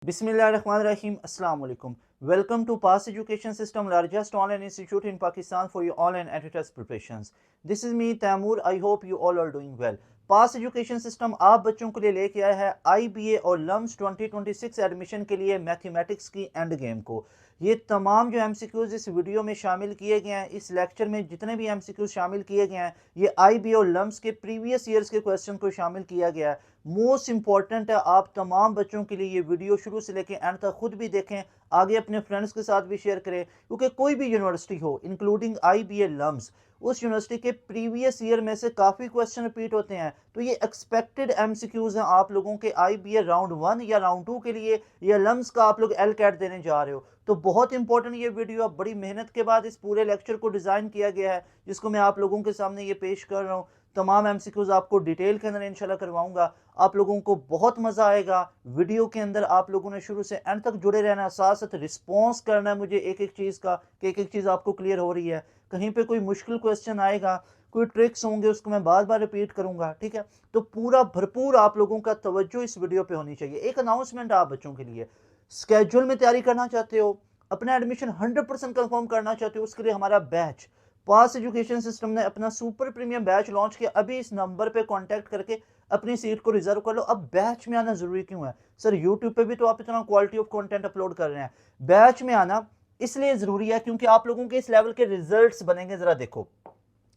Bismillahirrahmanirrahim. Assalamu alaikum. Welcome to Pass Education System, largest online institute in Pakistan for your online entrance preparations. This is me, Taimur. I hope you all are doing well. Pass education system आप बच्चों के लिए लेके आया है IBA और lumps 2026 admission के लिए मैथमेटिक्स की एंड गेम को। ये तमाम जो एमसीक्यूज इस वीडियो में शामिल किए गए हैं, इस लेक्चर में जितने भी एमसीक्यूज शामिल किए गए हैं, ये आईबीए और लम्स के प्रीवियस ईयर्स के क्वेश्चन को शामिल किया गया है। मोस्ट इंपॉर्टेंट है, आप तमाम बच्चों के लिए ये वीडियो शुरू से लेकर एंड तक खुद भी देखें, आगे अपने फ्रेंड्स के साथ भी शेयर करें, क्योंकि कोई भी यूनिवर्सिटी हो इंक्लूडिंग आईबीए लम्स, उस यूनिवर्सिटी के प्रीवियस ईयर में से काफ़ी क्वेश्चन रिपीट होते हैं। तो ये एक्सपेक्टेड एमसीक्यूज हैं आप लोगों के आईबीए राउंड 1 या राउंड 2 के लिए, या लम्स का आप लोग एलकैट देने जा रहे हो। तो बहुत इंपॉर्टेंट ये वीडियो, बड़ी मेहनत के बाद इस पूरे लेक्चर को डिज़ाइन किया गया है, जिसको मैं आप लोगों के सामने ये पेश कर रहा हूँ। तमाम एमसीक्यूज आपको डिटेल के अंदर इंशाल्लाह करवाऊंगा, आप लोगों को बहुत मज़ा आएगा। वीडियो के अंदर आप लोगों ने शुरू से एंड तक जुड़े रहना, साथ साथ रिस्पॉन्स करना है मुझे एक एक चीज़ का, कि एक एक चीज़ आपको क्लियर हो रही है। कहीं पे कोई मुश्किल क्वेश्चन आएगा, कोई ट्रिक्स होंगे, उसको मैं बार बार रिपीट करूंगा, ठीक है। तो पूरा भरपूर आप लोगों का तवज्जो इस वीडियो पे होनी चाहिए। एक अनाउंसमेंट आप बच्चों के लिए, स्केड्यूल में तैयारी करना चाहते हो, अपना एडमिशन 100% कंफर्म करना चाहते हो, उसके लिए हमारा बैच पास एजुकेशन सिस्टम ने अपना सुपर प्रीमियम बैच लॉन्च किया। अभी इस नंबर पे कांटेक्ट करके अपनी सीट को रिजर्व कर लो। अब बैच में आना जरूरी क्यों है सर? यूट्यूब पे भी तो आप इतना क्वालिटी ऑफ कंटेंट अपलोड कर रहे हैं। बैच में आना इसलिए जरूरी है क्योंकि आप लोगों के इस लेवल के रिजल्ट्स बनेंगे। जरा देखो,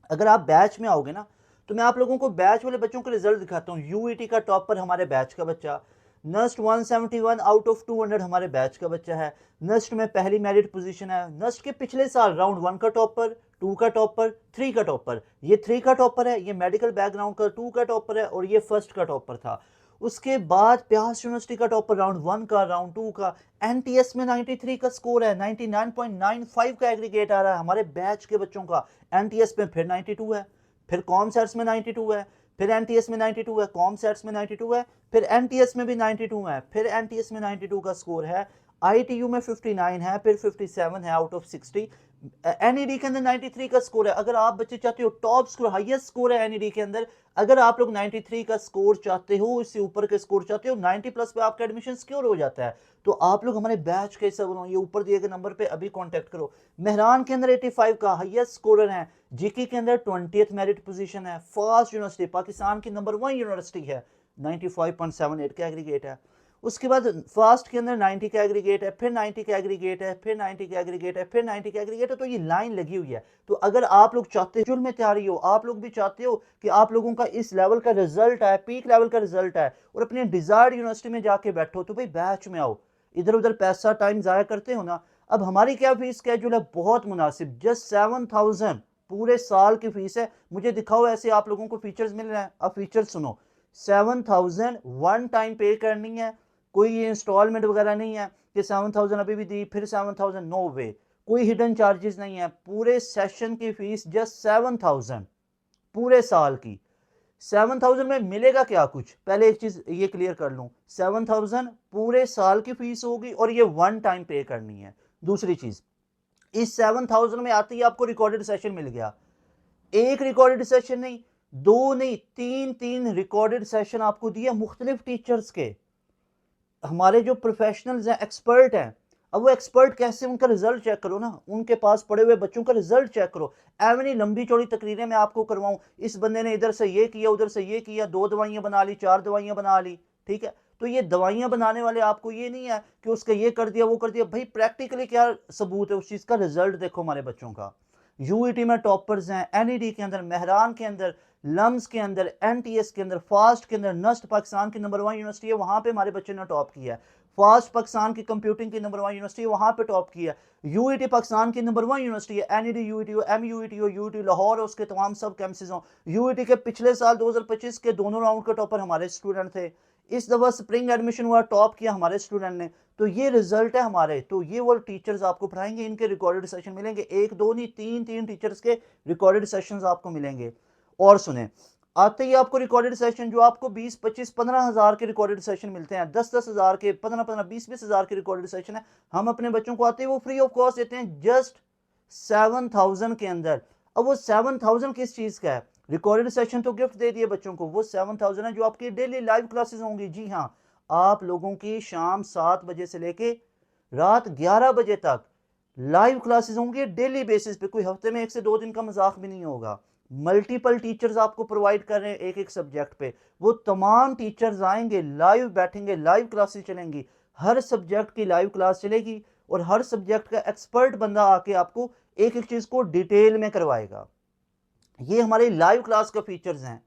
अगर आप बैच में आओगे ना, तो मैं आप लोगों को बैच वाले बच्चों के रिजल्ट दिखाता हूँ। यूईटी का टॉपर हमारे बैच का बच्चा, नस्ट 171 आउट ऑफ 200 हमारे बैच का बच्चा है। नस्ट में पहली मेरिट पोजीशन है। नस्ट के पिछले साल राउंड 1 का टॉपर, 2 का टॉपर, 3 का टॉपर, ये 3 का टॉपर है, ये मेडिकल बैकग्राउंड का 2 का टॉपर है, और ये फर्स्ट का टॉपर था। उसके बाद प्यास यूनिवर्सिटी का टॉपर राउंड 1 का, राउंड 2 का, एनटीएस में 93 का स्कोर है, 99.95 का एग्रीगेट आ रहा है हमारे बैच के बच्चों का। एनटीएस में फिर 92 है, फिर कॉमसेट्स में 92 है, फिर एनटीएस में 92 है, कॉमसेट्स में 92 है, फिर एनटीएस में भी 92 है, फिर एनटीएस में 92 का स्कोर है। आईटीयू में 59 है, फिर 57 है आउट ऑफ 60। एनईडी के अंदर 93 का स्कोर है। अगर आप बच्चे चाहते हो टॉप स्कोर, हाईएस्ट स्कोर है एनईडी के अंदर, अगर आप लोग 93 का स्कोर चाहते हो, इससे ऊपर के स्कोर चाहते हो, 90 प्लस पे आपका एडमिशन सिक्योर हो जाता है, तो आप लोग हमारे बैच के हिस्सा बनो। ये ऊपर दिए गए नंबर पे अभी कांटेक्ट करो। मेहरान के अंदर 85 का हाईएस्ट स्कोरर है। जीके के अंदर 20th मेरिट पोजीशन है। फास्ट यूनिवर्सिटी पाकिस्तान की नंबर 1 यूनिवर्सिटी है, 95.78 का एग्रीगेट है। उसके बाद फास्ट के अंदर 90 का एग्रीगेट है, फिर 90 का एग्रीगेट है, फिर 90 का एग्रीगेट है, फिर 90 का एग्रीगेट है। तो ये लाइन लगी हुई है। तो अगर आप लोग चाहते हो, में तैयारी हो, आप लोग भी चाहते हो कि आप लोगों का इस लेवल का रिजल्ट है, पीक लेवल का रिजल्ट है, और अपने डिजायर्ड यूनिवर्सिटी में जाके बैठो, तो भाई बैच में आओ। इधर उधर पैसा टाइम जाया करते हो ना। अब हमारी क्या फीस स्केड्यूल है? बहुत मुनासिब, जस्ट 7000 पूरे साल की फीस है। मुझे दिखाओ ऐसे आप लोगों को फीचर्स मिल रहे हैं। अब फीचर्स सुनो, 7000 वन टाइम पे करनी है, कोई ये इंस्टॉलमेंट वगैरह नहीं है कि 7000 अभी भी दी फिर 7000, नो वे। कोई हिडन चार्जेस नहीं है। पूरे सेशन की फीस जस्ट 7000 पूरे साल की। 7000 में मिलेगा क्या कुछ? पहले एक चीज ये क्लियर कर लूं, 7000 पूरे साल की फीस होगी और ये वन टाइम पे करनी है। दूसरी चीज, इस 7000 में आते ही आपको रिकॉर्डेड सेशन मिल गया। एक रिकॉर्डेड सेशन नहीं, दो नहीं, तीन तीन रिकॉर्डेड सेशन आपको दिए मुख्तलिफ टीचर्स के। हमारे जो प्रोफेशनल्स हैं, एक्सपर्ट हैं। अब वो एक्सपर्ट कैसे, उनका रिजल्ट चेक करो ना, उनके पास पड़े हुए बच्चों का रिजल्ट चेक करो। एवनी लंबी चौड़ी तकरीरें मैं आपको करवाऊं, इस बंदे ने इधर से ये किया, उधर से ये किया, 2 दवाइयां बना ली, 4 दवाइयां बना ली, ठीक है। तो ये दवाइयां बनाने वाले आपको ये नहीं है कि उसका ये कर दिया वो कर दिया। भाई प्रैक्टिकली क्या सबूत है उस चीज का? रिजल्ट देखो हमारे बच्चों का। यूईटी में टॉपर्स हैं, एनईडी के अंदर, मेहरान के अंदर, लम्स के अंदर, एनटीएस के अंदर, फास्ट के अंदर। नस्ट पाकिस्तान की नंबर 1 यूनिवर्सिटी है, वहां पे हमारे बच्चे ने टॉप किया है। फास्ट पाकिस्तान की कंप्यूटिंग की नंबर 1 यूनिवर्सिटी है, वहां पे टॉप किया है। यूईटी पाकिस्तान की नंबर 1 यूनिवर्सिटी है। एनईडी यूईटी हो, एमयूईटी हो, यूईटी लाहौर हो, उसके तमाम सब कैंपसेस हो। यूईटी के पिछले साल 2025 के दोनों राउंड के टॉपर हमारे स्टूडेंट थे। इस दफा स्प्रिंग एडमिशन हुआ, टॉप किया हमारे स्टूडेंट ने। तो ये रिजल्ट है हमारे। तो ये वो टीचर्स आपको पढ़ाएंगे, इनके रिकॉर्डेड सेशन मिलेंगे। एक दो नहीं, तीन तीन टीचर्स के रिकॉर्डेड सेशंस आपको मिलेंगे। और सुने, आते ही आपको रिकॉर्डेड सेशन जो आपको 20 25 15 हजार के रिकॉर्डेड सेशन मिलते हैं, 10 10 हजार के, 15 15 20 20 हजार के रिकॉर्डेड सेशन है, हम अपने बच्चों को आते ही वो फ्री ऑफ कॉस्ट देते हैं, जस्ट 7000 के अंदर। अब वो 7000 किस चीज का है? रिकॉर्डेड सेशन तो गिफ्ट दे दिए बच्चों को, वो 7000 है जो आपकी डेली लाइव क्लासेस होंगी। जी हाँ, आप लोगों की शाम 7 बजे से लेके रात 11 बजे तक लाइव क्लासेस होंगे डेली बेसिस पे, कोई हफ्ते में 1 से 2 दिन का मजाक भी नहीं होगा। मल्टीपल टीचर्स आपको प्रोवाइड कर रहे हैं एक एक सब्जेक्ट पे, वो तमाम टीचर्स आएंगे, लाइव बैठेंगे, लाइव क्लासेस चलेंगी, हर सब्जेक्ट की लाइव क्लास चलेगी और हर सब्जेक्ट का एक्सपर्ट बंदा आके आपको एक एक चीज को डिटेल में करवाएगा। ये हमारे लाइव क्लास का फीचर्स हैं।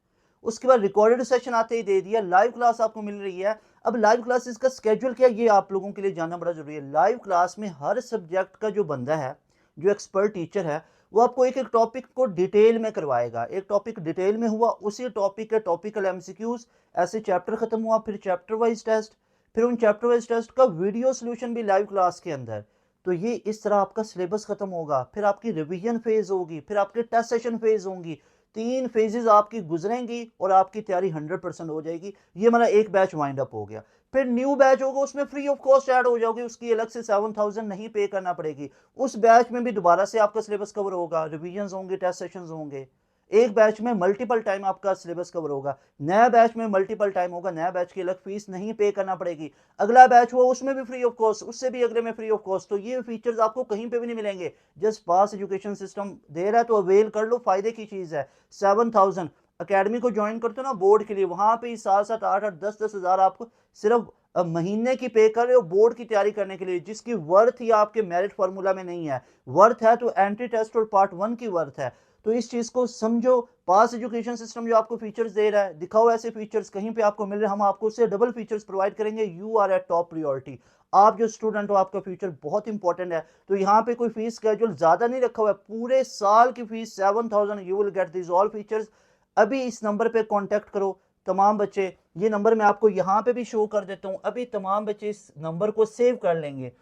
उसके बाद रिकॉर्डेड सेशन आते ही दे दिया, लाइव क्लास आपको मिल रही है। अब लाइव क्लासेस का स्केड्यूल क्या है, ये आप लोगों के लिए जानना बड़ा जरूरी है। लाइव क्लास में हर सब्जेक्ट का जो बंदा है, जो एक्सपर्ट टीचर है, वो आपको एक एक टॉपिक को डिटेल में करवाएगा। एक टॉपिक डिटेल में हुआ, उसी टॉपिक के टॉपिकल एमसीक्यूज, ऐसे चैप्टर खत्म हुआ, फिर चैप्टर वाइज टेस्ट, फिर उन चैप्टर वाइज टेस्ट का वीडियो सोल्यूशन भी लाइव क्लास के अंदर। तो ये इस तरह आपका सिलेबस खत्म होगा, फिर आपकी रिवीजन फेज होगी, फिर आपके टेस्ट सेशन फेज होंगी। 3 फेजेस आपकी गुजरेंगी और आपकी तैयारी 100% हो जाएगी। ये हमारा एक बैच वाइंड अप हो गया। फिर न्यू बैच होगा, उसमें फ्री ऑफ कॉस्ट ऐड हो जाओगे, उसकी अलग से 7000 नहीं पे करना पड़ेगी। उस बैच में भी दोबारा से आपका सिलेबस कवर होगा, रिवीजन होंगे, टेस्ट सेशन होंगे। एक बैच में मल्टीपल टाइम आपका सिलेबस कवर होगा, नया बैच में मल्टीपल टाइम होगा, नया बैच की अलग फीस नहीं पे करना पड़ेगी। अगला बैच हुआ उसमें भी फ्री ऑफ कॉस्ट, उससे भी अगले में फ्री ऑफ कॉस्ट। तो ये फीचर्स आपको कहीं पे भी नहीं मिलेंगे, जस्ट पास एजुकेशन सिस्टम दे रहा है, तो अवेल कर लो, फायदे की चीज है। 7000 अकेडमी को ज्वाइन करते हो ना बोर्ड के लिए, वहां पे 7-7, 8-8, 10-10 हजार आपको सिर्फ महीने की पे कर रहे हो बोर्ड की तैयारी करने के लिए, जिसकी वर्थ ही आपके मेरिट फार्मूला में नहीं है। वर्थ है तो एंट्री टेस्ट और पार्ट 1 की वर्थ है। तो इस चीज को समझो। पास एजुकेशन सिस्टम जो आपको फीचर्स दे रहा है, दिखाओ ऐसे फीचर्स कहीं पे आपको मिल रहे हैं, हम आपको उससे डबल फीचर्स प्रोवाइड करेंगे। You are at top priority. आप जो स्टूडेंट हो, आपका फ्यूचर बहुत इंपॉर्टेंट है। तो यहाँ पे कोई फीस स्केड्यूल ज्यादा नहीं रखा हुआ है, पूरे साल की fees 7000, you will get this all features. अभी इस नंबर पे कांटेक्ट करो तमाम बच्चे, ये नंबर मैं आपको यहाँ पे भी शो कर देता हूँ। अभी तमाम बच्चे इस नंबर को सेव कर लेंगे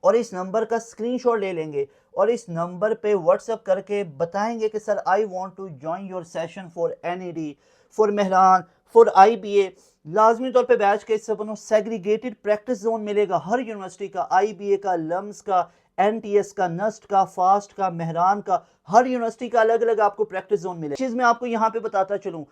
और इस नंबर का स्क्रीनशॉट ले लेंगे और इस नंबर पे व्हाट्सएप करके बताएंगे कि sir I want to join your session for NED, for Mehran, for IBA. लाजमी तौर पे बैच के हिस्से बनो, सेग्रीगेटेड प्रैक्टिस जोन मिलेगा हर यूनिवर्सिटी का, आईबीए का, लम्स का, एनटीएस का, नस्ट का, फास्ट का, मेहरान का, हर यूनिवर्सिटी का अलग अलग आपको प्रैक्टिस जोन मिलेगा। चीज मैं आपको यहाँ पे बताता चलूँ,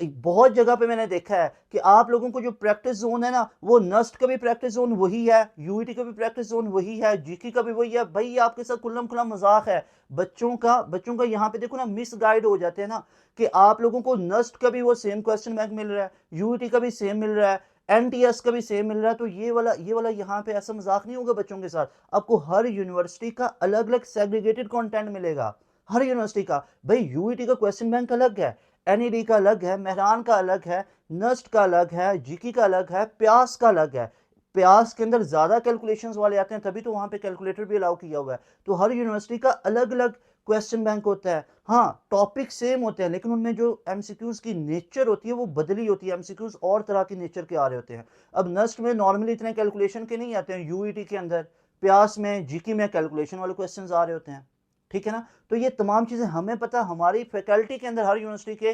बहुत जगह पे मैंने देखा है कि आप लोगों को जो प्रैक्टिस जोन है ना, वो नस्ट का भी प्रैक्टिस जोन वही है, यूईटी का भी प्रैक्टिस जोन वही है, जीके का भी वही है। भाई ये आपके साथ कुल्लम खुल्ला मजाक है। बच्चों का यहाँ पे देखो ना, मिस गाइड हो जाते हैं ना, कि आप लोगों को नस्ट का भी वो सेम क्वेश्चन बैंक मिल रहा है, यूईटी का भी सेम मिल रहा है, एनटीएस का भी सेम मिल रहा है। तो ये वाला यहाँ पे ऐसा मजाक नहीं होगा बच्चों के साथ। आपको हर यूनिवर्सिटी का अलग अलग सेग्रीगेटेड कंटेंट मिलेगा, हर यूनिवर्सिटी का। भाई यूईटी का क्वेश्चन बैंक अलग है, एनईडी का अलग है, मेहरान का अलग है, नस्ट का अलग है, जीकी का अलग है, प्यास का अलग है। प्यास के अंदर ज्यादा कैलकुलेशंस वाले आते हैं, तभी तो वहां पे कैलकुलेटर भी अलाउ किया हुआ है। तो हर यूनिवर्सिटी का अलग अलग क्वेश्चन बैंक होता है। हाँ, टॉपिक सेम होते हैं, लेकिन उनमें जो एमसीक्यूज की नेचर होती है वो बदली होती है। एमसीक्यूज और तरह की नेचर के आ रहे होते हैं। अब नस्ट में नॉर्मली इतने कैलकुलेशन के नहीं आते हैं, यूईटी के अंदर, प्यास में, जीकी में कैलकुलेशन वाले क्वेश्चन आ रहे होते हैं। ठीक है ना। तो ये तमाम चीजें हमें पता, हमारी फैकल्टी के अंदर हर यूनिवर्सिटी के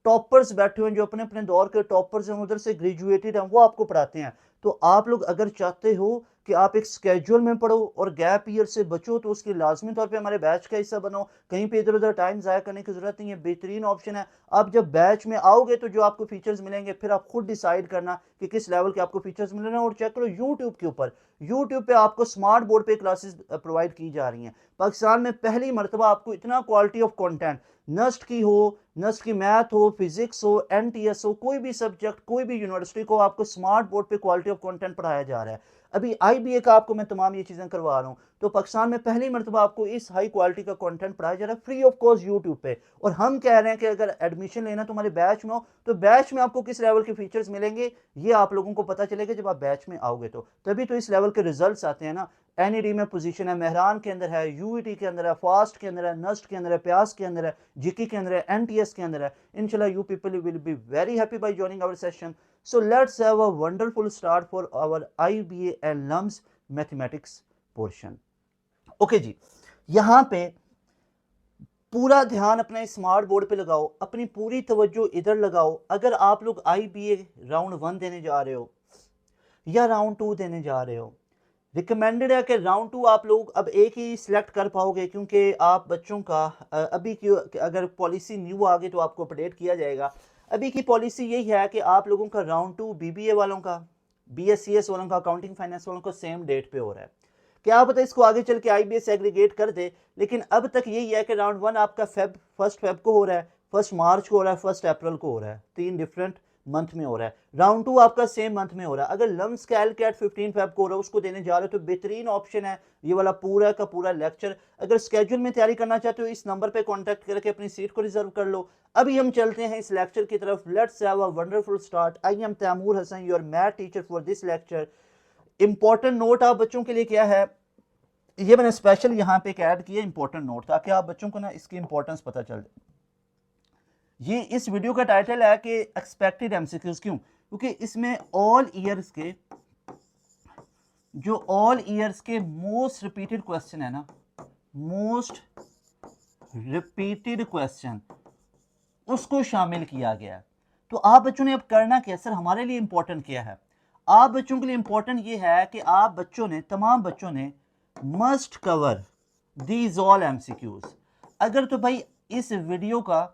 टॉपर्स बैठे हुए हैं, जो अपने अपने दौर के टॉपर्स हैं, उधर से ग्रेजुएटेड हैं, वो आपको पढ़ाते हैं। तो आप लोग अगर चाहते हो कि आप एक स्केड्यूल में पढ़ो और गैप ईयर से बचो, तो उसके लाजमी तौर पे हमारे बैच का हिस्सा बनो। कहीं पे इधर उधर टाइम ज़ाया करने की जरूरत नहीं है, बेहतरीन ऑप्शन है। आप जब बैच में आओगे तो जो आपको फीचर्स मिलेंगे, फिर आप खुद डिसाइड करना कि किस लेवल के आपको फीचर्स मिल रहे हैं। और चेक करो यूट्यूब के ऊपर, यूट्यूब पे आपको स्मार्ट बोर्ड पे क्लासेस प्रोवाइड की जा रही हैं। पाकिस्तान में पहली मरतबा आपको इतना क्वालिटी ऑफ कंटेंट, नस्ट की हो, नस्ट की मैथ हो, फिजिक्स हो, एनटीएस हो, कोई भी सब्जेक्ट, कोई भी यूनिवर्सिटी को आपको स्मार्ट बोर्ड पे क्वालिटी ऑफ कंटेंट पढ़ाया जा रहा है। अभी आईबीए का आपको मैं तमाम ये चीजें करवा रहा हूँ। तो पाकिस्तान में पहली मरतबा आपको इस हाई क्वालिटी का कंटेंट पढ़ाया जा रहा है फ्री ऑफ कॉस्ट यूट्यूब पे। और हम कह रहे हैं कि अगर एडमिशन लेना तुम्हारे बैच में हो, तो बैच में आपको किस लेवल के फीचर्स मिलेंगे ये आप लोगों को पता चलेगा जब आप बैच में आओगे। तो तभी तो इस लेवल के रिजल्ट्स आते हैं ना। एनईडी में पोजीशन है, मेहरान के अंदर है, यूईटी के अंदर है, फास्ट के अंदर है, नस्ट के अंदर है, प्यास के अंदर है, जीके के अंदर है, एनटीएस के अंदर है। इंशाल्लाह you people will be very happy by joining our session. So let's have a wonderful start for our IBA and LUMS mathematics portion. Okay जी, यहाँ पे पूरा ध्यान अपने स्मार्ट बोर्ड पे लगाओ, अपनी पूरी तवज्जो इधर लगाओ। अगर आप लोग IBA राउंड 1 देने जा रहे हो या राउंड 2 देने जा रहे हो, रिकमेंडेड है कि राउंड 2 आप लोग अब एक ही सिलेक्ट कर पाओगे, क्योंकि आप बच्चों का अभी की अगर पॉलिसी न्यू आ गई तो आपको अपडेट किया जाएगा। अभी की पॉलिसी यही है कि आप लोगों का राउंड 2 बीबीए वालों का, BSCS वालों का, अकाउंटिंग फाइनेंस वालों को सेम डेट पे हो रहा है। क्या पता इसको आगे चल के IBS एग्रीगेट कर दे, लेकिन अब तक यही है कि राउंड 1 आपका 1 फेब को हो रहा है, 1 मार्च को हो रहा है, 1 अप्रैल को हो रहा है, 3 डिफरेंट मंथ में हो रहा है। राउंड 2 आपका सेम मंथ में हो रहा है। अगर लम्स कैलकुलेट 15 फेब को हो रहा है, उसको देने जा रहे हो तो बेहतरीन ऑप्शन है ये वाला पूरा का पूरा लेक्चर। अगर स्केड्यूल में तैयारी करना चाहते हो इस नंबर पे कांटेक्ट करके अपनी सीट को रिजर्व कर लो। अभी हम चलते हैं इस लेक्चर की तरफ। Let's have a wonderful start. I am Taimur Hasan, your math teacher for this lecture. Important note आप बच्चों के लिए क्या है, ये मैंने स्पेशल यहाँ पे ऐड किया इंपॉर्टेंट नोट, ताकि आप बच्चों को ना इसकी इंपॉर्टेंस पता चल जाए। ये इस वीडियो का टाइटल है कि एक्सपेक्टेड एमसीक्यूज। क्यों? क्योंकि इसमें ऑल ईयर्स के मोस्ट रिपीटेड क्वेश्चन है ना, मोस्ट रिपीटेड क्वेश्चन, उसको शामिल किया गया है। तो आप बच्चों ने अब करना क्या, सर हमारे लिए इंपॉर्टेंट क्या है? आप बच्चों के लिए इंपॉर्टेंट ये है कि आप बच्चों ने, तमाम बच्चों ने must cover these all MCQs. अगर तो भाई इस वीडियो का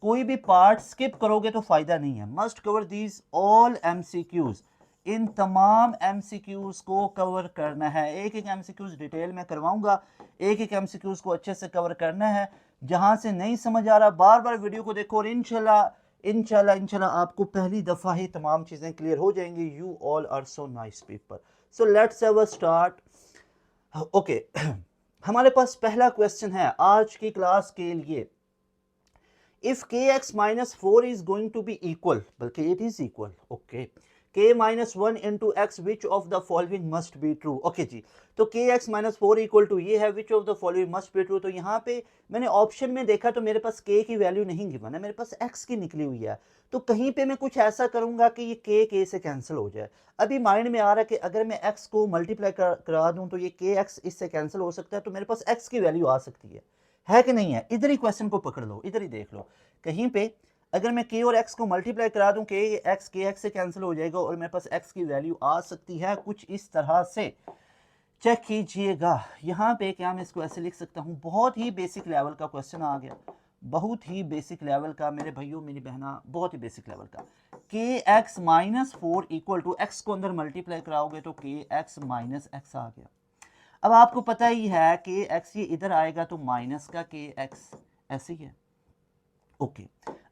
कोई भी पार्ट स्किप करोगे तो फायदा नहीं है। Must cover these all MCQs, इन तमाम एमसीक्यूज को कवर करना है। एक एक एमसीक्यूज डिटेल में करवाऊंगा, एक एक एमसीक्यूज को अच्छे से कवर करना है। जहां से नहीं समझ आ रहा बार बार वीडियो को देखो और इंशाल्लाह आपको पहली दफा ही तमाम चीजें क्लियर हो जाएंगी। You all are so nice people. So let's have a start. Okay, हमारे पास पहला क्वेश्चन है आज की क्लास के लिए। If kx minus 4 is going to be equal, बल्कि it is equal, okay, k minus 1 into x, which of the following must be true? okay जी, तो kx minus 4 equal to ये है, which of the following must be true। तो यहाँ पे मैंने option में देखा तो मेरे पास k की वैल्यू नहीं गिवन है, मेरे पास x की निकली हुई है। तो कहीं पे मैं कुछ ऐसा करूंगा कि ये k से कैंसिल हो जाए। अभी माइंड में आ रहा है कि अगर मैं x को मल्टीप्लाई करा दूं तो ये kx इससे कैंसिल हो सकता है, तो मेरे पास x की वैल्यू आ सकती है कि नहीं है? इधर ही क्वेश्चन को पकड़ लो, इधर ही देख लो। कहीं पे अगर मैं k और x को मल्टीप्लाई करा दूं, k x से कैंसिल हो जाएगा और मेरे पास x की वैल्यू आ सकती है कुछ इस तरह से। चेक कीजिएगा यहाँ पे क्या मैं इसको ऐसे लिख सकता हूँ। बहुत ही बेसिक लेवल का क्वेश्चन आ गया, बहुत ही बेसिक लेवल का मेरे भाइयों मेरी बहना, बहुत ही बेसिक लेवल का। kx minus 4 equal to, x को अंदर मल्टीप्लाई कराओगे तो kx माइनस x आ गया। अब आपको पता ही है कि x ये इधर आएगा तो माइनस का kx ऐसे ही है। ओके,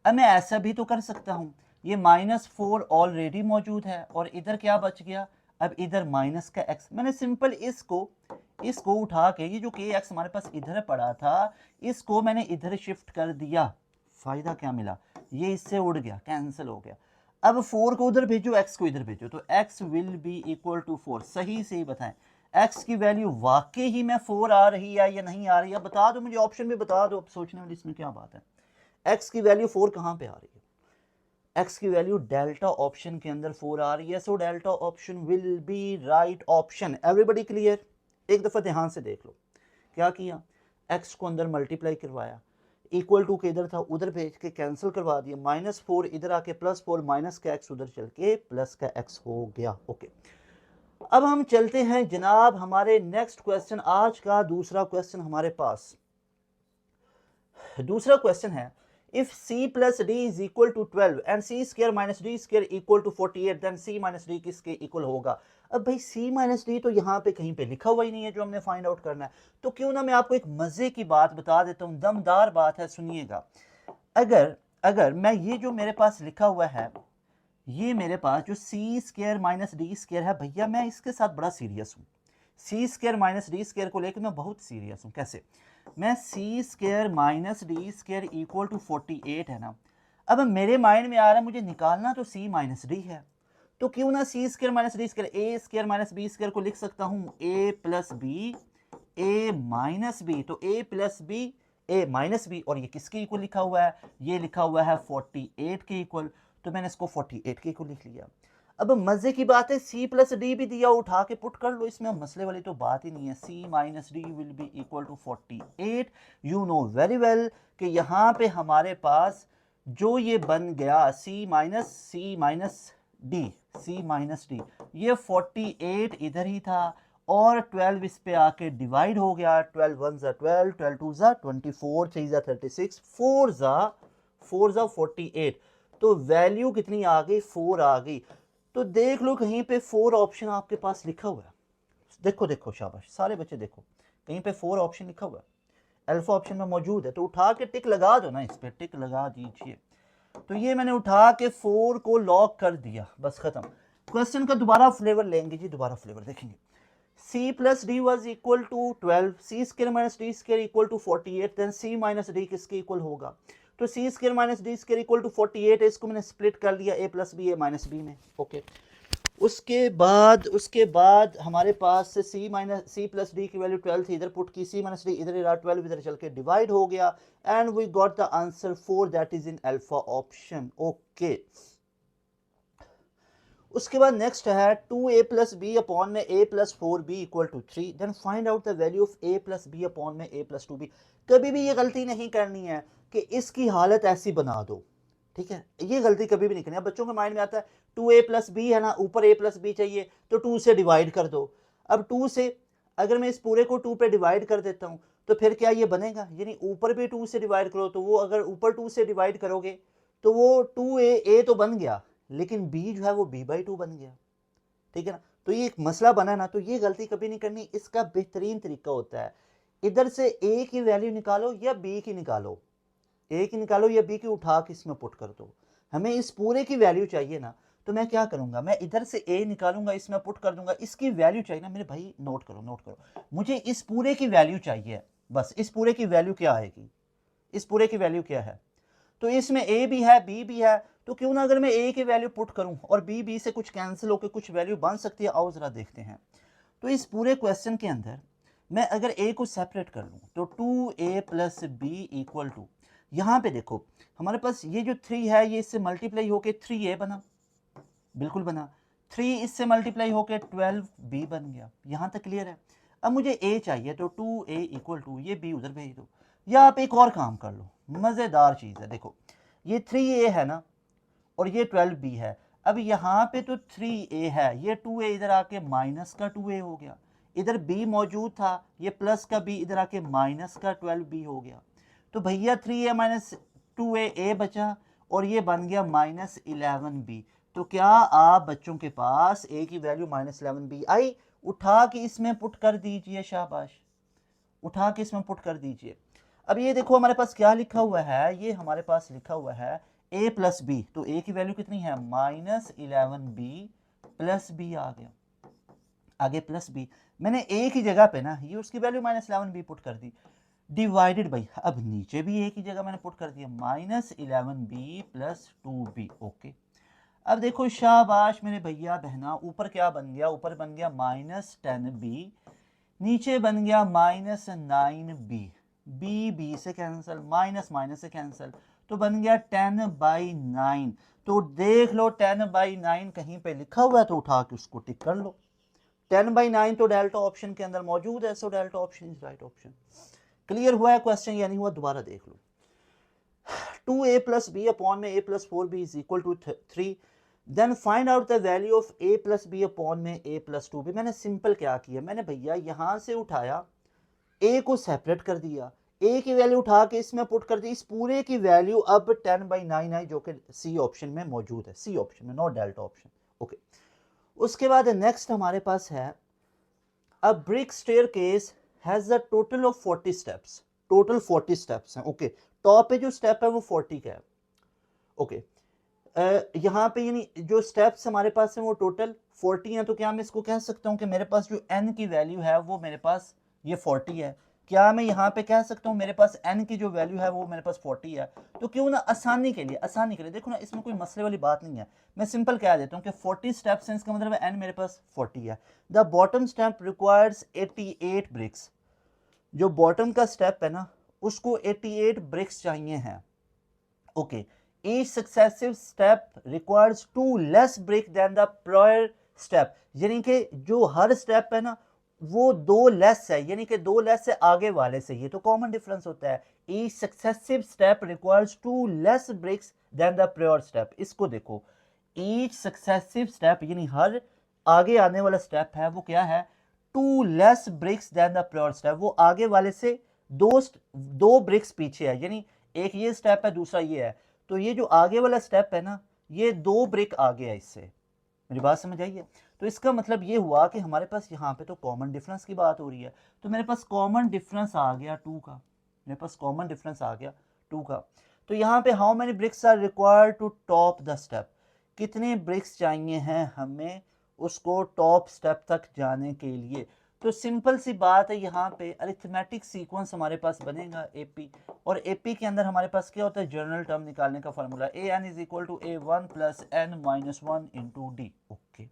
अब मैं ऐसा भी तो कर सकता हूं, ये -4 ऑलरेडी मौजूद है और इधर क्या बच गया, अब इधर माइनस का x। मैंने सिंपल इसको उठा के, ये जो kx हमारे पास इधर पड़ा था, इसको मैंने इधर शिफ्ट कर दिया। फायदा क्या मिला, ये इससे उड़ गया, कैंसिल हो गया। अब 4 को उधर भेजो, x को इधर भेजो, तो x will be equal to 4। सही से ही बताएं x की वैल्यू वाकई ही में 4 आ रही है या नहीं आ रही है, बता दो मुझे, ऑप्शन में बता दो। अब सोचने वाली इसमें क्या बात है, x की वैल्यू 4 कहां पे आ रही है? x की वैल्यू डेल्टा ऑप्शन के अंदर 4 आ रही है। So delta option will B right option. Everybody clear? एक दफा ध्यान से देख लो, क्या किया, x को अंदर मल्टीप्लाई करवाया, इक्वल टू के इधर था उधर भेज के कैंसिल करवा दिया, -4 इधर आके +4, माइनस का x उधर चल के प्लस का x हो गया। ओके, अब हम चलते हैं जनाब हमारे नेक्स्ट क्वेश्चन। आज का दूसरा क्वेश्चन हमारे पास, दूसरा क्वेश्चन है, if c plus d is equal to 12 and c square minus d square equal to 48, then c minus d किसके इक्वल होगा? अब भाई c minus d तो यहाँ पे कहीं पे लिखा हुआ ही नहीं है जो हमने फाइंड आउट करना है। तो क्यों ना मैं आपको एक मजे की बात बता देता हूँ, दमदार बात है, सुनिएगा। अगर मैं ये जो मेरे पास लिखा हुआ है, ये मेरे पास जो c square minus D square है, भैया मैं इसके साथ बड़ा सीरियस हूँ। c square minus D square को लेकर मैं बहुत सीरियस हूँ। कैसे? मैं c square minus D square equal to 48 है ना, अब मेरे माइंड में आ रहा है मुझे निकालना तो c माइनस डी है, तो क्यों ना c square minus D square, A square minus B square को लिख सकता हूँ a plus B, a minus B, तो a plus B, a minus B, और ये किसके इक्वल लिखा हुआ है? ये लिखा हुआ है 48 के इक्वल, तो मैंने इसको 48 के इक्वल लिख लिया। अब मजे की बात है, c प्लस डी भी दिया, उठा के पुट कर लो, इसमें मसले वाली तो बात ही नहीं है। c minus D will be equal to 48। You know very well कि यहाँ पे हमारे पास जो ये बन गया c माइनस डी, ये 48 इधर ही था और 12 इस पे आके डिवाइड हो गया। 12 1 ज़ा 12, 12 2 ज़ा 24, 3 ज़ा 36, 4 ज़ा 48, तो वैल्यू कितनी आ गई? 4 आ गई। तो देख लो कहीं पे 4 ऑप्शन आपके पास लिखा हुआ है, देखो देखो शाबाश सारे बच्चे देखो, कहीं पे 4 ऑप्शन लिखा हुआ है, अल्फा ऑप्शन में मौजूद है, तो उठा के टिक लगा दो ना, इस पे टिक लगा दीजिए। तो ये मैंने उठा के 4 को लॉक कर दिया, बस खत्म। क्वेश्चन का दोबारा फ्लेवर लेंगे जी, दोबारा फ्लेवर देखेंगे। c plus d was equal to 12, c square minus d square equal to 48, then c minus d किसके इक्वल होगा? तो c square minus d square equal to 48 है, इसको मैंने स्प्लिट कर लिया a plus b a minus b में, okay. उसके बाद हमारे पास c प्लस डी की वैल्यू 12 थी, इधर पुट की, c माइनस डी इधर रहा 12, इधर चल के डिवाइड हो गया, and we got the answer 4 that is in alpha option, okay. उसके बाद नेक्स्ट है 2a प्लस बी अपॉन में a plus 4b equal to 3, then find out the value of a plus b upon में a plus 2b। कभी भी ये गलती नहीं करनी है कि इसकी हालत ऐसी बना दो, ठीक है, ये गलती कभी भी नहीं करनी है। बच्चों के माइंड में आता है 2a प्लस बी है ना, ऊपर a प्लस बी चाहिए तो 2 से डिवाइड कर दो। अब 2 से अगर मैं इस पूरे को 2 पे डिवाइड कर देता हूँ तो फिर क्या ये बनेगा, यानी ऊपर भी 2 से डिवाइड करो, तो वो अगर ऊपर 2 से डिवाइड करोगे तो वो 2a तो बन गया, लेकिन b जो है वो b/2 बन गया, ठीक है ना। तो ये एक मसला बना ना, तो ये गलती कभी नहीं करनी। इसका बेहतरीन तरीका होता है, इधर से a की वैल्यू निकालो या b की निकालो, ए की निकालो या बी की उठा के इसमें पुट कर दो। हमें इस पूरे की वैल्यू चाहिए ना, तो मैं क्या करूंगा, मैं इधर से ए निकालूंगा, इसमें पुट कर दूंगा, इसकी वैल्यू चाहिए ना मेरे भाई, नोट करो नोट करो, मुझे इस पूरे की वैल्यू चाहिए, बस इस पूरे की वैल्यू क्या आएगी, इस पूरे की वैल्यू क्या है, तो इसमें ए भी है बी भी है, तो क्यों ना अगर मैं ए की वैल्यू पुट करूं और बी से कुछ कैंसिल होकर कुछ वैल्यू बन सकती है, आओ जरा देखते हैं। तो इस पूरे क्वेश्चन के अंदर मैं अगर ए को सेपरेट कर लूं तो 2a plus B equal to, यहाँ पे देखो हमारे पास ये जो 3 है ये इससे मल्टीप्लाई होके 3a बना, बिल्कुल बना, 3 इससे मल्टीप्लाई होके 12b बन गया, यहाँ तक क्लियर है। अब मुझे a चाहिए तो 2a इक्वल टू, ये b उधर भेज दो, या आप एक और काम कर लो, मज़ेदार चीज़ है, देखो ये 3a है ना और ये 12b है, अब यहाँ पे तो 3a है, ये 2a इधर आके माइनस का 2a हो गया, इधर b मौजूद था, ये प्लस का b इधर आके माइनस का 12b हो गया, तो भैया 3a माइनस 2a बचा और ये बन गया माइनस 11b। तो क्या आप बच्चों के पास a की वैल्यू माइनस 11b आई, उठा के इसमें पुट कर दीजिए, शाबाश, उठा के इसमें पुट कर दीजिए। अब ये देखो हमारे पास क्या लिखा हुआ है, ये हमारे पास लिखा हुआ है a प्लस बी, तो a की वैल्यू कितनी है, माइनस 11b प्लस बी आ गया, आगे प्लस बी, मैंने a की जगह पे ना ये उसकी वैल्यू माइनस 11b पुट कर दी, डिवाइडेड बाई, अब नीचे भी a की जगह मैंने पुट कर दिया minus 11b plus 2b, okay. अब देखो शाबाश मेरे भैया बहना, ऊपर क्या बन गया, ऊपर बन गया माइनस 10b, नीचे बन गया माइनस 9b, b से कैंसिल, माइनस माइनस से कैंसिल, तो बन गया 10/9। तो देख लो 10/9 कहीं पे लिखा हुआ है तो उठा के उसको टिक कर लो, 10/9 तो डेल्टा ऑप्शन के अंदर मौजूद है, so delta option is right option. Clear हुआ है क्वेश्चन या नहीं हुआ, दोबारा देख लो। 2a प्लस बी अपॉन में a plus 4b is equal to 3, then find out the value of a plus B upon में a प्लस 2b। मैंने सिंपल क्या किया, मैंने भैया यहां से उठाया, a को सेपरेट कर दिया, a की वैल्यू उठा के इसमें पुट कर दी, इस पूरे की वैल्यू अब 10/9 आई, जो कि सी ऑप्शन में मौजूद है, सी ऑप्शन में, नॉट डेल्टा ऑप्शन, ओके। उसके बाद नेक्स्ट हमारे पास है अ brick staircase has a total of 40 steps, total 40 steps हैं, ओके। टॉप पे जो स्टेप है वो 40 का है, ओके। यहाँ पे यानी जो स्टेप्स हमारे पास हैं वो टोटल 40 हैं, तो क्या मैं इसको कह सकता हूँ कि मेरे पास जो n की वैल्यू है वो मेरे पास ये 40 है, क्या मैं यहाँ पे कह सकता हूँ मेरे पास n की जो वैल्यू है वो मेरे पास 40 है, तो क्यों ना आसानी के लिए देखो ना, इसमें कोई मसले वाली बात नहीं है, मैं सिंपल कह देता हूँ कि 40 स्टेप्स हैं, इसका मतलब है n मेरे पास 40 है। The bottom step requires 88 bricks, जो बॉटम का स्टेप है ना उसको 88 ब्रिक्स चाहिए हैं, okay. Each successive step requires 2 less brick than the prior step, यानी कि जो हर स्टेप है ना वो 2 लेस है, यानी कि 2 लेस है आगे वाले से, ये तो कॉमन डिफरेंस होता है। Each successive step requires 2 less bricks than the prior step, इसको देखो, each successive step यानी हर आगे आने वाला स्टेप है वो क्या है, 2 less bricks than the prior step, वो आगे वाले से दो ब्रिक्स पीछे है, यानी एक ये स्टेप है दूसरा ये है, तो ये जो आगे वाला स्टेप है ना ये 2 ब्रिक आगे है इससे, मेरी बात समझ आई है? तो इसका मतलब ये हुआ कि हमारे पास यहाँ पे तो कॉमन डिफरेंस की बात हो रही है, तो मेरे पास कॉमन डिफरेंस आ गया 2 का, मेरे पास कॉमन डिफरेंस आ गया 2 का। तो यहाँ पे how many bricks are required to top the step, कितने ब्रिक्स चाहिए हैं हमें उसको टॉप स्टेप तक जाने के लिए। तो सिंपल सी बात है, यहाँ पे अरिथमेटिक सीक्वेंस हमारे पास बनेगा एपी, और एपी के अंदर हमारे पास क्या होता है, जनरल टर्म निकालने का formula a n is equal to a one plus n minus one into D. Okay,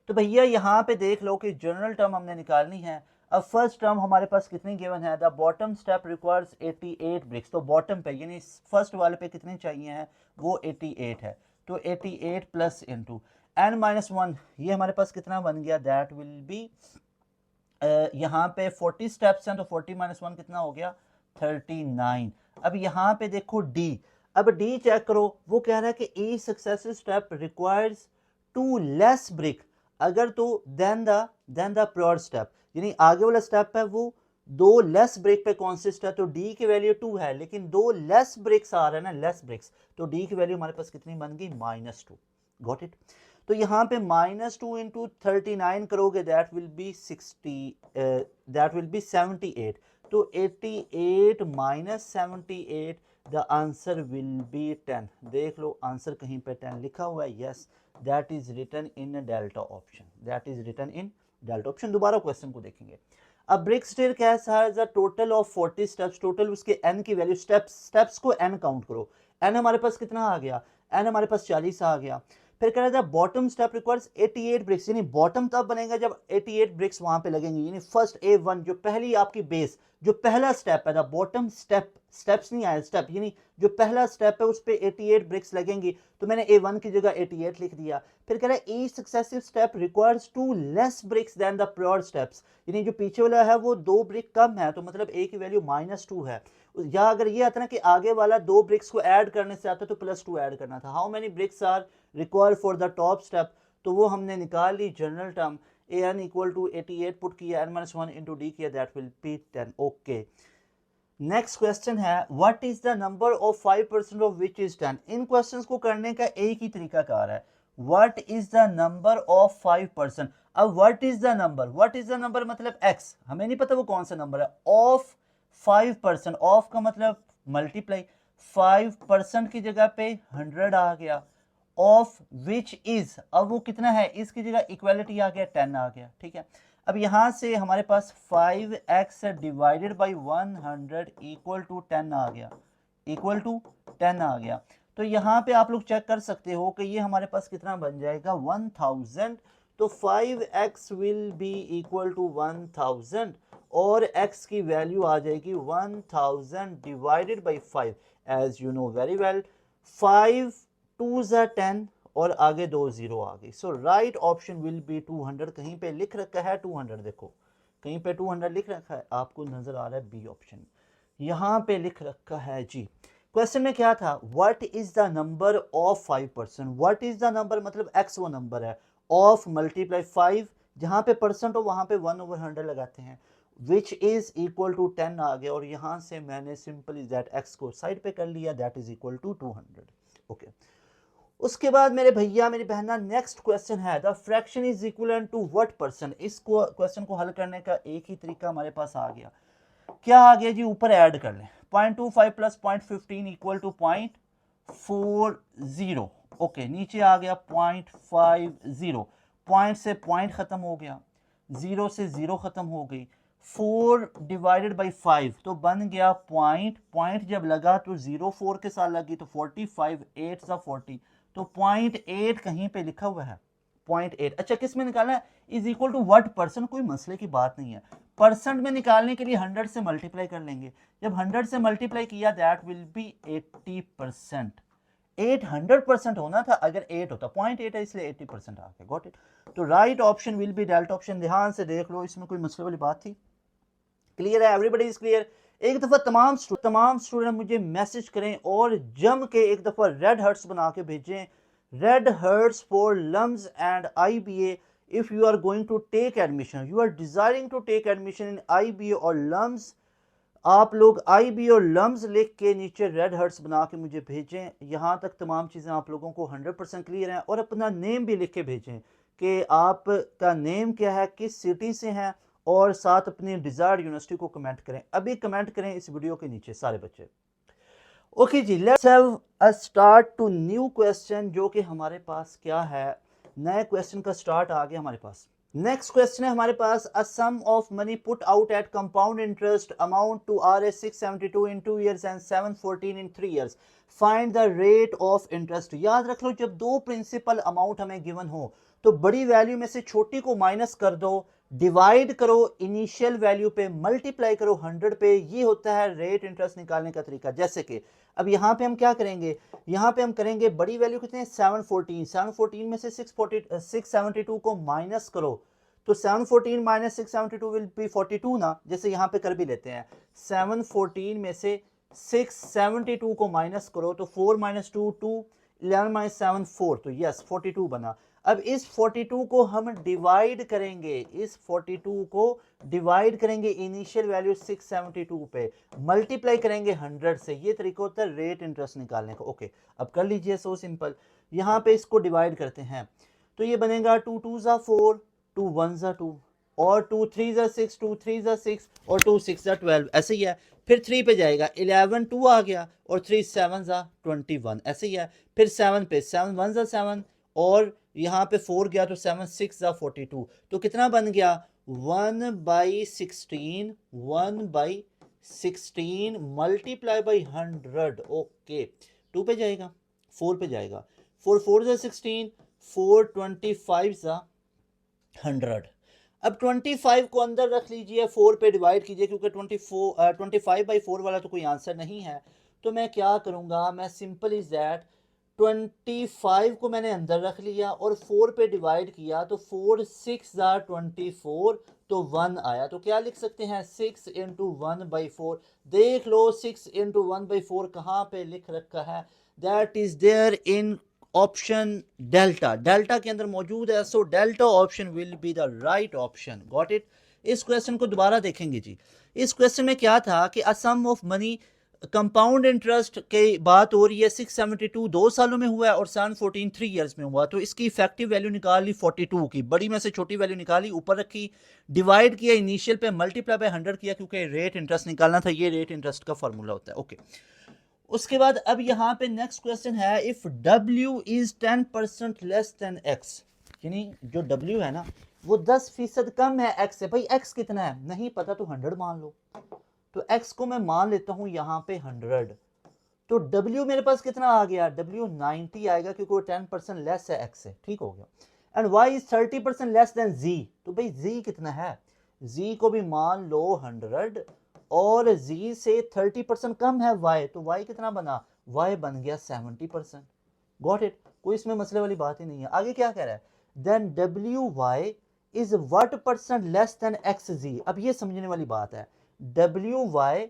तो भैया यहाँ पे देख लो कि जनरल टर्म हमने निकालनी है। अब फर्स्ट टर्म हमारे पास कितनी गिवन है, the bottom step requires 88 bricks, तो बॉटम पे यानी फर्स्ट वाले पे कितने चाहिए हैं, वो 88 है, तो 88 plus into n minus one, ये हमारे पास कितना बन गया, दैट विल बी यहाँ पे 40 स्टेप्स हैं, तो 40 माइनस वन कितना हो गया, 39। अब यहाँ पे देखो डी, अब डी चेक करो, वो कह रहा है कि each successive step requires 2 less brick, अगर तो देन द प्रायर स्टेप, यानी आगे वाला स्टेप है वो 2 लेस ब्रिक पे कॉन्सिस्ट है, तो डी की वैल्यू 2 है, लेकिन 2 लेस ब्रिक्स आ रहे हैं ना, लेस ब्रिक्स, तो डी की वैल्यू हमारे पास कितनी बन गई, -2। Got it? तो यहाँ पे -2 इंटू 39 करोगे, दैट विल बी 78, तो 88 minus 78, the answer will be 10। देख लो आंसर कहीं पे 10 लिखा हुआ है, yes that is written in delta option, that is written in delta option. दोबारा क्वेश्चन को देखेंगे। अब brick staircase has a total of 40 steps, total उसके n की वैल्यू, स्टेप्स को n काउंट करो, n हमारे पास कितना आ गया, n हमारे पास 40 आ गया। फिर कह रहा था बॉटम स्टेप रिक्वायर्स 88 ब्रिक्स, यानी बॉटम तब बनेगा जब 88 ब्रिक्स वहां पे लगेंगे, यानी फर्स्ट A1 जो पहली आपकी बेस, जो पहला स्टेप है, बॉटम स्टेप, स्टेप्स नहीं आया स्टेप, यानी जो पहला स्टेप है उस पे 88 ब्रिक्स लगेंगी, तो मैंने A1 की जगह 88 लिख दिया। फिर कह रहा है each successive step requires 2 less bricks than the prior steps, यानी जो पीछे वाला है वो 2 ब्रिक कम है, तो मतलब A की वैल्यू -2 है, या अगर ये आता ना कि आगे वाला 2 ब्रिक्स को ऐड करने से आता तो +2 ऐड करना था। How many bricks are required for the top step, तो वो हमने निकाल ली general term, A N equal to 88 put किया, n-1 इंटू डी किया, that will be 10। Okay, next question है what is the number of 5% of which is 10। इन questions को करने का एक ही तरीका कार है, what is the number of 5%। अब what is the number, what is the number मतलब x, हमें नहीं पता वो कौन सा नंबर है, ऑफ 5%, ऑफ का मतलब मल्टीप्लाई, 5% की जगह पे 100 आ गया, ऑफ विच इज, अब वो कितना है, इसकी जगह इक्वालिटी आ गया 10 आ गया, ठीक है। अब यहां से हमारे पास 5x divided by 100 equal to 10 आ गया, इक्वल टू 10 आ गया। तो यहाँ पे आप लोग चेक कर सकते हो कि ये हमारे पास कितना बन जाएगा, 1000, तो 5x will be equal to 1000, और x की वैल्यू आ जाएगी 1000 divided by 5, as you know very well, 5 2s are 10 और आगे 2 0 आ गई, सो राइट ऑप्शन विल बी 200। कहीं पे लिख रखा है 200, देखो कहीं पे 200 लिख रखा है, आपको नजर आ रहा है बी ऑप्शन, यहाँ पे लिख रखा है जी। क्वेश्चन में क्या था, what is the number of 5%, what is the number मतलब x वो नंबर है, ऑफ मल्टीप्लाई 5, जहाँ पे परसेंट हो वहाँ पे 1/100 लगाते हैं, विच इज इक्वल टू 10 आ गया, और यहाँ से मैंने सिंपली दैट x को साइड पे कर लिया, that is equal to 200। Okay, उसके बाद मेरे भैया मेरी बहना नेक्स्ट क्वेश्चन है, the fraction is equal to what percent. इस क्वेश्चन को हल करने का एक ही तरीका हमारे पास आ गया, क्या आ गया जी, ऊपर ऐड कर लें, 0.25 प्लस 0.15 इक्वल टू 0.40। ओके, नीचे आ गया 0.50, पॉइंट से पॉइंट खत्म हो गया, 0 से 0 खत्म हो गई, 4 डिवाइडेड बाई 5 तो बन गया पॉइंट, पॉइंट जब लगा तो 0 4 के साथ लगी तो 45, 8 सा 40, तो 0.8 कहीं पे लिखा हुआ है, 0.8। अच्छा, किस में निकालना है, is equal to what percent, कोई मसले की बात नहीं है, परसेंट में निकालने के लिए 100 से मल्टीप्लाई कर लेंगे, जब 100 से मल्टीप्लाई किया दैट विल बी 80%, 800% होना था, अगर 8 होता, 0.8 है इसलिए 80% आ गया, गॉट इट। तो right option will B delta option, ध्यान से देख लो, इसमें कोई मसले वाली बात थी, क्लियर है, एवरीबॉडी इज क्लियर। एक दफा तमाम स्टूडेंट मुझे मैसेज करें और जम के एक दफा रेड हर्ट्स बना के भेजें, red hearts for LUMS and IBA। if you are going to take admission, you are desiring to take admission in IBA or LUMS आप लोग आई बी और लम्स लिख के नीचे रेड हर्ट्स बना के मुझे भेजें। यहाँ तक तमाम चीज़ें आप लोगों को 100% क्लियर हैं, और अपना नेम भी लिख के भेजें कि आपका नेम क्या है, किस सिटी से हैं, और साथ अपनी डिज़ायर्ड यूनिवर्सिटी को कमेंट करें। अभी कमेंट करें इस वीडियो के नीचे सारे बच्चे। ओके जी, let's have a start to new question, जो कि हमारे पास क्या है, नए क्वेश्चन का स्टार्ट आ गया हमारे पास। नेक्स्ट क्वेश्चन है हमारे पास, a sum of money put out at compound interest amount to Rs 672 in 2 years and 714 in 3 years, find the rate of interest. याद रख लो, जब दो प्रिंसिपल अमाउंट हमें गिवन हो तो बड़ी वैल्यू में से छोटी को माइनस कर दो, डिवाइड करो इनिशियल वैल्यू पे, मल्टीप्लाई करो 100 पे, ये होता है रेट इंटरेस्ट निकालने का तरीका। जैसे कि अब यहाँ पे हम क्या करेंगे, यहाँ पे हम करेंगे बड़ी वैल्यू कितने हैं 714, 714 में से 672 को माइनस करो, तो 714 माइनस 672 विल बी 42 ना, जैसे यहाँ पे कर भी लेते हैं। 714 में से 672 को माइनस करो तो 4 माइनस 2 2, 11 माइनस 7 4, तो यस 42 बना। अब इस 42 को हम डिवाइड करेंगे, इस 42 को डिवाइड करेंगे इनिशियल वैल्यू 672 पे, मल्टीप्लाई करेंगे 100 से। ये तरीका होता है रेट इंटरेस्ट निकालने का। ओके, अब कर लीजिए, सो सिंपल। यहाँ पे इसको डिवाइड करते हैं तो ये बनेगा 2 2 ज़ा 4, 2 1 ज़ा 2, और 2 3 ज़ा 6, 2 3 ज़ा 6, और 2 6 ज़ा 12, ऐसे ही है। फिर 3 पे जाएगा, 11 2 आ गया, और 3 7 ज़ा 21, ऐसे ही है। फिर 7 पे, 7 1 ज़ा 7, और यहाँ पे 4 गया तो 7 6 ज़ा 42, तो कितना बन गया 1/16, 1/16 मल्टीप्लाई बाई 100। ओके, 2 पे जाएगा, 4 पे जाएगा, 4 4 ज़ा 16, 4 25 ज़ा 100। अब 25 को अंदर रख लीजिए, 4 पे डिवाइड कीजिए, क्योंकि 25/4 वाला तो कोई आंसर नहीं है। तो मैं क्या करूँगा, मैं सिंपल इज दैट 25 को मैंने अंदर रख लिया और 4 पे डिवाइड किया, तो 4 6 ज़ा 24, तो 1 आया। तो क्या लिख सकते हैं 6 इंटू 1/4। देख लो 6 इंटू 1/4 कहाँ पे लिख रखा है, that is there in option delta, delta के अंदर मौजूद है। So delta option will be the right option. Got it. इस क्वेश्चन को दोबारा देखेंगे जी। इस क्वेश्चन में क्या था कि अ sum of money, compound interest की बात हो रही है, 672 2 सालों में हुआ है और 714 3 इयर्स में हुआ। तो इसकी इफेक्टिव वैल्यू निकाल ली 42 की, बड़ी में से छोटी वैल्यू निकाली, ऊपर रखी, डिवाइड किया इनिशियल पे, मल्टीप्लाई बाय 100 किया, क्योंकि रेट इंटरेस्ट निकालना था। ये रेट इंटरेस्ट का फॉर्मूला होता है। ओके, उसके बाद अब यहाँ पे नेक्स्ट क्वेश्चन है, if W is 10% less than X, यानी जो W है ना वो 10% कम है X से। भाई X कितना है नहीं पता, तो 100 मान लो। तो X को मैं मान लेता हूं यहाँ पे 100, तो W मेरे पास कितना आ गया, W 90 आएगा, क्योंकि वो 10% लेस है X से। ठीक हो गया। And Y is 30% less than Z, तो भाई Z कितना है, Z को भी मान लो 100, और Z से 30% कम है Y, तो Y कितना बना, Y बन गया 70%। गॉट इट, कोई इसमें मसले वाली बात ही नहीं है। आगे क्या कह रहा है, then WY is what percent less than XZ। अब ये समझने वाली बात है, WY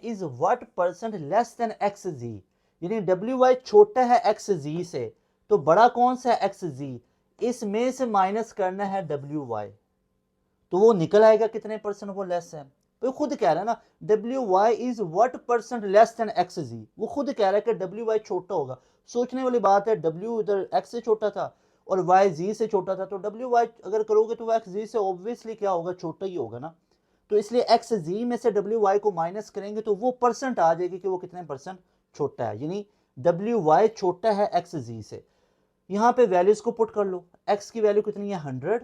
is what percent less than XZ, यानी WY छोटा है XZ से, तो बड़ा कौन सा है XZ, इसमें से माइनस करना है WY, तो वो निकल आएगा कितने परसेंट वो लेस है। तो खुद कह रहा है ना, WY is what percent less than XZ, वो खुद कह रहा है कि WY छोटा होगा। सोचने वाली बात है, W इधर X से छोटा था और Y Z से छोटा था, तो WY अगर करोगे तो वो XZ से ऑब्वियसली क्या होगा, छोटा ही होगा ना। तो इसलिए XZ में से WY को माइनस करेंगे तो वो परसेंट आ जाएगी कि वो कितने परसेंट छोटा है, यानी WY छोटा है XZ से। यहाँ पे वैल्यूज को पुट कर लो, X की वैल्यू कितनी है 100,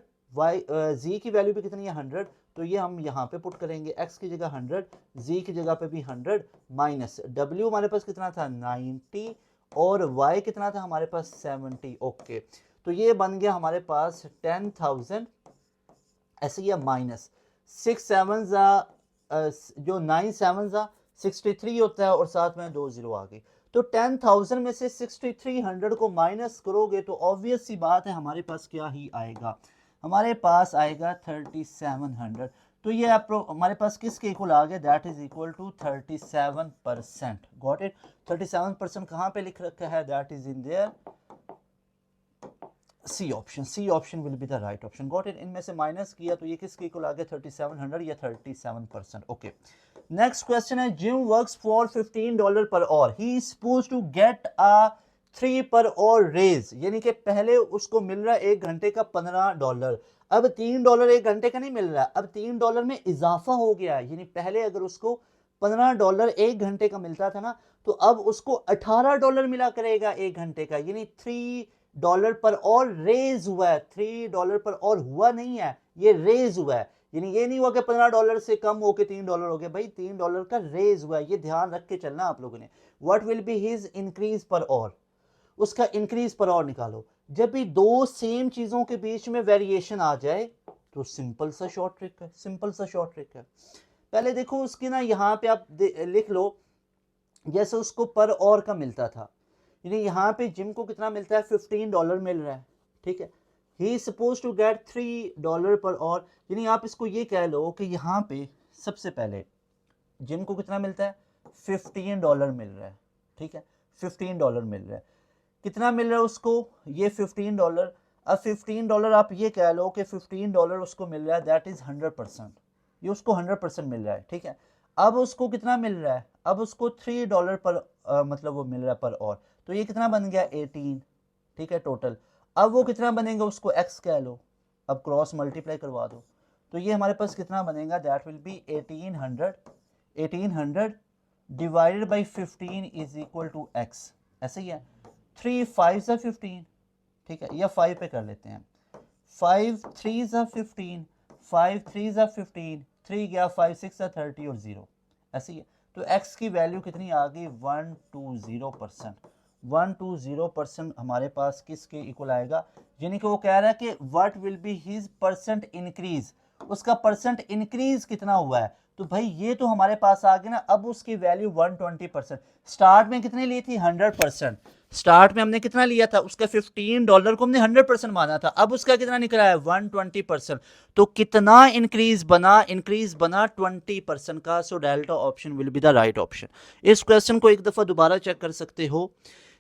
Z की वैल्यू भी कितनी है 100, तो ये हम यहाँ पे पुट करेंगे, X की जगह 100, Z की जगह पे भी 100, माइनस W हमारे पास कितना था 90, और Y कितना था हमारे पास 70। ओके, तो ये बन गया हमारे पास 10,000, ऐसे ही माइनस 6 7 जो 9 7 63 होता है, और साथ में 2 0 आ गई। तो 10,000 में से 6300 को माइनस करोगे तो ऑब्वियस सी बात है हमारे पास क्या ही आएगा, हमारे पास आएगा 3700। तो ये हमारे पास किसके इक्वल आ गया, that is equal to 37%। Got it. 37% कहाँ पे लिख रखा है, that is in there C option will be the right option. Got it. इनमें से माइनस किया तो ये किसके इक्वल आ गया 3700 या 37%। ओके, नेक्स्ट क्वेश्चन है Jim works for $15 per hour, he is supposed to get a 3 per our raise, यानी कि पहले उसको मिल रहा है 1 घंटे का $15, अब $3 1 घंटे का नहीं मिल रहा, अब $3 में इजाफा हो गया, यानी पहले अगर उसको $15 1 घंटे का मिलता था ना, तो अब उसको $18 मिला करेगा 1 घंटे का, यानी $3 पर और रेज हुआ है। $3 पर और हुआ नहीं है, ये रेज हुआ है, यानी ये नहीं हुआ कि $15 से कम होके $3 हो गया, भाई $3 का रेज हुआ है, ये ध्यान रख के चलना आप लोगों ने। What will be his increase पर और, उसका इंक्रीज पर और निकालो। जब भी दो सेम चीजों के बीच में वेरिएशन आ जाए तो सिंपल सा शॉर्ट ट्रिक है, सिंपल सा शॉर्ट ट्रिक है। पहले देखो उसकी ना, यहाँ पे आप लिख लो, जैसे उसको पर और का मिलता था, यानी यहाँ पे जिम को कितना मिलता है $15 मिल रहा है, ठीक है। He is suppose to get $3 per और, यानी आप इसको ये कह लो कि यहाँ पे सबसे पहले जिम को कितना मिलता है $15 मिल रहा है, ठीक है, $15 मिल रहा है। कितना मिल रहा है उसको, ये $15। अब $15 आप ये कह लो कि $15 उसको मिल रहा है, दैट इज 100%, ये उसको 100% मिल रहा है, ठीक है। अब उसको कितना मिल रहा है, अब उसको $3 पर मतलब वो मिल रहा है पर और, तो ये कितना बन गया 18, ठीक है टोटल। अब वो कितना बनेगा उसको x कह लो, अब क्रॉस मल्टीप्लाई करवा दो, तो ये हमारे पास कितना बनेगा, that will be 1800 divided by 15 is equal to x, ऐसे ही है। 3 5 सा 15, ठीक है, या 5 पे कर लेते हैं, 5 3 सा 15, 5 3 सा 15, 3 गया 5 6 सा 30 और 0, ऐसे ही है। तो x की वैल्यू कितनी आ गई 120%, 120% हमारे पास किसके इक्वल आएगा, यानी कि वो कह रहा है कि what will be his percent increase, उसका परसेंट इंक्रीज कितना हुआ है, तो भाई ये तो हमारे पास आ गया ना। अब उसकी वैल्यू 120%, स्टार्ट में कितने ली थी 100%, स्टार्ट में हमने कितना लिया था, उसका $15 को हमने 100% माना था, अब उसका कितना निकला है 120%, तो कितना इंक्रीज बना 20% का। सो delta option will be the right option. इस क्वेश्चन को एक दफा दोबारा चेक कर सकते हो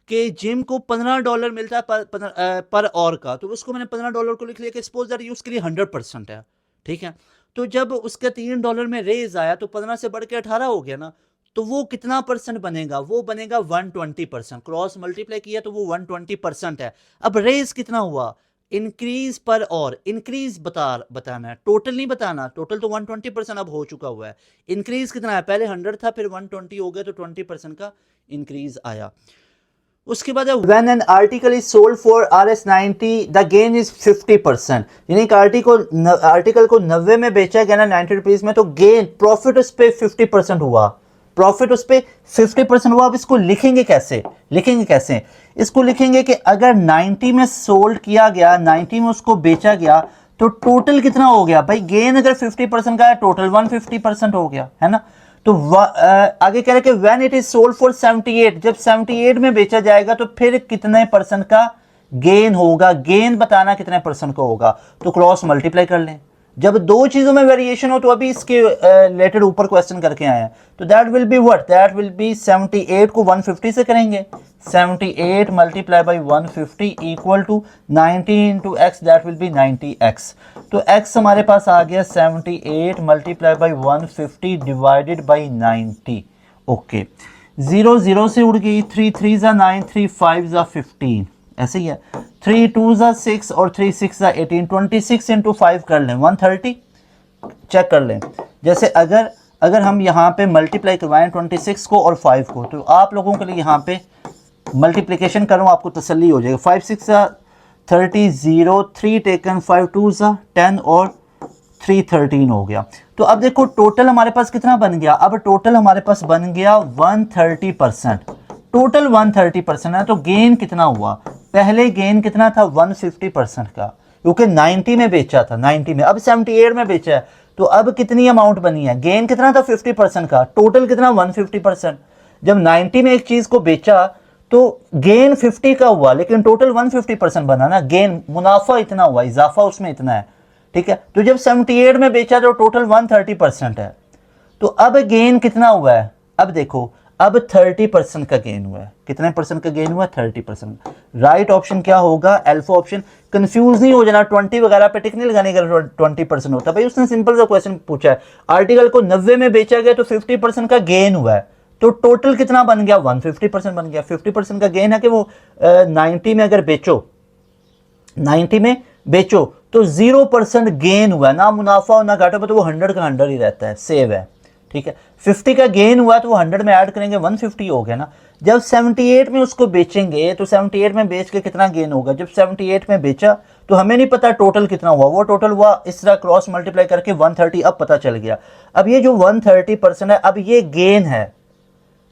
कि जिम को $15 मिलता है पर और का, तो उसको मैंने $15 को लिख लिया कि सपोज दैट ये उसके लिए 100% है, ठीक है। तो जब उसका $3 में रेज आया तो 15 से बढ़ के 18 हो गया ना, तो वो कितना परसेंट बनेगा, वो बनेगा 120%, क्रॉस मल्टीप्लाई किया तो वो 120% है। अब रेज कितना हुआ, इंक्रीज पर और, इंक्रीज बताना है, टोटल नहीं बताना, टोटल तो 120% अब हो चुका हुआ है, इंक्रीज कितना है, पहले 100 था फिर 120 हो गया, तो 20% का इंक्रीज आया। उसके बाद when an article is sold for RS90 the gain is 50%, यानी आर्टिकल को 90 में बेचा गया ना 90 रुपीज में, तो गेन प्रॉफिट उस पर 50% हुआ, प्रॉफिट उस पर 50% हुआ। अब इसको लिखेंगे कैसे, इसको लिखेंगे कि अगर 90 में सोल्ड किया गया, 90 में उसको बेचा गया, तो टोटल कितना हो गया भाई, गेन अगर 50% का है, टोटल 150% हो गया, है ना। तो आगे कह रहे कि when it is sold for 78, जब 78 में बेचा जाएगा तो फिर कितने परसेंट का गेन होगा, गेन बताना कितने परसेंट का होगा, तो क्रॉस मल्टीप्लाई कर लें। जब दो चीजों में वेरिएशन हो तो अभी इसके रिलेटेड ऊपर क्वेश्चन करके आए हैं, तो that will be what, that will be 78 को 150 से करेंगे, 78 multiply by 150 equal to 90 into x, that will be 90x। तो x हमारे पास आ गया 78 multiply by 150 divided by 90। Okay, 0 0 से उड़ गई, 3 3 ज़ा 9, 3 5 ज़ा 15, ऐसे ही है, 3 2 ज़ा 6 और 3 6 ज़ा 18, 26 इंटू 5 कर लें 130, चेक कर लें। जैसे अगर हम यहाँ पे मल्टीप्लाई करवाएं 26 को और 5 को, तो आप लोगों के लिए यहाँ पे मल्टीप्लिकेशन करूँ आपको तसल्ली हो जाएगा, 5 6 ज़ा 30, 0 3 टेकन, 5 2 ज़ा 10 और 3 13 हो गया। तो अब देखो टोटल हमारे पास कितना बन गया, अब टोटल हमारे पास बन गया 130%, टोटल 130% है। तो गेन कितना हुआ, पहले गेन कितना था 150% का, क्योंकि 90 में बेचा था, 90 में, अब 78 में बेचा है, तो अब कितनी अमाउंट बनी है, गेन कितना था 50% का, टोटल कितना 150%। जब 90 में एक चीज को बेचा तो गेन 50 का हुआ, लेकिन टोटल 150% बना ना, गेन मुनाफा इतना हुआ, इजाफा उसमें इतना है, ठीक है। तो जब 78 में बेचा तो टोटल 130% है, तो अब गेन कितना हुआ है, अब देखो अब 30% का गेन हुआ है। कितने परसेंट का गेन हुआ? 30%। राइट ऑप्शन क्या होगा? Alpha option. कंफ्यूज नहीं हो जाना, 20 वगैरह पे टिक नहीं लगाने का 20% होता है। भाई उसने सिंपल सा क्वेश्चन पूछा है, आर्टिकल को 90 में बेचा गया तो 50% का गेन हुआ है, तो टोटल कितना बन गया? 150% बन गया। 50% का गेन है कि वो 90 में अगर बेचो, 90 में बेचो तो 0% गेन हुआ, ना मुनाफा और ना घाटा, तो वो 100 का 100 ही रहता है, सेव है। ठीक है, 50 का गेन हुआ तो वो 100 में ऐड करेंगे, 150 हो गया ना। जब 78 में उसको बेचेंगे तो 78 में बेच के कितना गेन होगा? जब 78 में बेचा तो हमें नहीं पता टोटल कितना हुआ, वो टोटल हुआ इस तरह क्रॉस मल्टीप्लाई करके 130, अब पता चल गया। अब ये जो 130% है, अब ये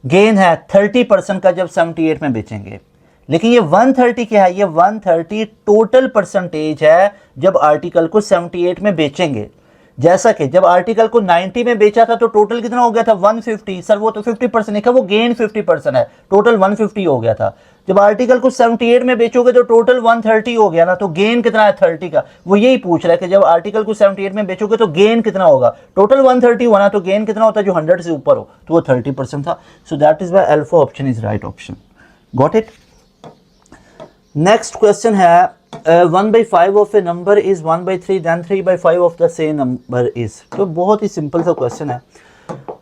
गेन है 30% का जब 78 में बेचेंगे। लेकिन ये 130 क्या है? ये 130 टोटल परसेंटेज है जब आर्टिकल को 78 में बेचेंगे। जैसा कि जब आर्टिकल को 90 में बेचा था तो टोटल कितना हो गया था? 150। सर वो तो 50% लिखा, वो गेन 50% है, टोटल 150 हो गया था। जब आर्टिकल को 78 में बेचोगे तो टोटल 130 हो गया ना, तो गेन कितना है? 30 का। वो यही पूछ रहा है कि जब आर्टिकल को 78 में बेचोगे तो गेन कितना होगा? टोटल 130 हुआ ना, तो गेन कितना होता है जो 100 से ऊपर हो, तो वो 30% था। So that is why alpha option is right option. Got it? Next question है 1/5 of a number is 1/3, then 3/5 of the same number is. तो बहुत ही सिंपल सा क्वेश्चन है।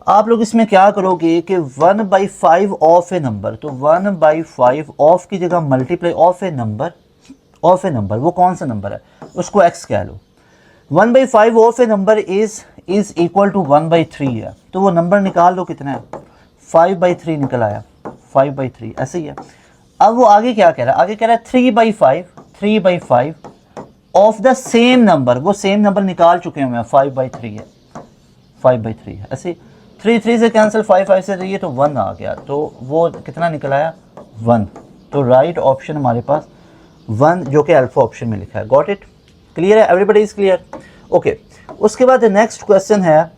आप लोग इसमें क्या करोगे कि 1/5 ऑफ ए नंबर, तो 1/5 ऑफ की जगह मल्टीप्लाई ऑफ ए नंबर, वो कौन सा नंबर है उसको x कह लो। 1/5 of a number is equal to 1/3 है, तो वो नंबर निकाल लो कितना है? 5/3 निकल आया, 5/3 ऐसे ही है। अब वो आगे क्या कह रहा है? आगे कह रहा है 3/5 ऑफ द सेम नंबर, वो सेम नंबर निकाल चुके हैं, 5/3 है, 5/3 है। ऐसे 3 से कैंसिल, 5 से रही है तो 1 आ गया, तो वो कितना निकल आया? 1। तो राइट ऑप्शन हमारे पास 1 जो कि अल्फा ऑप्शन में लिखा है। Got it? क्लियर है? Everybody is clear? ओके। उसके बाद नेक्स्ट क्वेश्चन है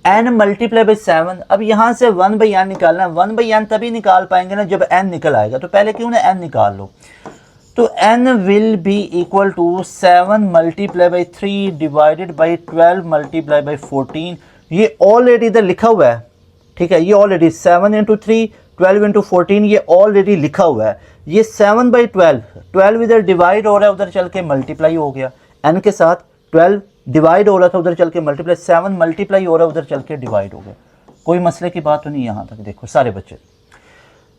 n मल्टीप्लाई बाई 7। अब यहाँ से 1/n निकालना है। 1/n तभी निकाल पाएंगे ना जब n निकल आएगा, तो पहले क्यों ना n निकाल लो। तो n will be equal to 7 multiply by 3 divided by 12 multiply by 14। ये ऑलरेडी इधर लिखा हुआ है, ठीक है, ये ऑलरेडी 7 इंटू 3 12 इंटू 14 ये ऑलरेडी लिखा हुआ है। ये 7/12, 12 इधर डिवाइड हो रहा है, उधर चल के मल्टीप्लाई हो गया, n के साथ 12 डिवाइड हो रहा था, उधर चल के मल्टीप्लाई, 7 मल्टीप्लाई हो रहा है, उधर चल के डिवाइड हो गया। कोई मसले की बात तो नहीं। यहाँ तक देखो सारे बच्चे,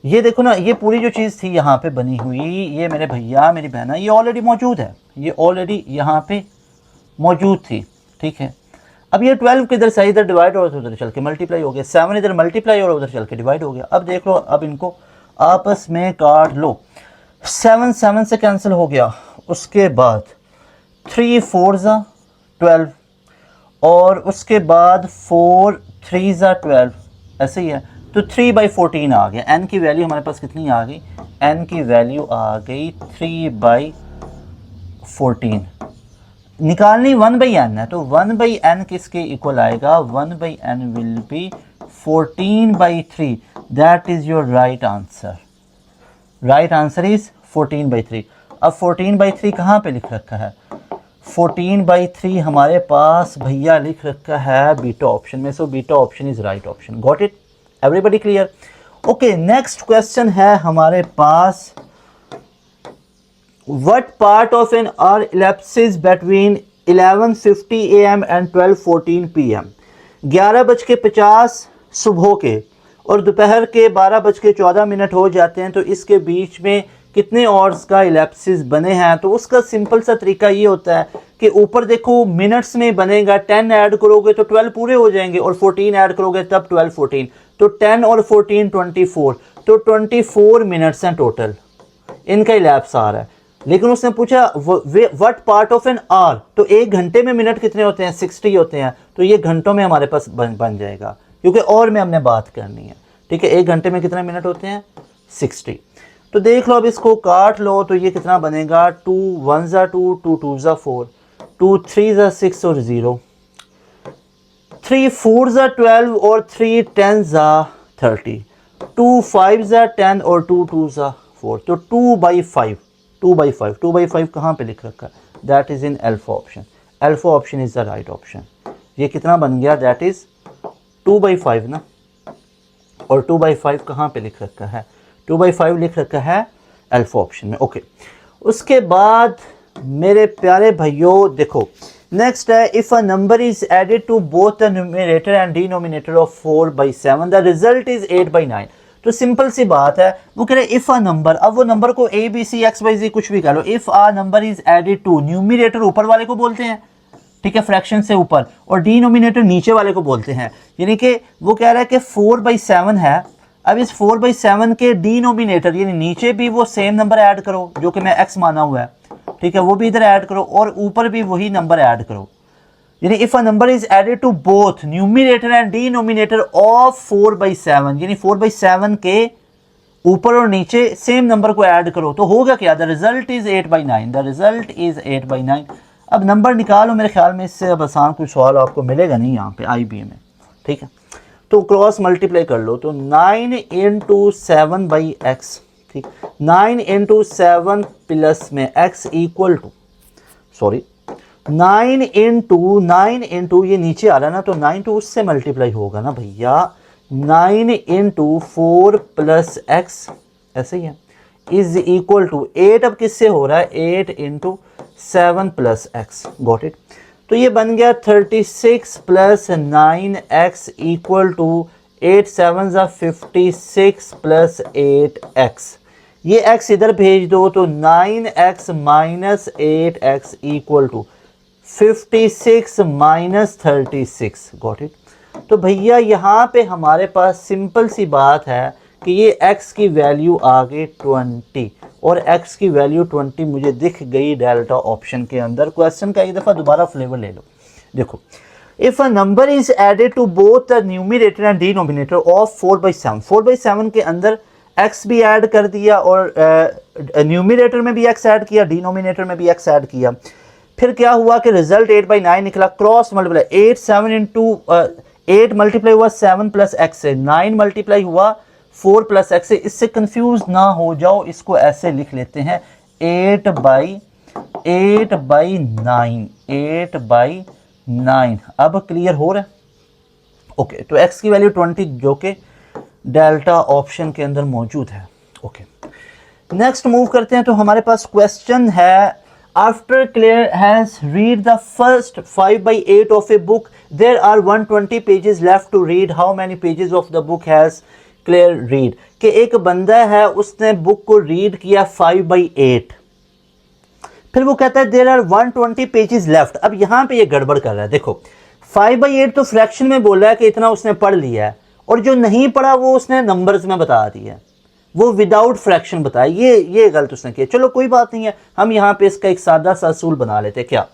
ये देखो ना, ये पूरी जो चीज़ थी यहाँ पे बनी हुई, ये मेरे भैया मेरी बहना, ये ऑलरेडी मौजूद है, ये ऑलरेडी यहाँ पे मौजूद थी। ठीक है, अब ये 12 किधर से इधर डिवाइड हो रहा था, उधर चल के मल्टीप्लाई हो गया, 7 इधर मल्टीप्लाई हो रहा है, उधर चल के डिवाइड हो गया। अब देख लो, अब इनको आपस में काट लो, 7 से कैंसिल हो गया। उसके बाद 3 4 ज़ा 12 और उसके बाद 4 3 ज़ा 12, ऐसे ही है। तो 3/14 आ गया। n की वैल्यू हमारे पास कितनी आ गई? n की वैल्यू आ गई 3/14। निकालनी 1/n है, तो 1/n किसके इक्वल आएगा? 1/n will be 14/3। That is your right answer. Right answer is 14/3। अब 14/3 कहाँ पे लिख रखा है? 14/3 हमारे पास भैया लिख रखा है बीटा ऑप्शन में, so beta option is right option. Got it? Everybody clear? Okay, next question है हमारे पास, what part of an hour elapses between 11:50 AM and 12:14 PM। 11:50 सुबह के और दोपहर के 12:14 हो जाते हैं, तो इसके बीच में कितने आवर्स का इलेप्सिस बने हैं? तो उसका सिंपल सा तरीका ये होता है कि ऊपर देखो मिनट्स में बनेगा, 10 ऐड करोगे तो 12 पूरे हो जाएंगे और 14 ऐड करोगे तब 12 14, तो 10 और 14 24, तो 24 मिनट्स हैं टोटल इनका इलेप्स आ रहा है। लेकिन उसने पूछा what part of an our, तो एक घंटे में मिनट कितने होते हैं? 60 होते हैं, तो ये घंटों में हमारे पास बन जाएगा, क्योंकि और में हमने बात करनी है। ठीक है, एक घंटे में कितने मिनट होते हैं? 60। तो देख लो, अब इसको काट लो, तो ये कितना बनेगा? 2 1 ज़ा 2, 2 2 ज़ा 4, 2 3 ज़ा 6 और 0, 3 4 ज़ा 12 और 3 10 ज़ा 30, 2 5 ज़ा 10 और 2 2 ज़ा 4, तो 2/5 2/5 कहाँ पे लिख रखा है? That is in alpha option. Alpha option is the right option. ये कितना बन गया? दैट इज 2/5 ना, और 2/5 कहाँ पे लिख रखा है, 2/5 लिख रखा है अल्फा ऑप्शन में। ओके, उसके बाद मेरे प्यारे भाइयों देखो नेक्स्ट है, if a number is added to both the numerator and denominator of 4/7 the result is 8/9। तो सिंपल सी बात है, वो कह रहे इफ अ नंबर, अब वो नंबर को A B C X Y Z कुछ भी कह लो, if a number is added to, numerator ऊपर वाले को बोलते हैं, ठीक है, फ्रैक्शन से ऊपर, और डिनोमिनेटर नीचे वाले को बोलते हैं। यानी कि वो कह रहा है कि 4/7 है, अब इस 4/7 के डिनोमिनेटर यानी नीचे भी वो सेम नंबर ऐड करो जो कि मैं x माना हुआ है, ठीक है, वो भी इधर ऐड करो और ऊपर भी वही नंबर ऐड करो। यानी if a number is added to both numerator and denominator of 4/7, यानी 4/7 के ऊपर और नीचे सेम नंबर को ऐड करो तो होगा क्या, the result is 8/9, the result is 8/9। अब नंबर निकालो, मेरे ख्याल में इससे अब आसान कोई सवाल आपको मिलेगा नहीं यहाँ पे IB में, ठीक है। तो क्रॉस मल्टीप्लाई कर लो, तो 9 × 7/x, ठीक, 9 × 7 प्लस में x इक्वल टू, सॉरी 9 × ये नीचे आ रहा है ना, तो 9 तो उससे मल्टीप्लाई होगा ना भैया, 9 × 4 + x, ऐसे ही है, इज इक्वल टू 8। अब किससे हो रहा है, 8 × 7 + x, गॉट इट। तो ये बन गया 36 + 9x इक्वल टू 8 7 56 + 8x। ये x इधर भेज दो तो 9x - 8x equal to 56 - 36, got it. तो भैया यहाँ पे हमारे पास सिंपल सी बात है कि ये x की वैल्यू आ गई 20 और x की वैल्यू 20 मुझे दिख गई डेल्टा ऑप्शन के अंदर। क्वेश्चन का एक दफ़ा दोबारा फ्लेवर ले लो, देखो if a number is added to both the numerator and denominator of 4/7, 4/7 के अंदर x भी ऐड कर दिया और न्यूमरेटर में भी x ऐड किया, डिनोमिनेटर में भी x ऐड किया, फिर क्या हुआ कि रिजल्ट 8/9 निकला। क्रॉस मल्टीप्लाई 8 7 × 8 मल्टीप्लाई हुआ 7 + x से, 9 मल्टीप्लाई हुआ 4 + x से। इससे कंफ्यूज ना हो जाओ, इसको ऐसे लिख लेते हैं 8/9, 8/9। अब क्लियर हो रहा है, ओके। तो x की वैल्यू 20 जो कि डेल्टा ऑप्शन के अंदर मौजूद है, ओके। नेक्स्ट मूव करते हैं, तो हमारे पास क्वेश्चन है, after Claire has read the first 5/8 of a book there are 120 pages left to read, how many pages of the book has Claire read. कि एक बंदा है उसने बुक को रीड किया 5/8, फिर वो कहता है देयर आर 120 पेजेस लेफ्ट। अब यहाँ पे ये गड़बड़ कर रहा है, देखो 5/8 तो फ्रैक्शन में बोला है कि इतना उसने पढ़ लिया है, और जो नहीं पढ़ा वो उसने नंबर्स में बता दिया है, वो विदाउट फ्रैक्शन बताया, ये गलत उसने किया। चलो कोई बात नहीं है, हम यहाँ पे इसका एक सादा सा असूल बना लेते हैं। क्या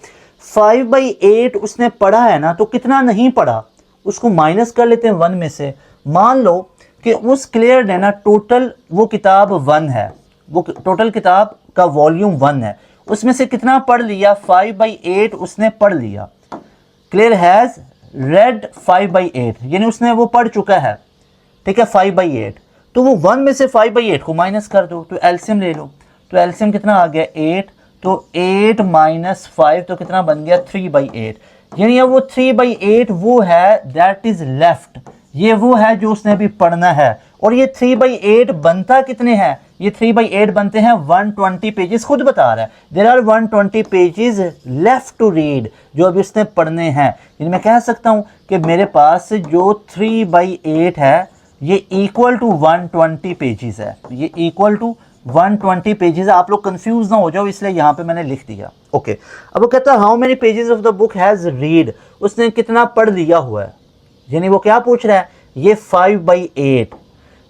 5/8 उसने पढ़ा है ना, तो कितना नहीं पढ़ा उसको माइनस कर लेते हैं 1 में से। मान लो कि उस क्लियर ने ना टोटल वो किताब 1 है, वो टोटल किताब का वॉल्यूम 1 है, उसमें से कितना पढ़ लिया, 5/8 उसने पढ़ लिया। क्लियर हैज रेड 5/8 यानी उसने वो पढ़ चुका है, ठीक है, 5/8। तो वो 1 में से 5/8 को माइनस कर दो, तो एलसीएम ले लो, तो एलसीएम कितना आ गया 8, तो 8 - 5 तो कितना बन गया 3/8। यानी अब वो 3/8 वो है दैट इज लेफ्ट, ये वो है जो उसने अभी पढ़ना है। और ये 3/8 बनता कितने हैं, ये 3/8 बनते हैं 120 पेजेस, खुद बता रहा है there are 120 pages left to read, जो अभी उसने पढ़ने हैं। यानी मैं कह सकता हूँ कि मेरे पास जो 3/8 है ये इक्वल टू 120 पेजेस है, ये इक्वल टू 120 पेजेस। आप लोग कंफ्यूज ना हो जाओ, इसलिए यहाँ पे मैंने लिख दिया, ओके। अब वो कहता है how many pages of the book has read, उसने कितना पढ़ लिया हुआ है। यानी वो क्या पूछ रहा है, ये 5/8,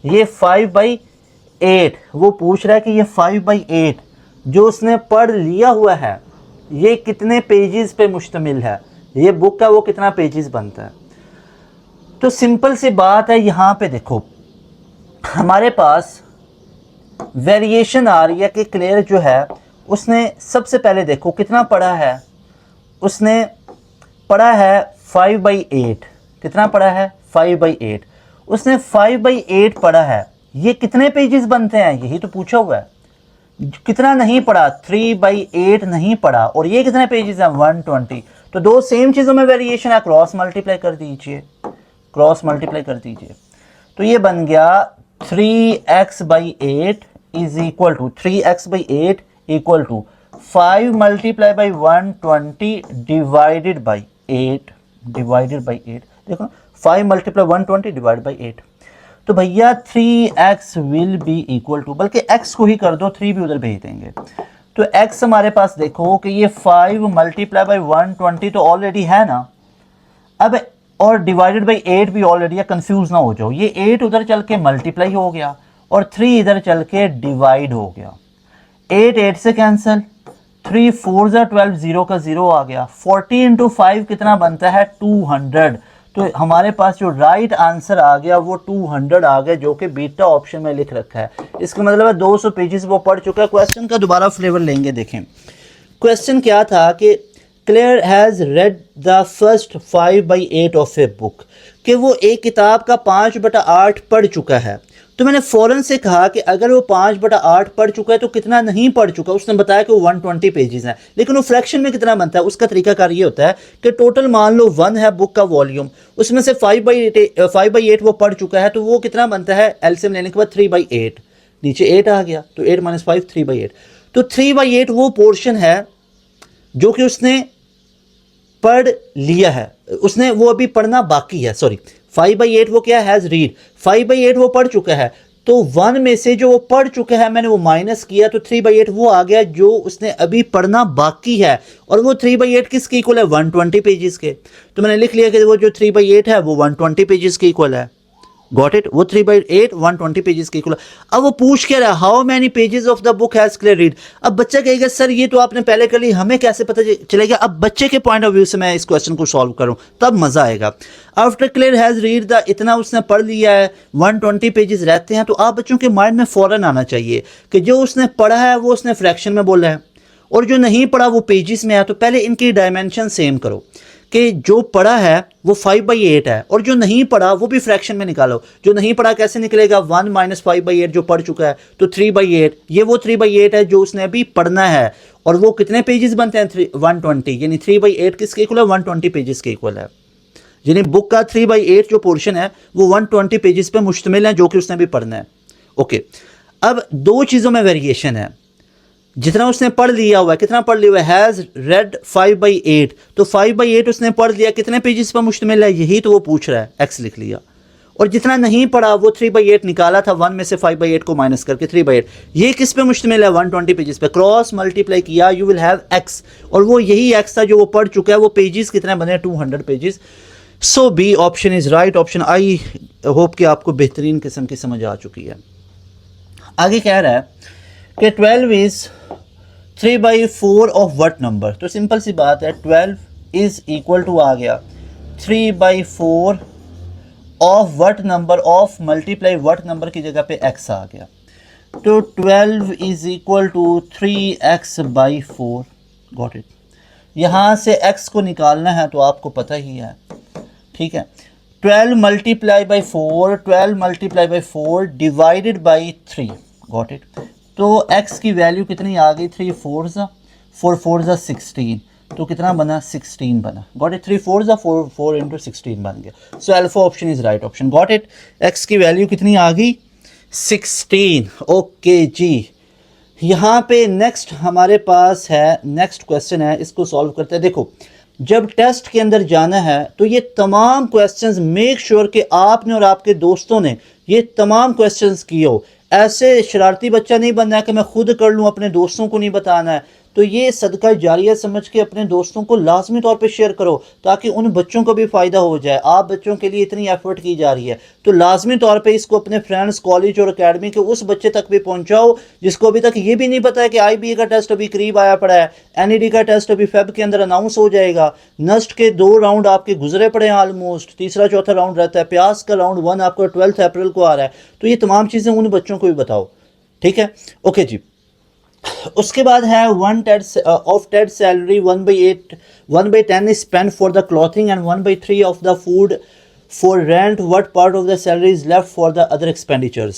ये 5/8 वो पूछ रहा है कि ये 5/8 जो उसने पढ़ लिया हुआ है ये कितने पेजेस पे मुश्तमिल है, ये बुक का वो कितना पेजेस बनता है। तो सिंपल सी बात है, यहाँ पे देखो हमारे पास वेरिएशन आ रही है कि क्लियर जो है उसने सबसे पहले देखो कितना पढ़ा है, उसने पढ़ा है 5/8, कितना पढ़ा है 5/8, उसने 5/8 पढ़ा है, ये कितने पेजेस बनते हैं यही तो पूछा हुआ है। कितना नहीं पढ़ा 3/8 नहीं पढ़ा, और ये कितने पेजेस हैं 120। तो दो सेम चीज़ों में वेरिएशन है, क्रॉस मल्टीप्लाई कर दीजिए, क्रॉस मल्टीप्लाई कर दीजिए। तो ये बन गया 3x/8 is equal to 3x/8 equal to 5 multiply by 120 divided by 8 देखो 5 मल्टीप्लाई 120 डिवाइड बाई 8। तो भैया 3x will be equal to, बल्कि x को ही कर दो, 3 भी उधर भेज देंगे। तो x हमारे पास देखो कि ये 5 मल्टीप्लाई बाई 120 तो ऑलरेडी है ना, अब और डिवाइडेड बाई 8 भी ऑलरेडी है, कंफ्यूज ना हो जाओ। ये 8 उधर चल के मल्टीप्लाई हो गया और 3 इधर चल के डिवाइड हो गया। 8 से कैंसिल, 3 4 12, 0 का 0 आ गया। 40 इंटू 5 कितना बनता है 200। तो हमारे पास जो राइट आंसर आ गया वो 200 आ गया, जो कि बीटा ऑप्शन में लिख रखा है। इसका मतलब है 200 पेजेस वो पढ़ चुका है। क्वेश्चन का दोबारा फ्लेवर लेंगे, देखें क्वेश्चन क्या था कि Claire has read the first 5/8 of a book, कि वो एक किताब का 5/8 पढ़ चुका है। तो मैंने फ़ौरन से कहा कि अगर वो 5/8 पढ़ चुका है तो कितना नहीं पढ़ चुका। उसने बताया कि वो 120 पेजेस हैं, लेकिन वो फ्रैक्शन में कितना बनता है। उसका तरीकाकार ये होता है कि टोटल मान लो 1 है बुक का वॉल्यूम, उसमें से 5/8 वो पढ़ चुका है, तो वो कितना बनता है एलसीएम लेने के बाद 3/8। नीचे 8 आ गया तो 8 - 5 3/8। तो 3/8 वो पोर्शन है जो कि उसने पढ़ लिया है, उसने वो अभी पढ़ना बाकी है। सॉरी, 5/8 वो क्या हैज़ रीड, 5/8 वो पढ़ चुका है। तो 1 में से जो वो पढ़ चुका है मैंने वो माइनस किया, तो 3/8 वो आ गया जो उसने अभी पढ़ना बाकी है। और वो 3/8 किसके इक्वल है 120 पेजेस के। तो मैंने लिख लिया कि वो जो 3/8 है वो 120 पेजेस के इक्वल है। गॉट इट, वो 3/8 120 पेजेस के इक्वल। अब वो पूछ क्या रहा, how many pages of the book has Claire read. अब बच्चा कहेगा सर ये तो आपने पहले कर ली, हमें कैसे पता चलेगा। अब बच्चे के पॉइंट ऑफ व्यू से मैं इस क्वेश्चन को सॉल्व करूं तब मजा आएगा। After Claire has read the, इतना उसने पढ़ लिया है, 120 पेजेस रहते हैं। तो आप बच्चों के माइंड में फौरन आना चाहिए कि जो उसने पढ़ा है वो उसने फ्रैक्शन में बोला है, और जो नहीं पढ़ा वो पेजेस में है। तो पहले इनकी डायमेंशन सेम करो कि जो पढ़ा है वो 5/8 है, और जो नहीं पढ़ा वो भी फ्रैक्शन में निकालो। जो नहीं पढ़ा कैसे निकलेगा, 1 - 5/8 जो पढ़ चुका है, तो 3/8 ये वो 3/8 है जो उसने अभी पढ़ना है। और वो कितने पेजेस बनते हैं 120, यानी 3/8 किसके इक्वल है 120 पेजेस के इक्वल है। यानी बुक का 3/8 जो पोर्शन है वो 120 पेजेस पे मुश्तमिल है जो कि उसने भी पढ़ना है। ओके, अब दो चीज़ों में वेरिएशन है। जितना उसने पढ़ लिया हुआ है, कितना पढ़ लिया हुआ है, हैज़ रेड 5/8, तो 5/8 उसने पढ़ लिया, कितने पेजेस पर मुश्तमिल है यही तो वो पूछ रहा है, एक्स लिख लिया। और जितना नहीं पढ़ा वो 3/8 निकाला था, 1 में से 5/8 को माइनस करके 3/8, ये किस पे मुश्तमिल है 120 पेजेस पे। क्रॉस मल्टीप्लाई किया, यू विल हैव एक्स, और वो यही एक्स था जो वो पढ़ चुका है। वो पेजेस कितने बने 200 pages. So B option is right option. I hope कि आपको बेहतरीन किस्म की समझ आ चुकी है। आगे कह रहा है कि 12 इज 3/4 ऑफ वट नंबर। तो सिंपल सी बात है, 12 इज इक्वल टू आ गया 3/4 of what number, of multiply what number की जगह पे x आ गया। तो 12 is equal to 3x/4। Got it. यहाँ से x को निकालना है तो आपको पता ही है, ठीक है। 12 multiply by 4, 12 multiply by 4 divided by 3। Got it. तो x की वैल्यू कितनी आ गई, 3 4 4 16, तो कितना बना 16 बना। गॉट इट, 3 4 4 4 इंटू 16 बन गया। सो alpha option is right option. Got it, x की वैल्यू कितनी आ गई 16। ओके जी, यहाँ पे नेक्स्ट हमारे पास है, नेक्स्ट क्वेश्चन है, इसको सॉल्व करते हैं। देखो जब टेस्ट के अंदर जाना है तो ये तमाम क्वेश्चंस मेक श्योर कि आपने और आपके दोस्तों ने ये तमाम क्वेश्चंस किए हो। ऐसे शरारती बच्चा नहीं बनना है कि मैं खुद कर लूँ, अपने दोस्तों को नहीं बताना है। तो ये सदका जारिया समझ के अपने दोस्तों को लाजमी तौर पे शेयर करो ताकि उन बच्चों को भी फ़ायदा हो जाए। आप बच्चों के लिए इतनी एफर्ट की जा रही है तो लाजमी तौर पे इसको अपने फ्रेंड्स, कॉलेज और एकेडमी के उस बच्चे तक भी पहुंचाओ जिसको अभी तक ये भी नहीं पता है कि IBA का टेस्ट अभी करीब आया पड़ा है, NED का टेस्ट अभी फेब के अंदर अनाउंस हो जाएगा, नस्ट के 2 राउंड आपके गुजरे पड़े हैं ऑलमोस्ट, तीसरा चौथा राउंड रहता है, प्यास का राउंड 1 आपका 12 अप्रैल को आ रहा है। तो ये तमाम चीज़ें उन बच्चों को भी बताओ, ठीक है। ओके जी, उसके बाद है 1/10 of Ted salary 1/10 is spent for the clothing and 1/3 of the food for rent. What part of the salary is left for the other expenditures?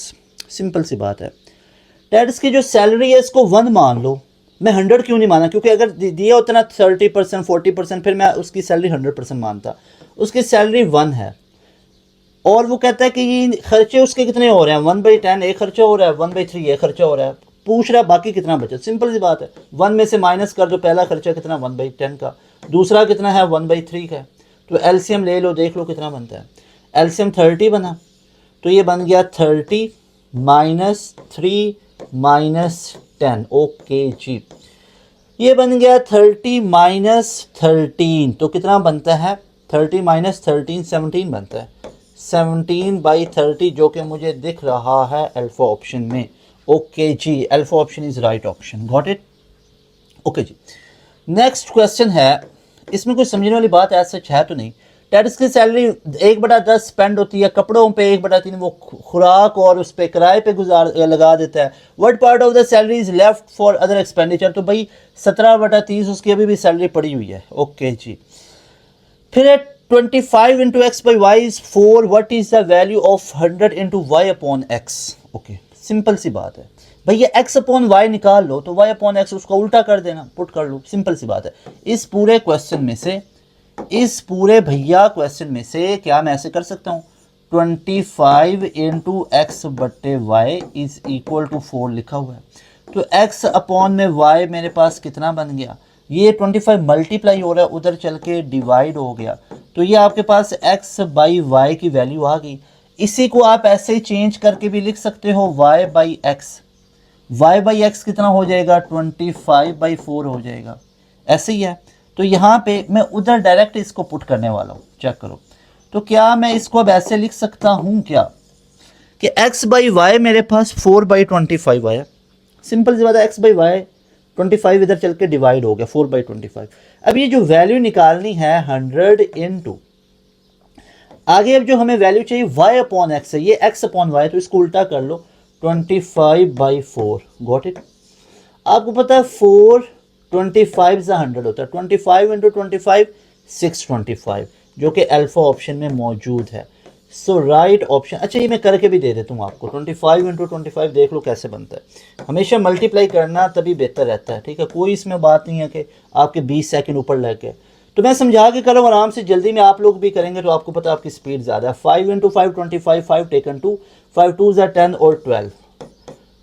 Simple सी बात है, टेड्स की जो सैलरी है इसको 1 मान लो। मैं 100 क्यों नहीं माना, क्योंकि अगर दिया होता ना 30% 40% फिर मैं उसकी सैलरी 100% मानता। उसकी सैलरी 1 है, और वो कहता है कि ये खर्चे उसके कितने हो रहे हैं, 1/10 एक खर्चा हो रहा है, 1/3 एक खर्चा हो रहा है, पूछ रहा है बाकी कितना बचा। सिंपल सी बात है, 1 में से माइनस कर दो, पहला खर्चा कितना 1/10 का, दूसरा कितना है 1/3 का, तो एलसीएम ले लो, देख लो कितना बनता है। एलसीएम 30 बना, तो ये बन गया 30 -3 -10। ओके जी, ये बन गया 30 -13, तो कितना बनता है 30 -13 17 बनता है, 17/30 जो कि मुझे दिख रहा है अल्फा ऑप्शन में। ओके जी, alpha option is right option, got it. Okay जी, नेक्स्ट क्वेश्चन है, इसमें कुछ समझने वाली बात ऐसा सच है तो नहीं। टेरिस की सैलरी 1/10 स्पेंड होती है, कपड़ों पे 1/3 वो खुराक और उस पे किराए पे लगा देता है। What part of the salary is left for other expenditure, तो भाई 17/30 उसकी अभी भी सैलरी पड़ी हुई है। ओके जी, फिर 25 into x by y is 4, what is the value of 100 into y upon x। ओके, सिंपल सी बात है भाई, ये x अपॉन y निकाल लो तो y अपॉन x उसका उल्टा कर देना, पुट कर लो, सिंपल सी बात है। इस पूरे क्वेश्चन में से, इस पूरे भैया क्वेश्चन में से क्या मैं ऐसे कर सकता हूँ, 25 into x बट्टे y इज इक्वल टू 4 लिखा हुआ है, तो x अपॉन में y मेरे पास कितना बन गया, ये 25 मल्टीप्लाई हो रहा है, उधर चल के डिवाइड हो गया, तो ये आपके पास x बाई वाई की वैल्यू आ गई। इसी को आप ऐसे ही चेंज करके भी लिख सकते हो y by x, y by x कितना हो जाएगा 25/4 हो जाएगा, ऐसे ही है। तो यहाँ पे मैं उधर डायरेक्ट इसको पुट करने वाला हूँ, चेक करो। तो क्या मैं इसको अब ऐसे लिख सकता हूँ क्या कि x बाई वाई मेरे पास 4/25 आया, सिंपल सी बात है, x बाई वाई 25 इधर चल के डिवाइड हो गया 4/25। अब ये जो वैल्यू निकालनी है 100 इंटू, आगे अब जो हमें वैल्यू चाहिए y अपॉन एक्स है, ये x अपॉन वाई, तो इसको उल्टा कर लो 25/4, गॉट इट। आपको पता है 4 25 से 100 होता है, 25 इंटू 25 625, जो कि अल्फा ऑप्शन में मौजूद है। सो राइट ऑप्शन। अच्छा, ये मैं करके भी दे देता हूँ आपको, 25 इंटू 25 देख लो कैसे बनता है। हमेशा मल्टीप्लाई करना तभी बेहतर रहता है, ठीक है, कोई इसमें बात नहीं है कि आपके 20 सेकंड ऊपर लग गए। तो मैं समझा के कर रहा हूँ आराम से, जल्दी में आप लोग भी करेंगे तो आपको पता है आपकी स्पीड ज़्यादा है। 5 इंटू 5 25, 5 टेकन 2, 5 2 ज़ा 10 और 12,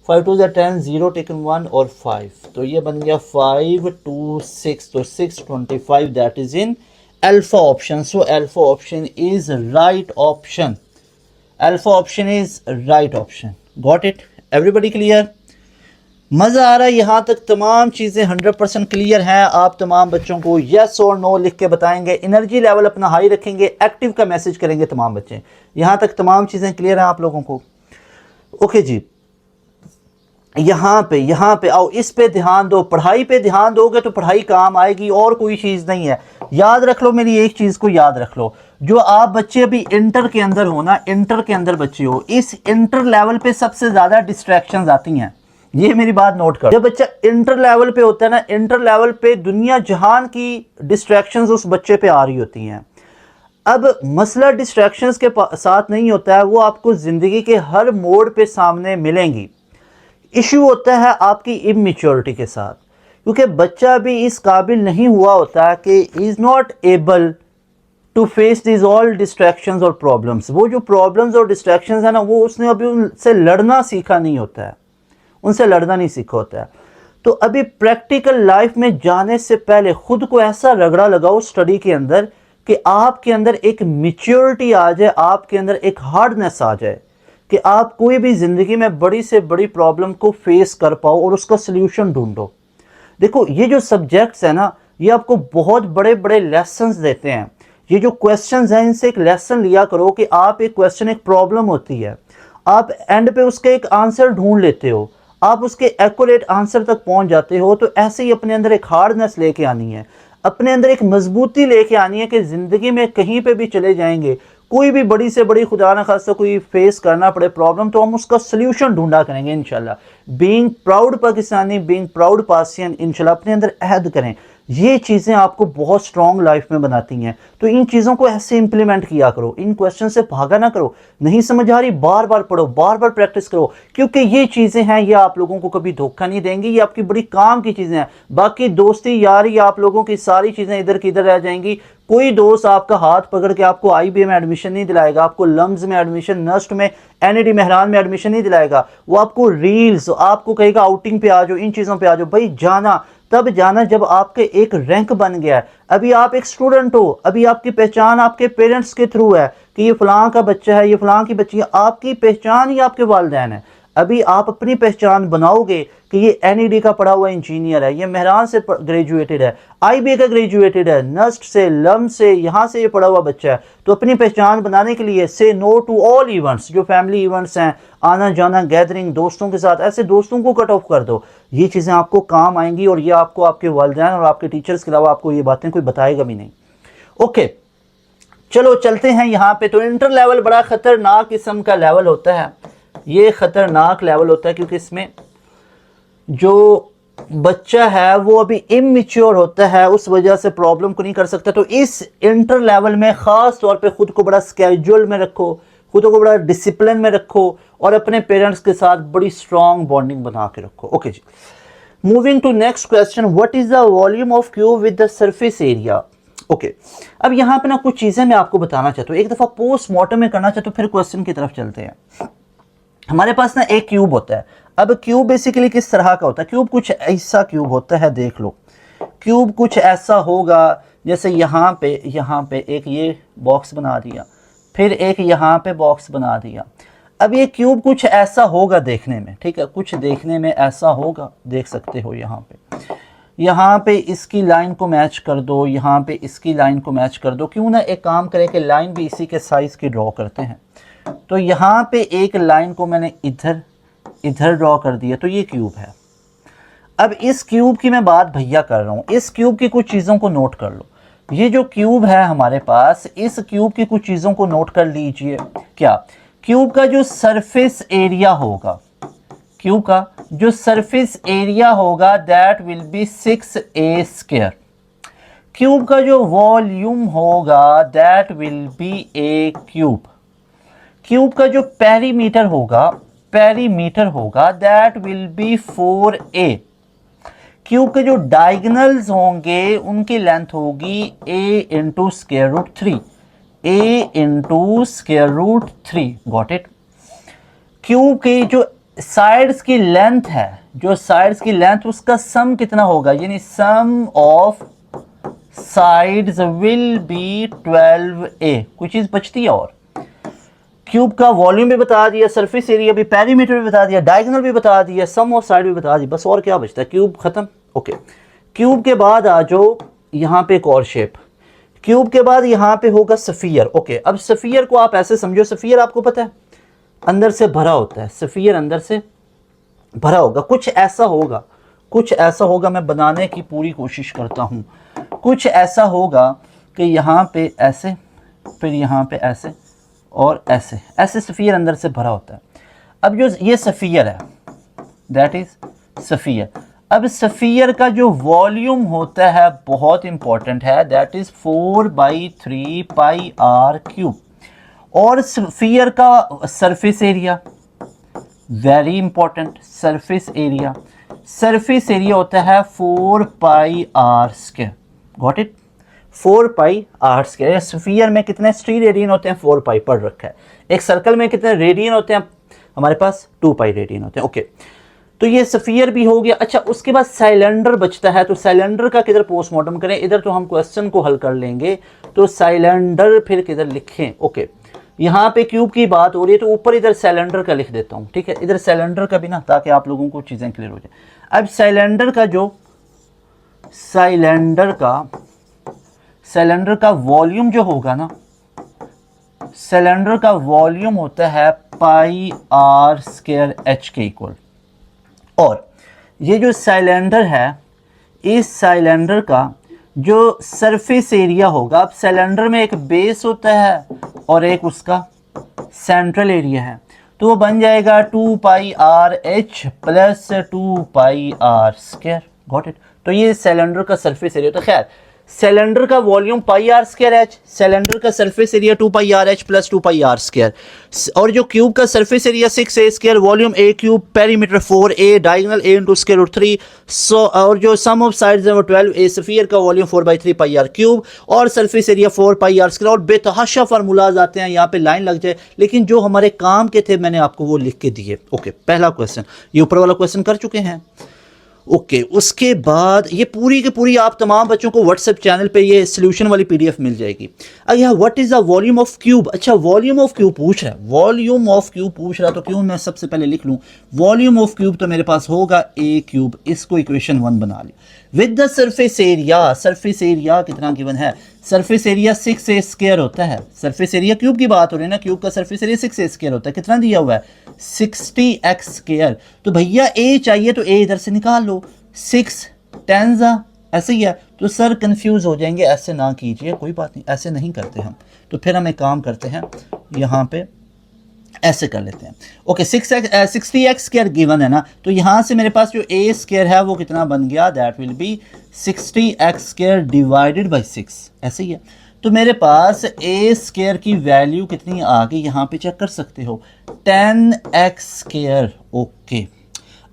5 2 ज़ा 10, 0 टेकन 1 और 5, तो ये बन गया 5 2 6, तो 625 that is in alpha option. So alpha option is right option, alpha option is right option, got it. Everybody clear, मज़ा आ रहा है यहाँ तक, तमाम चीज़ें 100% क्लियर हैं। आप तमाम बच्चों को यस और नो लिख के बताएंगे, एनर्जी लेवल अपना हाई रखेंगे, एक्टिव का मैसेज करेंगे तमाम बच्चे। यहाँ तक तमाम चीज़ें क्लियर हैं आप लोगों को। ओके जी, यहाँ पे आओ, इस पे ध्यान दो, पढ़ाई पे ध्यान दोगे तो पढ़ाई काम आएगी, और कोई चीज़ नहीं है। याद रख लो, मेरी एक चीज़ को याद रख लो, जो आप बच्चे अभी इंटर के अंदर हो ना, इंटर के अंदर बच्चे हो, इस इंटर लेवल पे सबसे ज़्यादा डिस्ट्रैक्शंस आती हैं, ये मेरी बात नोट कर। जब बच्चा इंटर लेवल पे होता है ना, इंटर लेवल पे दुनिया जहान की डिस्ट्रैक्शंस उस बच्चे पे आ रही होती हैं। अब मसला डिस्ट्रैक्शंस के साथ नहीं होता है, वो आपको ज़िंदगी के हर मोड़ पे सामने मिलेंगी। इशू होता है आपकी इमेच्योरिटी के साथ, क्योंकि बच्चा भी इस काबिल नहीं हुआ होता कि is not able to face this all distractions और प्रॉब्लम्स। वो जो प्रॉब्लम्स और डिस्ट्रैक्शंस है ना, वो उसने अभी उनसे लड़ना सीखा नहीं होता है, उनसे लड़ना नहीं सीखा होता है। तो अभी प्रैक्टिकल लाइफ में जाने से पहले खुद को ऐसा रगड़ा लगाओ स्टडी के अंदर कि आपके अंदर एक मैच्योरिटी आ जाए, आपके अंदर एक हार्डनेस आ जाए कि आप कोई भी ज़िंदगी में बड़ी से बड़ी प्रॉब्लम को फेस कर पाओ और उसका सल्यूशन ढूंढो। देखो, ये जो सब्जेक्ट्स है ना, ये आपको बहुत बड़े बड़े लेसन्स देते हैं। ये जो क्वेश्चंस हैं, इनसे एक लेसन लिया करो कि आप एक क्वेश्चन, एक प्रॉब्लम होती है, आप एंड पे उसके एक आंसर ढूंढ लेते हो, आप उसके एक्यूरेट आंसर तक पहुंच जाते हो। तो ऐसे ही अपने अंदर एक हार्डनेस लेके आनी है, अपने अंदर एक मजबूती लेके आनी है कि ज़िंदगी में कहीं पे भी चले जाएंगे, कोई भी बड़ी से बड़ी खुदा न खास्ता कोई फेस करना पड़े प्रॉब्लम, तो हम उसका सल्यूशन ढूंढा करेंगे इंशाल्लाह। Being proud Pakistani, being proud Passian, इंशाल्लाह अपने अंदर अहद करें। ये चीज़ें आपको बहुत स्ट्रॉन्ग लाइफ में बनाती हैं। तो इन चीज़ों को ऐसे इंप्लीमेंट किया करो, इन क्वेश्चन से भागा ना करो। नहीं समझ आ रही, बार बार पढ़ो, बार बार प्रैक्टिस करो, क्योंकि ये चीज़ें हैं ये आप लोगों को कभी धोखा नहीं देंगी, ये आपकी बड़ी काम की चीज़ें हैं। बाकी दोस्ती यारी आप लोगों की सारी चीज़ें इधर की इधर रह जाएंगी। कोई दोस्त आपका हाथ पकड़ के आपको IBA में एडमिशन नहीं दिलाएगा, आपको लम्स में एडमिशन, नस्ट में, NAD मेहरान में एडमिशन नहीं दिलाएगा। वो आपको रील्स, आपको कहेगा आउटिंग पे आ जाओ, इन चीज़ों पे आ जाओ। भाई जाना तब जाना जब आपके एक रैंक बन गया है। अभी आप एक स्टूडेंट हो, अभी आपकी पहचान आपके पेरेंट्स के थ्रू है कि ये फलां का बच्चा है, ये फलां की बच्ची है। आपकी पहचान ही आपके वालिदैन है। अभी आप अपनी पहचान बनाओगे कि ये NAD का पढ़ा हुआ इंजीनियर है, ये मेहरान से ग्रेजुएटेड है, IBA का ग्रेजुएटेड है, नस्ट से, लम से, यहाँ से ये पढ़ा हुआ बच्चा है। तो अपनी पहचान बनाने के लिए से नो टू ऑल इवेंट्स, जो फैमिली इवेंट्स हैं, आना जाना, गैदरिंग, दोस्तों के साथ, ऐसे दोस्तों को कट ऑफ कर दो। ये चीज़ें आपको काम आएंगी और ये आपको आपके वालिदैन और आपके टीचर्स के अलावा आपको ये बातें कोई बताएगा भी नहीं। ओके, चलो चलते हैं यहाँ पे। तो इंटर लेवल बड़ा ख़तरनाक किस्म का लेवल होता है। ये ख़तरनाक लेवल होता है क्योंकि इसमें जो बच्चा है वो अभी इमैच्योर होता है, उस वजह से प्रॉब्लम को नहीं कर सकता। तो इस इंटर लेवल में ख़ास तौर पे खुद को बड़ा स्केड्यूल में रखो, खुद को बड़ा डिसिप्लिन में रखो और अपने पेरेंट्स के साथ बड़ी स्ट्रॉन्ग बॉन्डिंग बना के रखो। ओके जी, moving to next question, what is the volume of cube with the surface area. Okay, अब यहाँ पे ना कुछ चीज़ें मैं आपको बताना चाहता हूँ। एक दफ़ा पोस्टमार्टम में करना चाहता हूँ, फिर क्वेश्चन की तरफ चलते हैं। हमारे पास ना एक क्यूब होता है। अब क्यूब बेसिकली किस तरह का होता है? क्यूब कुछ ऐसा क्यूब होता है, देख लो। क्यूब कुछ ऐसा होगा जैसे यहाँ पे एक ये बॉक्स बना दिया, फिर एक यहाँ पे बॉक्स बना दिया। अब ये क्यूब कुछ ऐसा होगा देखने में, ठीक है, कुछ देखने में ऐसा होगा, देख सकते हो। यहाँ पे इसकी लाइन को मैच कर दो, यहाँ पे इसकी लाइन को मैच कर दो। क्यों ना एक काम करें कि लाइन भी इसी के साइज़ की ड्रॉ करते हैं। तो यहाँ पे एक लाइन को मैंने इधर ड्रॉ कर दिया, तो ये क्यूब है। अब इस क्यूब की मैं बात भैया कर रहा हूँ, इस क्यूब की कुछ चीज़ों को नोट कर लो। ये जो क्यूब है हमारे पास, इस क्यूब की कुछ चीज़ों को नोट कर लीजिए। क्या? क्यूब का जो सरफेस एरिया होगा, क्यूब का जो सरफेस एरिया होगा that will B 6a square. Cube का जो वॉल्यूम होगा that will B A cube. Cube का जो पेरीमीटर होगा that will B 4a। Cube के जो डायगोनल्स होंगे उनकी लेंथ होगी a into square root 3, a into square root 3। Got it? Cube की जो साइड्स की लेंथ है, उसका सम कितना होगा, यानी sum of sides will be 12a। कुछ चीज़ बचती है और क्यूब का वॉल्यूम भी बता दिया, सरफेस एरिया भी, पेरीमीटर भी बता दिया, डायगोनल भी बता दिया, सम ऑफ साइड भी बता दी, बस और क्या बचता है? क्यूब खत्म। ओके, क्यूब के बाद आ जाओ यहाँ पे एक और शेप। क्यूब के बाद यहाँ पे होगा सफियर। ओके, अब सफियर को आप ऐसे समझो, सफियर आपको पता है अंदर से भरा होता है, सफियर अंदर से भरा होगा। कुछ ऐसा होगा, मैं बनाने की पूरी कोशिश करता हूँ। कुछ ऐसा होगा कि यहाँ पे ऐसे, फिर यहाँ पे ऐसे और ऐसे सफ़ियर अंदर से भरा होता है। अब जो ये सफ़ियर है दैट इज़ सफ़ियर। अब सफ़ियर का जो वॉल्यूम होता है बहुत इंपॉर्टेंट है, that is 4/3 pi r cube. और सफ़ियर का surface area very important, surface area होता है 4 पाई r square. Got it? 4 pi r square. Sphere में कितने स्ट्री रेडियन होते हैं? 4 पाई पढ़ रखा है। एक सर्कल में कितने रेडियन होते हैं? हमारे पास 2 पाई रेडियन होते हैं। ओके, तो ये स्फीयर भी हो गया। अच्छा, उसके बाद साइलेंडर बचता है। तो साइलेंडर का किधर पोस्टमार्टम करें? इधर तो हम क्वेश्चन को हल कर लेंगे, तो साइलेंडर फिर किधर लिखें? ओके, यहाँ पे क्यूब की बात हो रही है तो ऊपर इधर सिलेंडर का लिख देता हूँ, ठीक है, इधर सिलेंडर का भी ना, ताकि आप लोगों को चीज़ें क्लियर हो जाए। अब सिलेंडर का वॉल्यूम जो होगा ना, सिलेंडर का वॉल्यूम होता है पाई r स्क्वायर h के इक्वल। और ये जो सिलेंडर है, इस सिलेंडर का जो सरफेस एरिया होगा, अब सिलेंडर में एक बेस होता है और एक उसका सेंट्रल एरिया है। तो वो बन जाएगा 2 pi R H plus 2 pi are square. Got it. तो ये सिलेंडर का सरफेस एरिया। तो खैर सिलेंडर का volume pi are square H, cylinder का surface area 2 pi R H plus 2 pi are square, और जो क्यूब का surface area 6a square, volume a cube, perimeter 4a, diagonal a into square root 3, so और जो सम of sides है वो 12a, sphere का volume 4/3 pi r cube और surface area 4 pi are square. और बेतहाशा फार्मूलाज आते हैं, यहाँ पे लाइन लग जाए, लेकिन जो हमारे काम के थे मैंने आपको वो लिख के दिए। ओके, पहला क्वेश्चन, ये ऊपर वाला क्वेश्चन कर चुके हैं। ओके, उसके बाद ये पूरी की पूरी आप तमाम बच्चों को व्हाट्सएप चैनल पे ये सॉल्यूशन वाली पीडीएफ मिल जाएगी। अगर what is the volume of cube, अच्छा वॉल्यूम ऑफ क्यूब पूछ रहा है, वॉल्यूम ऑफ क्यूब पूछ रहा, तो क्यों मैं सबसे पहले लिख लूं वॉल्यूम ऑफ क्यूब, तो मेरे पास होगा ए क्यूब, इसको इक्वेशन 1 बना ली, with the surface area. Surface area कितना गिवन है, सरफेस एरिया 6a स्क्वायर होता है, सरफेस एरिया क्यूब की बात हो रही है ना, क्यूब का सरफेस एरिया 6a स्क्वायर होता है, कितना दिया हुआ है 60x स्क्वायर। तो भैया a चाहिए तो a इधर से निकाल लो, 6 10 ऐसे ही है। तो सर कंफ्यूज हो जाएंगे, ऐसे ना कीजिए, कोई बात नहीं, ऐसे नहीं करते हम। तो फिर हम एक काम करते हैं, यहाँ पे ऐसे कर लेते हैं। ओके, 60x स्क्वायर गिवन है ना, तो यहाँ से मेरे पास जो a स्क्वायर है वो कितना बन गया, that will B 60x square divided by 6, ऐसे ही है। तो मेरे पास a स्क्वायर की वैल्यू कितनी आ गई, यहाँ पे चेक कर सकते हो 10x स्क्वायर। ओके,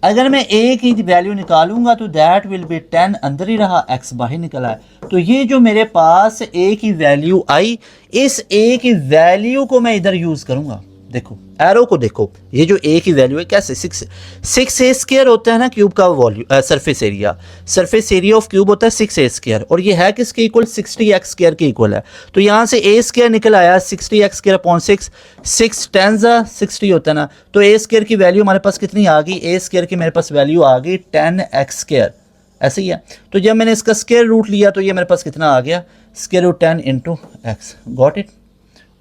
अगर मैं a की वैल्यू निकालूंगा तो दैट विल बी 10 अंदर ही रहा, x बाहर निकला है। तो ये जो मेरे पास a की वैल्यू आई, इस a की वैल्यू को मैं इधर यूज करूंगा। देखो एरो को देखो, ये जो a की वैल्यू है कैसे 6a स्क्वायर होता है ना क्यूब का volume, surface area, surface area of cube होता है 6a स्क्वायर, और ये है किसके इक्वल 60x स्क्वायर के इक्वल है। तो यहाँ से a स्क्वायर निकल आया 60x स्क्वायर अपॉन 6, 6 10 60 होता है ना, तो a स्क्वायर की वैल्यू हमारे पास कितनी आ गई, a स्क्वायर की मेरे पास वैल्यू आ गई 10x स्क्वायर, ऐसे ही है। तो जब मैंने इसका स्क्वायर रूट लिया तो ये मेरे पास कितना आ गया, square root 10 into X. Got it.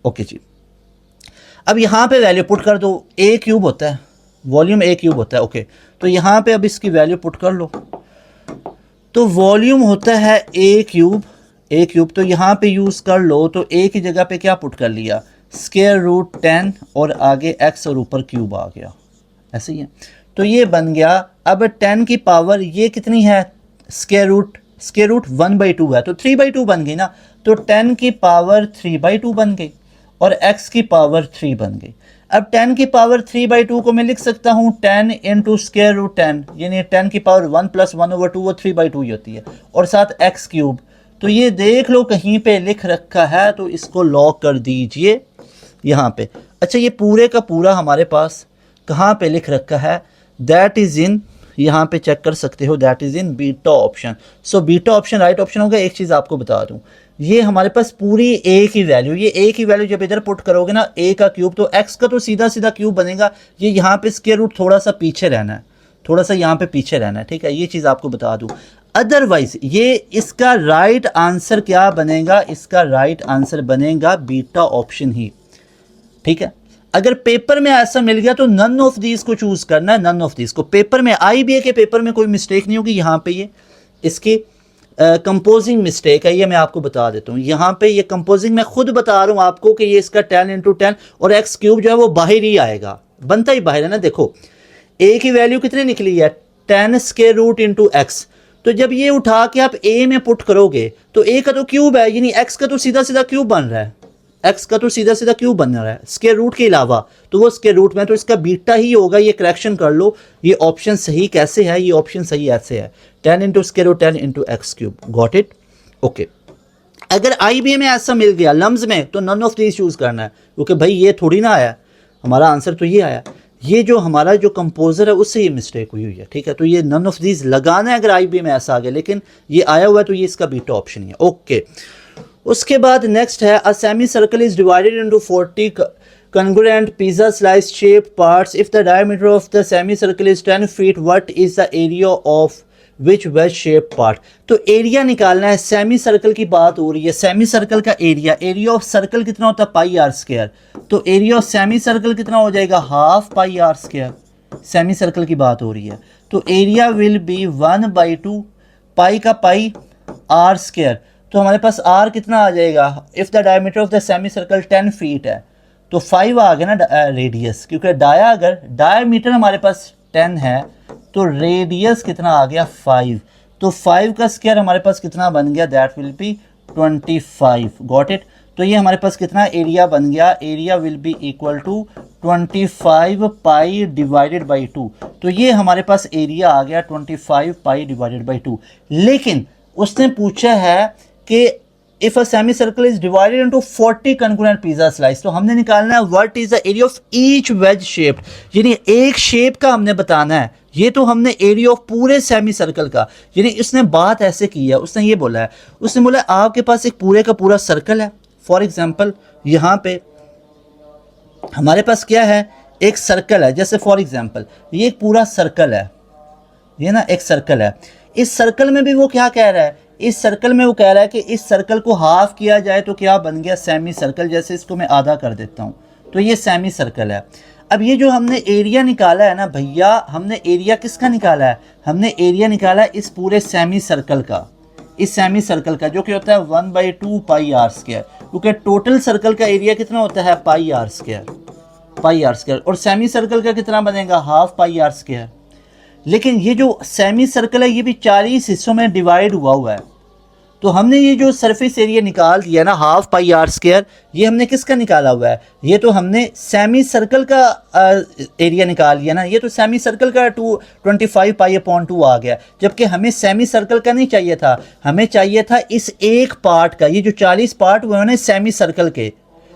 Okay जी, अब यहाँ पे वैल्यू पुट कर दो, a क्यूब होता है, वॉल्यूम a क्यूब होता है। ओके, तो यहाँ पे अब इसकी वैल्यू पुट कर लो, तो वॉल्यूम होता है a क्यूब, तो यहाँ पे यूज़ कर लो, तो a की जगह पे क्या पुट कर लिया, स्क्वायर रूट 10 और आगे x और ऊपर क्यूब आ गया, ऐसे ही है। तो ये बन गया, अब 10 की पावर ये कितनी है, स्क्वायर रूट 1/2 है, तो 3/2 बन गई ना, तो 10 की पावर 3/2 बन गई और x की पावर 3 बन गई। अब 10 की पावर 3/2 को मैं लिख सकता हूँ 10 इंटू स्क्वायर रूट 10, यानी 10 की पावर 1 + 1/2 वो 3/2 ही होती है, और साथ x क्यूब। तो ये देख लो कहीं पे लिख रखा है, तो इसको लॉक कर दीजिए यहाँ पे। अच्छा, ये पूरे का पूरा हमारे पास कहाँ पे लिख रखा है, दैट इज़ इन, यहाँ पे चेक कर सकते हो, that is in beta option. So beta option right option होगा। एक चीज़ आपको बता दूँ, ये हमारे पास पूरी a की वैल्यू, ये a की वैल्यू जब इधर पुट करोगे ना, a का क्यूब, तो x का तो सीधा सीधा क्यूब बनेगा, ये यहाँ पे स्क्वायर रूट थोड़ा सा पीछे रहना है, थोड़ा सा यहाँ पे पीछे रहना है, ठीक है, ये चीज़ आपको बता दूँ। अदरवाइज ये इसका राइट आंसर क्या बनेगा, इसका राइट आंसर बनेगा बीटा ऑप्शन ही, ठीक है। अगर पेपर में ऐसा मिल गया तो नन ऑफ दीज को चूज करना है, नन ऑफ दीज को। पेपर में IBA के पेपर में कोई मिस्टेक नहीं होगी, यहाँ पे ये इसकी कंपोजिंग मिस्टेक है, ये मैं आपको बता देता हूँ। यहाँ पे ये कंपोजिंग मैं खुद बता रहा हूँ आपको कि ये इसका 10 इंटू 10 और x क्यूब जो है वो बाहर ही आएगा, बनता ही बाहर है ना। देखो a की वैल्यू कितनी निकली है, 10 स्क्वायर रूट इंटू एक्स। तो जब ये उठा के आप a में पुट करोगे तो a का तो क्यूब है, यानी x का तो सीधा सीधा क्यूब बन रहा है, x का तो सीधा सीधा क्यूब बन रहा है स्क्वायर रूट के अलावा, तो वो स्क्वायर रूट में, तो इसका बीटा ही होगा। ये करेक्शन कर लो, ये ऑप्शन सही कैसे है, ये ऑप्शन सही ऐसे है, 10 into square root 10 into x cube. Got it. Okay, अगर IBA में ऐसा मिल गया लम्स में, तो नन ऑफ दीज चूज करना है, क्योंकि भाई ये थोड़ी ना आया, हमारा आंसर तो ये आया, ये जो हमारा जो कंपोजर है उससे ये मिस्टेक हुई है, ठीक है। तो ये नन ऑफ दीज लगाना है अगर IBA में ऐसा आ गया, लेकिन ये आया हुआ है तो ये इसका बीटा ऑप्शन ही है। ओके, उसके बाद नेक्स्ट है, a semi circle is divided into 40 congruent pizza slice shaped parts. If the diameter of the semicircle is 10 feet, what is the area of which wedge shaped part? तो area निकालना है, semi circle की बात हो रही है, semi circle का area, area of circle कितना होता है पाई आर स्क्वायर, तो एरिया ऑफ सेमी सर्कल कितना हो जाएगा, half pi are square, semi circle की बात हो रही है। तो एरिया विल बी 1/2 पाई का पाई आर स्क्वायर, तो हमारे पास आर कितना आ जाएगा, if the diameter of the semi circle 10 feet है तो 5 आ गया ना रेडियस, क्योंकि डायामीटर हमारे पास 10 है तो रेडियस कितना आ गया 5, तो 5 का स्क्वायर हमारे पास कितना बन गया, that will be 25। Got it. तो ये हमारे पास कितना एरिया बन गया, area will be equal to 25 pi divided by 2। तो ये हमारे पास एरिया आ गया 25 पाई डिवाइडेड बाई 2। लेकिन उसने पूछा है कि if a semi circle is divided into 40 concurrent pizza slice, तो हमने निकालना है what is the area of each veg shape, यानी एक शेप का हमने बताना है। ये तो हमने एरिया ऑफ पूरे सेमी सर्कल का, यानी इसने बात ऐसे की है, उसने ये बोला है, उसने बोला आपके पास एक पूरे का पूरा सर्कल है। फॉर एग्जाम्पल यहाँ पे हमारे पास क्या है, एक सर्कल है, जैसे फॉर एग्जाम्पल ये एक पूरा सर्कल है, ये ना एक सर्कल है। इस सर्कल में भी वो क्या कह रहा है, इस सर्कल में वो कह रहा है कि इस सर्कल को हाफ किया जाए तो क्या बन गया, सेमी सर्कल। जैसे इसको मैं आधा कर देता हूँ तो ये सेमी सर्कल है। अब ये जो हमने एरिया निकाला है ना भैया, हमने एरिया किसका निकाला है, हमने एरिया निकाला है इस पूरे सेमी सर्कल का, इस सेमी सर्कल का, जो कि होता है 1/2 पाई आर स्क्वायर, क्योंकि टोटल सर्कल का एरिया कितना होता है पाई आर स्क्वायर, और सेमी सर्कल का कितना बनेगा, हाफ पाई आर स्क्वायर। लेकिन ये जो सेमी सर्कल है ये भी 40 हिस्सों में डिवाइड हुआ है। तो हमने ये जो सरफेस एरिया निकाल दिया ना हाफ पाई आर स्क्वायर, ये हमने किसका निकाला हुआ है, ये तो हमने सेमी सर्कल का एरिया निकाल लिया ना, ये तो सेमी सर्कल का 25 पाई अपॉन 2 आ गया। जबकि हमें सेमी सर्कल का नहीं चाहिए था, हमें चाहिए था इस एक पार्ट का, ये जो 40 पार्ट हुए हैं सेमी सर्कल के,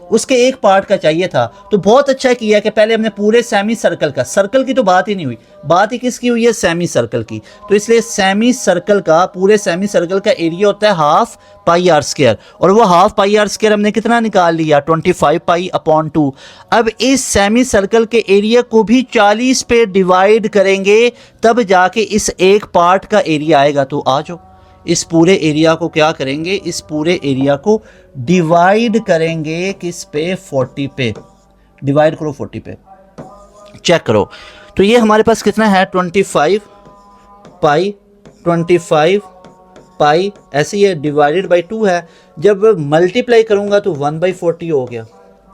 उसके एक पार्ट का चाहिए था। तो बहुत अच्छा किया कि पहले हमने पूरे सेमी सर्कल का, सर्कल की तो बात ही नहीं हुई, बात ही किसकी हुई है, सेमी सर्कल की। तो इसलिए सेमी सर्कल का, पूरे सेमी सर्कल का एरिया होता है हाफ पाई आर स्क्वायर, और वो हाफ पाई आर स्क्वायर हमने कितना निकाल लिया, 25 पाई अपॉन 2। अब इस सेमी सर्कल के एरिया को भी 40 पे डिवाइड करेंगे तब जाके इस एक पार्ट का एरिया आएगा। तो आ जाओ इस पूरे एरिया को क्या करेंगे, इस पूरे एरिया को डिवाइड करेंगे किस पे, 40 पे। डिवाइड करो 40 पे, चेक करो। तो ये हमारे पास कितना है 25 पाई ऐसे ही है, डिवाइडेड बाई 2 है। जब मल्टीप्लाई करूंगा तो 1/40 हो गया,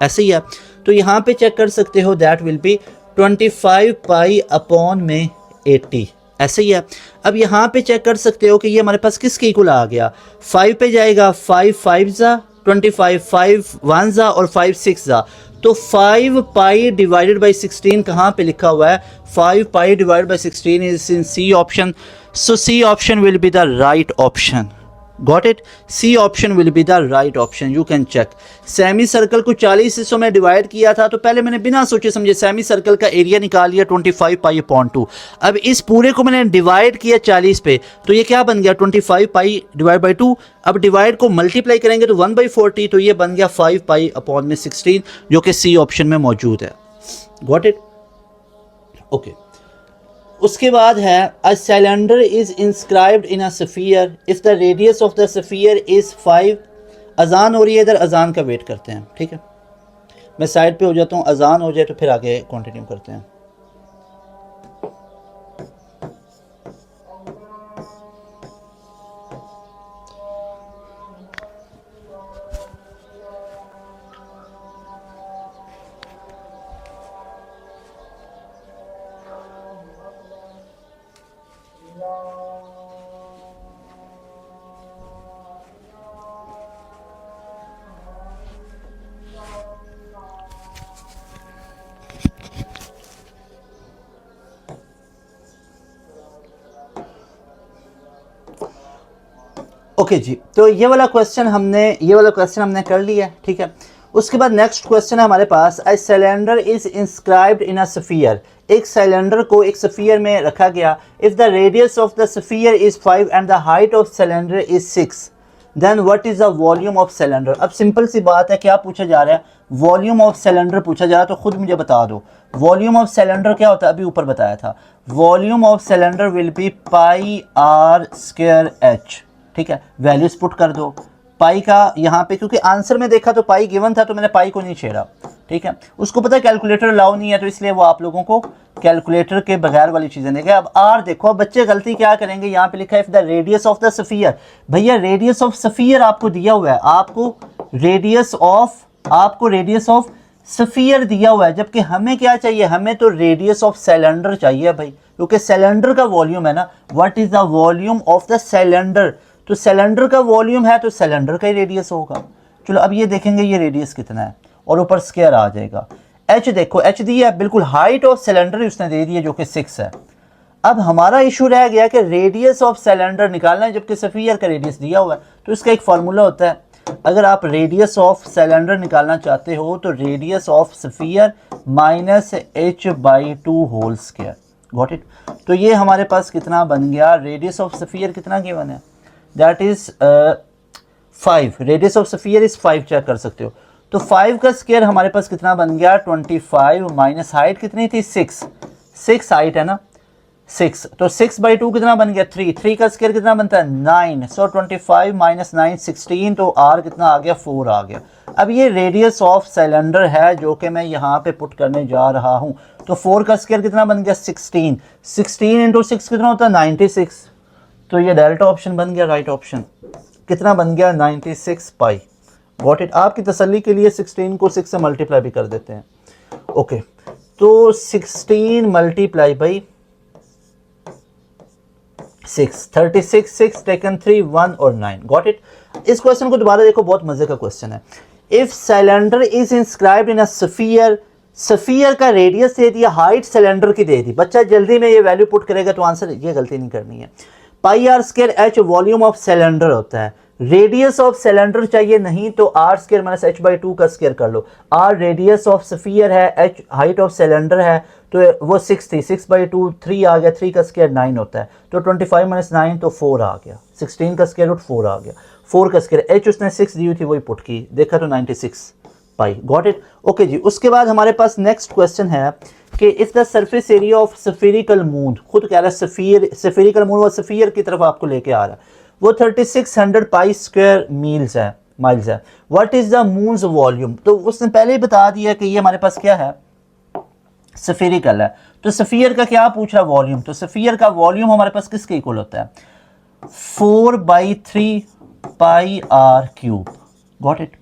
ऐसे ही है। तो यहाँ पे चेक कर सकते हो, that will be 25 pi upon में 80, ऐसे ही है। अब यहाँ पे चेक कर सकते हो कि ये हमारे पास किसके इक्वल आ गया, 5 पे जाएगा, 5 5 जा 25, 5 1 जा और 5 6 जा। तो 5 पाई डिवाइडेड बाई 16 कहाँ पे लिखा हुआ है, 5 pi divided by 16 is in C option. So C option will be the right option. Got it, C option will be the right option, you can check. Semi circle को 40 हिस्सों में divide किया था, तो पहले मैंने बिना सोचे समझे सेमी सर्कल का एरिया निकाल लिया 25 पाई अपॉन 2। अब इस पूरे को मैंने डिवाइड किया 40 पे, तो ये क्या बन गया 25 पाई डिवाइड बाई 2। अब डिवाइड को मल्टीप्लाई करेंगे तो 1/40, तो ये बन गया 5 पाई अपॉन में 16, जो कि सी ऑप्शन में मौजूद है। Got it, okay. उसके बाद है अ cylinder is inscribed in a sphere if the radius of the sphere is 5। अजान हो रही है, इधर अजान का वेट करते हैं, ठीक है। मैं साइड पे हो जाता हूँ, अजान हो जाए तो फिर आगे कंटिन्यू करते हैं। ओके जी, तो ये वाला क्वेश्चन हमने कर लिया, ठीक है। उसके बाद नेक्स्ट क्वेश्चन है हमारे पास, a cylinder is inscribed in a sphere. एक सिलेंडर को एक स्फीयर में रखा गया। If the radius of the sphere is 5 and the height of cylinder is 6, then what is the volume of cylinder. अब सिंपल सी बात है, क्या पूछा जा रहा है, वॉल्यूम ऑफ सिलेंडर पूछा जा रहा है। तो खुद मुझे बता दो वॉल्यूम ऑफ सिलेंडर क्या होता है, अभी ऊपर बताया था। Volume of cylinder will be pi are square h, ठीक है। वैल्यूज पुट कर दो पाई का यहाँ पे, क्योंकि आंसर में देखा तो पाई गिवन था, तो मैंने पाई को नहीं छेड़ा, ठीक है। उसको पता है कैलकुलेटर अलाउ नहीं है, तो इसलिए वो आप लोगों को कैलकुलेटर के बगैर वाली चीज़ें देगा। अब आर देखो, अब बच्चे गलती क्या करेंगे, यहाँ पे लिखा है if the radius of the sphere. भैया रेडियस ऑफ स्फीयर आपको दिया हुआ है, आपको रेडियस ऑफ स्फीयर दिया हुआ है, जबकि हमें क्या चाहिए, हमें तो रेडियस ऑफ सिलेंडर चाहिए भाई, क्योंकि सिलेंडर का वॉल्यूम है ना, what is the volume of the cylinder, तो सिलेंडर का वॉल्यूम है तो सिलेंडर का ही रेडियस होगा। चलो अब ये देखेंगे ये रेडियस कितना है और ऊपर स्क्वायर आ जाएगा। एच देखो, एच दिया है, बिल्कुल हाइट ऑफ सिलेंडर उसने दे दी है जो कि 6 है। अब हमारा इशू रह गया कि रेडियस ऑफ सिलेंडर निकालना है, जबकि स्फीयर का रेडियस दिया हुआ है। तो इसका एक फार्मूला होता है, अगर आप रेडियस ऑफ सिलेंडर निकालना चाहते हो तो radius of sphere minus h/2 whole square, got it. तो ये हमारे पास कितना बन गया, रेडियस ऑफ स्फीयर कितना गिवन है, that is 5, radius of sphere is 5, check कर सकते हो। तो 5 का स्क्वायर हमारे पास कितना बन गया 25, माइनस हाइट कितनी थी 6 हाइट है ना 6, तो 6/2 कितना बन गया 3 का स्क्वायर कितना बनता है 9, सो 25 माइनस 9 16, तो r कितना आ गया 4 आ गया। अब ये रेडियस ऑफ सिलेंडर है जो कि मैं यहाँ पे पुट करने जा रहा हूँ। तो 4 का स्क्वायर कितना बन गया 16 इंटू 6 कितना होता है 96, तो ये डेल्टा ऑप्शन बन गया राइट ऑप्शन, कितना बन गया 96 पाई, गॉट इट। आपकी तसल्ली के लिए 16 को 6 से मल्टीप्लाई भी कर देते हैं, ओके। तो 16 मल्टीप्लाई बाई 6, 36, 6 टेकन 3, 1 और 9, गॉट इट। इस क्वेश्चन को दोबारा देखो, बहुत मजे का क्वेश्चन है। If cylinder is inscribed in a sphere, sphere का रेडियस दे दिया, हाइट सिलेंडर की दे दी, बच्चा जल्दी में ये वैल्यू पुट करेगा तो आंसर, ये गलती नहीं करनी है। Pi are square H volume of cylinder होता है, रेडियस ऑफ सिलेंडर चाहिए नहीं तो आर स्क्वायर माइनस h/2 का स्क्वायर कर लो। आर रेडियस ऑफ स्फीयर है, एच हाइट ऑफ सिलेंडर है, तो वो 6 थी, 6/2 3 आ गया, 3 का स्क्वायर 9 होता है, तो 25 माइनस 9 तो 4 आ गया, 16 का स्क्वायर रूट 4 आ गया, 4 का स्क्वायर एच उसने 6 दी हुई थी वही पुट की, देखा तो 96 पाई, गॉट इट, ओके जी। उसके बाद हमारे पास नेक्स्ट क्वेश्चन है कि if the surface area of spherical moon, खुद कह रहा है स्फेरिकल मून वो स्फीयर की तरफ आपको लेके आ रहा है, वो 3600 पाई स्क्वायर माइल्स है, what is the moons volume, तो उसने पहले ही बता दिया कि ये हमारे पास क्या है स्फेरिकल है, तो स्फीयर का क्या पूछ रहा है वॉल्यूम, तो स्फीयर का वॉल्यूम हमारे पास किसके इक्वल होता है 4/3 pi r cube, got it.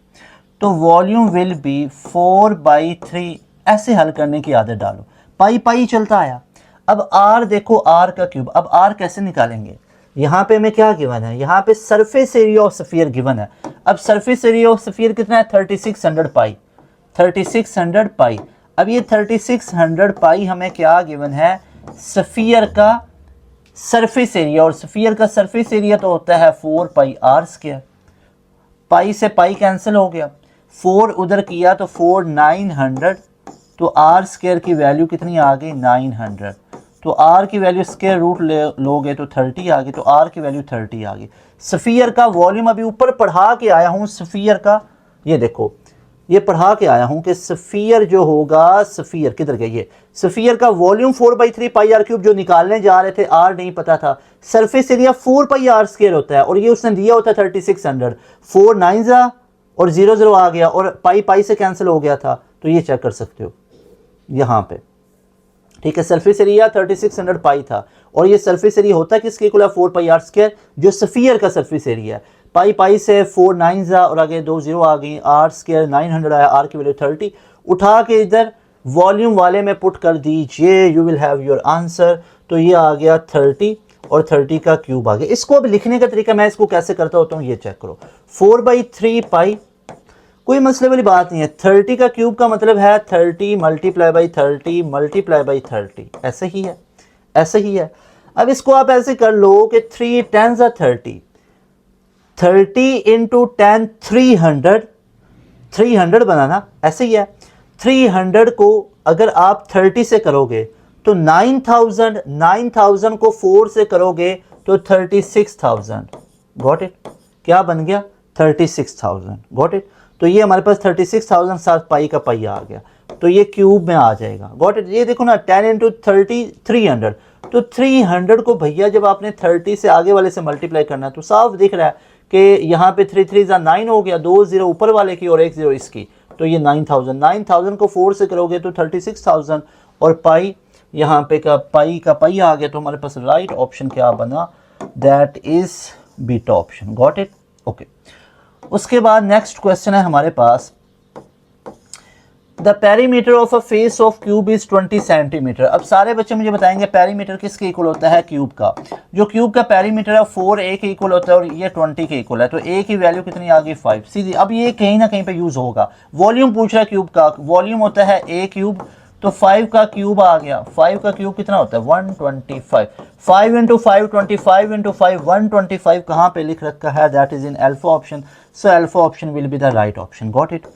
तो वॉल्यूम विल बी 4/3, ऐसे हल करने की आदत डालो, पाई पाई चलता आया। अब आर देखो, आर का क्यूब, अब आर कैसे निकालेंगे, यहाँ पे हमें क्या गिवन है, यहाँ पे surface area of sphere given है। अब सरफेस एरिया ऑफ स्फीयर कितना है 3600 पाई, 3600 पाई। अब ये 3600 पाई हमें क्या गिवन है स्फीयर का सरफेस एरिया, और स्फीयर का सरफेस एरिया तो होता है 4 पाई आर स्क्वायर, पाई से पाई कैंसिल हो गया, 4 उधर किया तो 4 900, तो आर स्क्वायर की वैल्यू कितनी आ गई 900, तो आर की वैल्यू स्क्वायर रूट लोगे तो 30 आ गई, तो आर की वैल्यू 30 आ गई। स्फीयर का वॉल्यूम अभी ऊपर पढ़ा के आया हूँ, स्फीयर का ये देखो, ये पढ़ा के आया हूँ कि स्फीयर जो होगा, स्फीयर किधर गई, ये स्फीयर का वॉल्यूम 4/3 पाई आर क्यूब जो निकालने जा रहे थे, आर नहीं पता था, surface area 4 pi are square होता है, और ये उसने दिया होता है 3600, 4 9 और 0 0 आ गया, और पाई पाई से कैंसिल हो गया था, तो ये चेक कर सकते हो यहाँ पे, ठीक है। सरफेस एरिया 3600 पाई था, और ये सरफेस एरिया होता है किसके इक्वल है 4 पाई आर स्क्वायर, जो स्फीयर का सरफेस एरिया है। पाई पाई से 4 9 और आगे 2 0 आ गई, आर स्क्वायर 900 आया, आर की वैल्यू 30, उठा के इधर वॉल्यूम वाले में पुट कर दीजिए, you will have your answer. तो ये आ गया 30 और 30 का क्यूब आ गया। इसको अब लिखने का तरीका मैं इसको कैसे करता होता हूँ ये चेक करो, 4/3 पाई, कोई मसले वाली बात नहीं है, 30 का क्यूब का मतलब है 30 मल्टीप्लाई बाई 30 मल्टीप्लाई बाई 30, ऐसे ही है, ऐसे ही है। अब इसको आप ऐसे कर लो कि 3 10 30, 30 इंटू 10 300 बनाना, ऐसे ही है। 300 को अगर आप 30 से करोगे तो 9000 को 4 से करोगे तो 36,000, गॉट इट, क्या बन गया 36,000, गॉट इट। तो ये हमारे पास 36,000 साथ पाई का पाई आ गया, तो ये क्यूब में आ जाएगा, गॉट इट। ये देखो ना 10 इंटू 30 300, तो 300 को भैया जब आपने 30 से आगे वाले से मल्टीप्लाई करना है तो साफ दिख रहा है कि यहाँ पे 3 3 9 हो गया, 2 0 ऊपर वाले की और 1 0 इसकी, तो ये 9000 को 4 से करोगे तो 36,000, और पाई यहाँ पे का पाई आ गया, तो हमारे पास राइट ऑप्शन क्या बना, that is beta option, got it, okay. उसके बाद नेक्स्ट क्वेश्चन है हमारे पास, the perimeter of a face of cube is 20 centimetre. अब सारे बच्चे मुझे बताएंगे पेरीमीटर किसके इक्वल होता है, क्यूब का। जो क्यूब का पेरीमीटर है 4a के इक्वल होता है और ये 20 के इक्वल है, तो a की वैल्यू कितनी आ गई 5 सीधी। अब ये कहीं ना कहीं पे यूज होगा। वॉल्यूम पूछ रहा है क्यूब का, वॉल्यूम होता है a क्यूब, तो 5 का क्यूब आ गया। 5 का क्यूब कितना होता है 125। 5 इंटू 5 25 इंटू 5 125 कहाँ पे लिख रखा है, that is in alpha option. So alpha option will be the right option. Got it.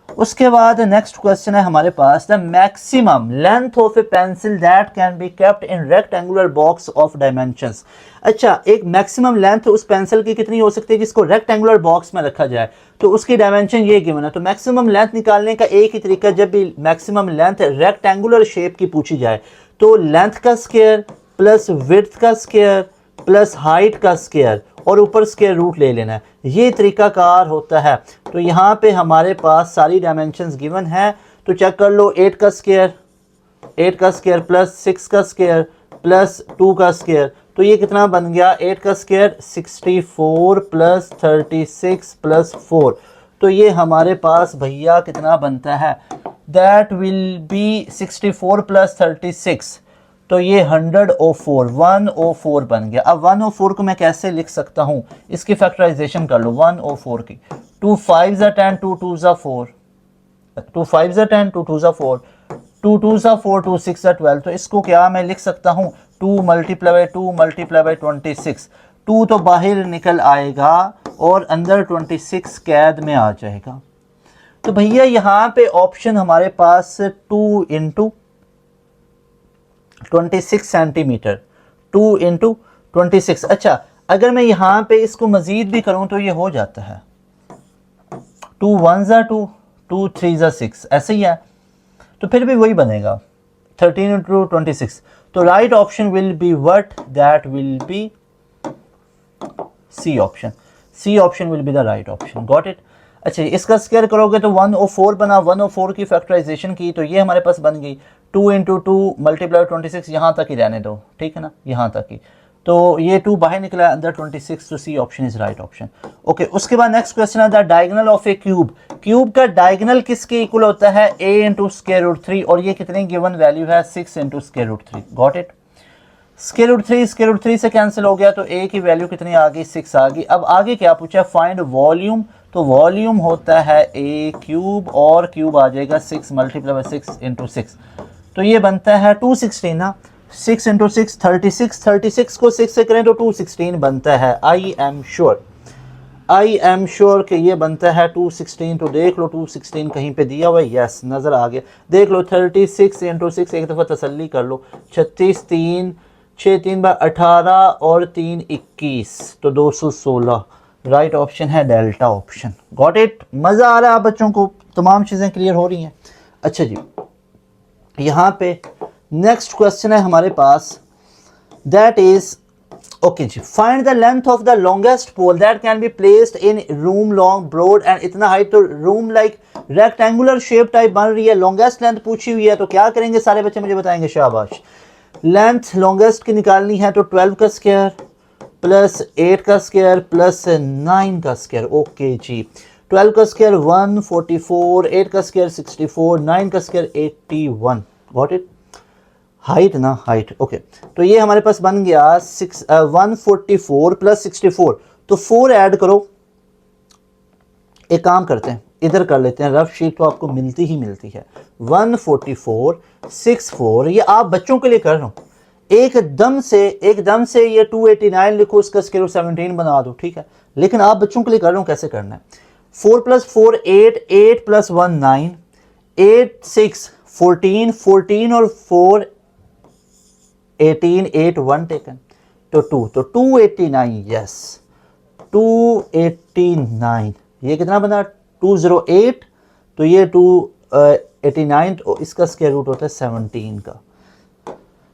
उसके बाद नेक्स्ट क्वेश्चन है हमारे पास, the maximum length of a pencil that can be kept in rectangular box of dimensions. अच्छा, एक maximum length उस pencil की कितनी हो सकती है जिसको रेक्टेंगुलर बॉक्स में रखा जाए, तो उसकी डायमेंशन ये गिवन है। तो मैक्सिमम लेंथ निकालने का एक ही तरीका, जब भी मैक्सिमम लेंथ रेक्टेंगुलर शेप की पूछी जाए तो लेंथ का स्क्वायर प्लस विड्थ का स्क्वायर प्लस हाइट का स्क्वायर और ऊपर स्क्वायर रूट ले लेना है, ये तरीकाकार होता है। तो यहाँ पे हमारे पास सारी डायमेंशंस गिवन है, तो चेक कर लो। 8 का स्क्वायर प्लस 6 का स्क्वायर प्लस 2 का स्क्वायर, तो ये कितना बन गया 8 का स्क्वायर 64 प्लस 36 प्लस 4, तो ये हमारे पास भैया कितना बनता है, दैट विल बी 64 प्लस 36, तो ये 104 बन गया। अब 104 को मैं कैसे लिख सकता हूँ, इसकी फैक्टराइजेशन कर लो 104 की। 2 5 10 2 2 4, 2 5 10 2 2 4, 2 2 4 2 6 12, तो इसको क्या मैं लिख सकता हूँ 2 मल्टीप्लाई बाई 26। 2 तो बाहर निकल आएगा और अंदर 26 कैद में आ जाएगा। तो भैया यहाँ पे ऑप्शन हमारे पास 2 इंटू 26 सेंटीमीटर, 2 इंटू 26। अच्छा, अगर मैं यहाँ पे इसको मजीद भी करूँ तो ये हो जाता है 2 1 2, 2 3 6, ऐसे ही है, तो फिर भी वही बनेगा 13 इंटू 26। तो right option will be what, that will be C option. C option will be the right option. Got it. अच्छा, इसका स्क्वायर करोगे तो 104 बना, 104 की फैक्टराइजेशन की तो ये हमारे पास बन गई 2 इंटू 2 मल्टीप्लाई 26, यहाँ तक ही रहने दो, ठीक है ना, यहाँ तक ही। तो ये 2 बाहर निकला, अंदर 26, तो C option is right option. Okay, उसके बाद नेक्स्ट क्वेश्चन है the diagonal of a cube. Cube का डायगोनल किसके इक्वल होता है, a इंटू स्क्वायर रूट 3, और ये कितनी गिवन वैल्यू है 6 into square root 3। Got it. Square root 3 से कैंसिल हो गया, तो a की वैल्यू कितनी आ गई 6 आ गई। अब आगे क्या पूछा, फाइंड वॉल्यूम, तो वॉल्यूम होता है a क्यूब और क्यूब आ जाएगा 6 मल्टीप्लाई बाई 6 इंटू 6, तो ये बनता है 216 ना। 6 इंटू 6 36 को 6 से करें तो 216 बनता है। आई एम श्योर कि ये बनता है 216। तो देख लो 216 कहीं पे दिया हुआ है, यस नज़र आ गया। देख लो 36 इंटू 6, एक दफ़ा तसल्ली कर लो, 36 3 6 3 बार 18 और 3 21, तो 216। राइट ऑप्शन है डेल्टा ऑप्शन। Got it. मज़ा आ रहा है आप बच्चों को, तमाम चीज़ें क्लियर हो रही हैं। अच्छा जी, यहाँ पे नेक्स्ट क्वेश्चन है हमारे पास, दैट इज ओके जी, find the length of the longest pole that can be placed in room long broad and इतना हाइट, तो room like rectangular shape type बन रही है, लॉन्गेस्ट लेंथ पूछी हुई है, तो क्या करेंगे सारे बच्चे मुझे बताएंगे, शाबाश। लेंथ लॉन्गेस्ट की निकालनी है, तो 12 का स्क्वायर प्लस 8 का स्क्वायर प्लस 9 का स्क्वायर। ओके जी, 12 का स्क्वायर 144, 8 का स्क्वायर 64, 9 का स्क्वायर 81। Got it. हाइट ना, हाइट। ओके, तो ये हमारे पास बन गया 144 प्लस 64, तो 4 ऐड करो। एक काम करते हैं, इधर कर लेते हैं, रफ शीट तो आपको मिलती ही मिलती है। 144 64, ये आप बच्चों के लिए कर रहा हूँ, एकदम से ये 289 लिखो, उसका स्क्वायर रूट 17 बना दो, ठीक है, लेकिन आप बच्चों के लिए कर रहा हूँ कैसे करना है। 4 प्लस 4 8, 8 प्लस 1 9, 8 6 14, 14 और 4 18, 8 1 टेकन, तो 2, तो 289, यस 289। ये कितना बना 208, तो ये 289, तो इसका स्क्वायर रूट होता है 17 का।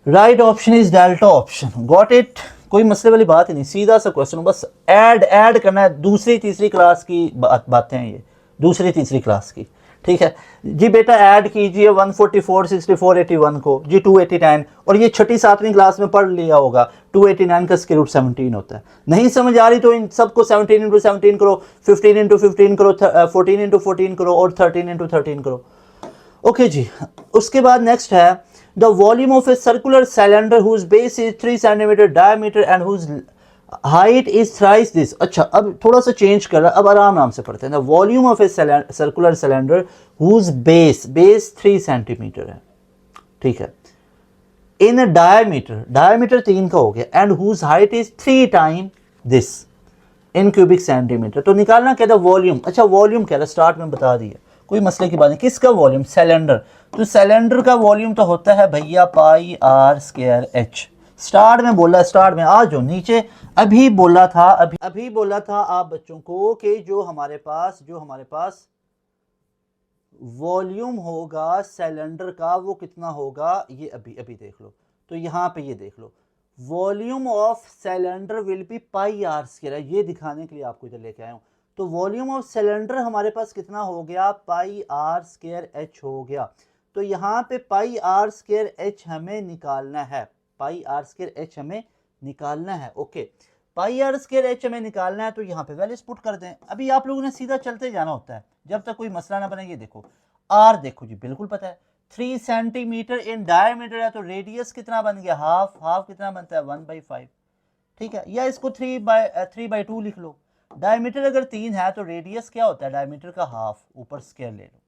Right option is delta option. Got it. कोई मसले वाली बात ही नहीं, सीधा सा क्वेश्चन, बस ऐड करना है। दूसरी तीसरी क्लास की बातें हैं ये, दूसरी तीसरी क्लास की, ठीक है जी बेटा। ऐड कीजिए 144 64 81 को जी 289, और ये छठी सातवीं क्लास में पढ़ लिया होगा, 289 का स्क्वायर रूट 17 होता है। नहीं समझ आ रही तो इन सबको 17 इंटू 17 करो, 15 इंटू 15 करो, 14 इंटू 14 करो और 13 इंटू 13 करो। ओके जी, उसके बाद नेक्स्ट है the volume of a circular cylinder whose base is 3 centimetre diameter and whose height is thrice this. अच्छा, अब थोड़ा सा चेंज कर रहा है, अब आराम से पढ़ते हैं। The volume of a circular cylinder whose base 3 centimetre है, ठीक है, इन डायमीटर 3 का हो गया, and whose height is 3 time this in cubic centimetre. तो निकालना क्या था वॉल्यूम। अच्छा, वॉल्यूम क्या था स्टार्ट में बता दिया, कोई मसले की बात नहीं। किसका वॉल्यूम? सिलेंडर। तो सिलेंडर का वॉल्यूम तो होता है भैया पाई आर स्क्वायर एच। स्टार्ट में बोला, स्टार्ट में आ जो नीचे अभी बोला था, अभी बोला था आप बच्चों को कि जो हमारे पास वॉल्यूम होगा सिलेंडर का वो कितना होगा, ये अभी देख लो। तो यहाँ पे ये देख लो, volume of cylinder will be pi are square, ये दिखाने के लिए आपको इधर लेके आया हूँ। तो वॉल्यूम ऑफ सिलेंडर हमारे पास कितना हो गया, पाई आर स्क्वायर एच हो गया। तो यहाँ पे पाई आर स्क्वायर एच हमें निकालना है, पाई आर स्क्वायर एच हमें निकालना है। Okay, pi are square h हमें निकालना है, तो यहाँ पे वैल्यूज पुट कर दें। अभी आप लोगों ने सीधा चलते जाना होता है जब तक कोई मसला ना बने। ये देखो आर, देखो जी बिल्कुल पता है 3 सेंटीमीटर इन डायमीटर है, तो रेडियस कितना बन गया, हाफ कितना बनता है 1/5, ठीक है। या इसको 3/2 लिख लो। डायमीटर अगर 3 है तो रेडियस क्या होता है डायमीटर का हाफ, ऊपर स्क्वायर ले लो।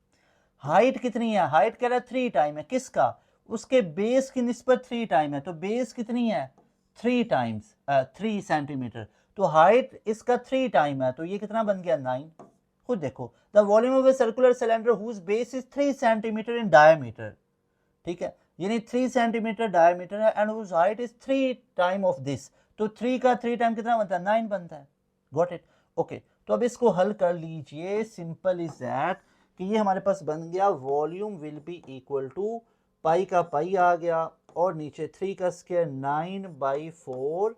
हाइट कितनी है, हाइट कह रहा है 3 टाइम है, किसका, उसके बेस की निस्बत 3 टाइम है, तो बेस कितनी है 3 सेंटीमीटर। तो हाइट इसका 3 टाइम है, तो ये कितना बन गया 9। खुद देखो, the volume of a circular cylinder whose base is 3 centimetre in diameter, ठीक है, यानी 3 सेंटीमीटर डायमीटर है, and whose height is 3 time of this. तो 3 का 3 टाइम कितना बनता है 9 बनता है। Got it. ओके, तो अब इसको हल कर लीजिए, सिंपल इज दैट कि ये हमारे पास बन गया volume will be equal to pi का पाई आ गया और नीचे 3 का square 9/4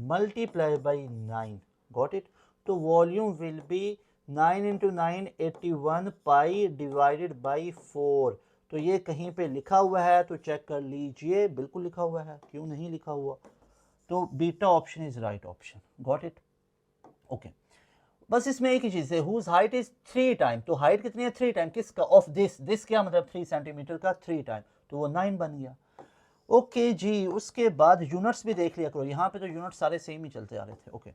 multiply by 9। Got it. तो volume will be 9 into 9 81 pi divided by 4। तो ये कहीं पे लिखा हुआ है तो चेक कर लीजिए, बिल्कुल लिखा हुआ है, क्यों नहीं लिखा हुआ। तो beta option is right option. Got it. Okay, बस इसमें एक ही चीज है, हुज हाइट इज 3 टाइम। तो हाइट कितनी है 3 टाइम किसका, ऑफ दिस क्या मतलब 3 सेंटीमीटर का 3 टाइम, तो वो 9 बन गया। ओके जी, उसके बाद यूनिट्स भी देख लिया करो, यहाँ पे तो यूनिट्स सारे सेम ही चलते आ रहे थे। ओके,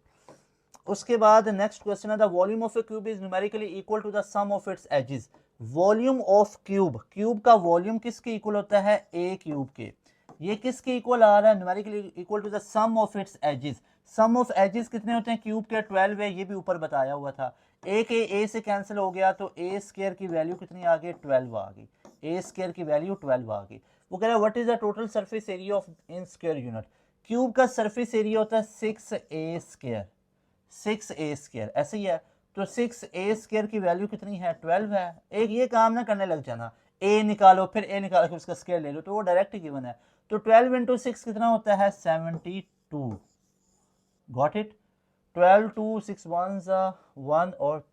उसके बाद नेक्स्ट क्वेश्चन है the volume of a cube is numerically equal to the sum of its edges. Volume of cube का वॉल्यूम किसके इक्वल होता है, ए क्यूब के। ये किसके इक्वल आ रहा है, numerically equal to the sum of its edges. Sum of edges कितने होते हैं क्यूब के, 12 है, ये भी ऊपर बताया हुआ था। ए के ए से कैंसिल हो गया, तो ए स्क्वायर की वैल्यू कितनी आ गई 12 आ गई, ए स्क्वायर की वैल्यू 12 आ गई। वो कह रहा है what is the total surface area of in square unit. Cube का सरफेस एरिया होता है 6a स्क्वायर, 6a स्क्वायर ऐसे ही है। तो 6a स्क्वायर की वैल्यू कितनी है 12 है। एक ये काम ना करने लग जाना, a निकालो फिर a निकालो फिर उसका स्क्वायर ले लो, तो वो डायरेक्ट गिवन है। तो 12 इंटू 6 कितना होता है 72। Got it. 12 2 6 1 1 और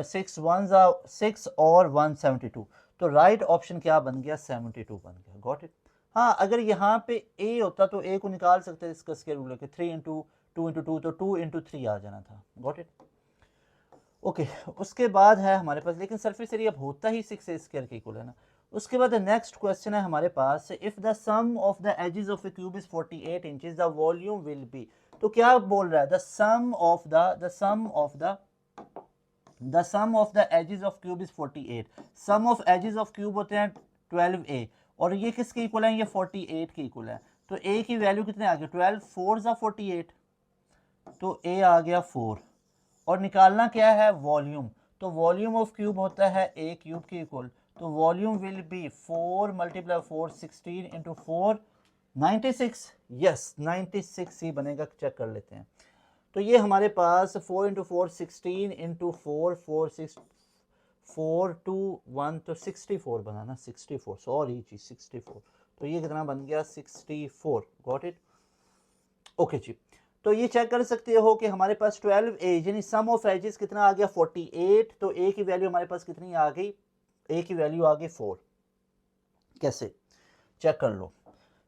6 और 1 72। तो राइट ऑप्शन क्या बन गया 72 बन गया। Got it. हाँ, अगर यहाँ पे a होता तो a को निकाल सकते इसका स्क्वायर रूट लेके, 3 इंटू 2 इंटू 2 तो 2 इंटू 3 आ जाना था। Got it. ओके, उसके बाद है हमारे पास, लेकिन सरफेस एरिया अब होता ही 6a स्क्वायर के इक्वल है ना। उसके बाद नेक्स्ट क्वेश्चन है हमारे पास, if the sum of the edges of a cube is 48 inches the volume will be. तो क्या बोल रहा है, the sum of the edges of cube is 48। Sum of edges of cube होते हैं 12a, और ये किसके इक्वल है, ये 48 के इक्वल है। तो a की वैल्यू कितने आ गई 12, 4 48, तो a आ गया 4। और निकालना क्या है वॉल्यूम, तो वॉल्यूम ऑफ क्यूब होता है a क्यूब के इक्वल। तो volume will B 4 multiply 4 16 into 4 96। Yes 96 ही बनेगा, चेक कर लेते हैं। तो ये हमारे पास 4 इंटू 4 16 इंटू 4 4 6 4 2 1, तो 64 बना ना, 64 सॉरी जी 64। तो ये कितना बन गया 64। Got it. ओके जी, तो ये चेक कर सकते हो कि हमारे पास 12 एज यानी सम ऑफ एजेस कितना आ गया 48। तो ए की वैल्यू हमारे पास कितनी आ गई, ए की वैल्यू आ गई 4। कैसे चेक कर लो,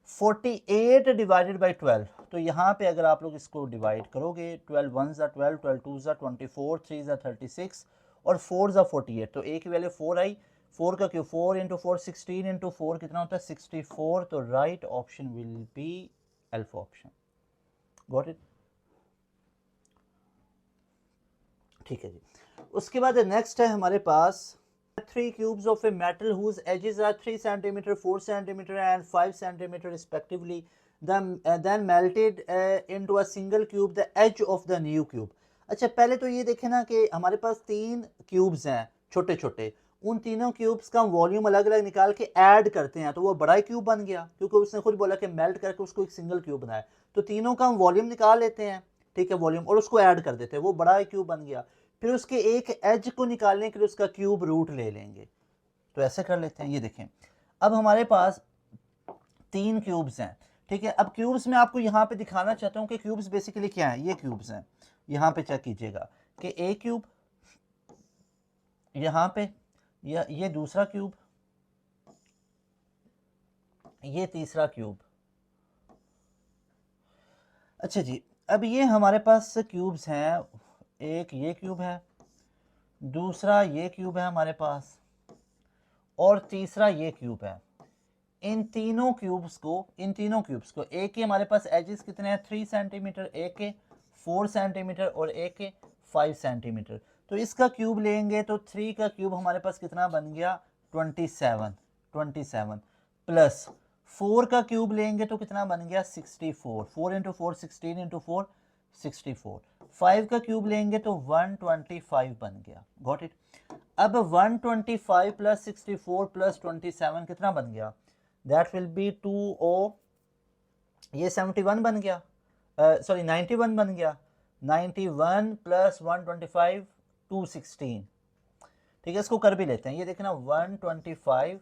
48 डिवाइडेड बाई 12। तो यहाँ पे अगर आप लोग इसको डिवाइड करोगे, 12 1 ज़ा 12 12 2 ज़ा 24 3 ज़ा 36 और 4 ज़ा 48, तो ए की वैल्यू 4 आई। 4 का क्यूब 4 इंटू 4 16 इंटू 4 कितना होता है 64। तो right option will be alpha option. Got it? ठीक है जी। उसके बाद नेक्स्ट है हमारे पास 3 cubes of a metal whose edges are 3 centimeter, 4 centimeter and 5 centimeter respectively, then melted into a single cube the edge of the new cube। अच्छा पहले तो ये देखें ना कि हमारे पास 3 क्यूब्स हैं छोटे छोटे, उन तीनों क्यूब्स का वॉल्यूम अलग अलग निकाल के ऐड करते हैं तो वो बड़ा क्यूब बन गया, क्योंकि उसने खुद बोला कि मेल्ट करके उसको एक सिंगल क्यूब बनाया। तो तीनों का हम वॉल्यूम निकाल लेते हैं, ठीक है, वॉल्यूम, और उसको ऐड कर देते हैं, वो बड़ा क्यूब बन गया। फिर उसके एक एज को निकालने के लिए उसका क्यूब रूट ले लेंगे। तो ऐसे कर लेते हैं। ये देखें अब हमारे पास 3 क्यूब्स हैं, ठीक है। अब क्यूब्स में आपको यहाँ पे दिखाना चाहता हूँ कि क्यूब्स बेसिकली क्या है। ये क्यूब्स हैं, यहाँ पे चेक कीजिएगा कि एक क्यूब यहाँ पे, या ये दूसरा क्यूब, ये तीसरा क्यूब। अच्छा जी, अब ये हमारे पास क्यूब्स हैं, एक ये क्यूब है, दूसरा ये क्यूब है हमारे पास, और तीसरा ये क्यूब है। इन तीनों क्यूब्स को एक के हमारे पास एजेस कितने हैं 3 सेंटीमीटर, एक के 4 सेंटीमीटर और एक के 5 सेंटीमीटर। तो इसका क्यूब लेंगे तो 3 का क्यूब हमारे पास कितना बन गया 27 प्लस 4 का क्यूब लेंगे तो कितना बन गया 64, 4 इंटू 4 16 इंटू 4 64। 5 का क्यूब लेंगे तो 125 बन गया। Got it? अब 125 प्लस 64 प्लस 27 कितना बन गया, दैट विल बी 20, ये 71 बन गया, सॉरी 91 बन गया। 91 प्लस 125 216, ठीक है। इसको कर भी लेते हैं। ये देखना 125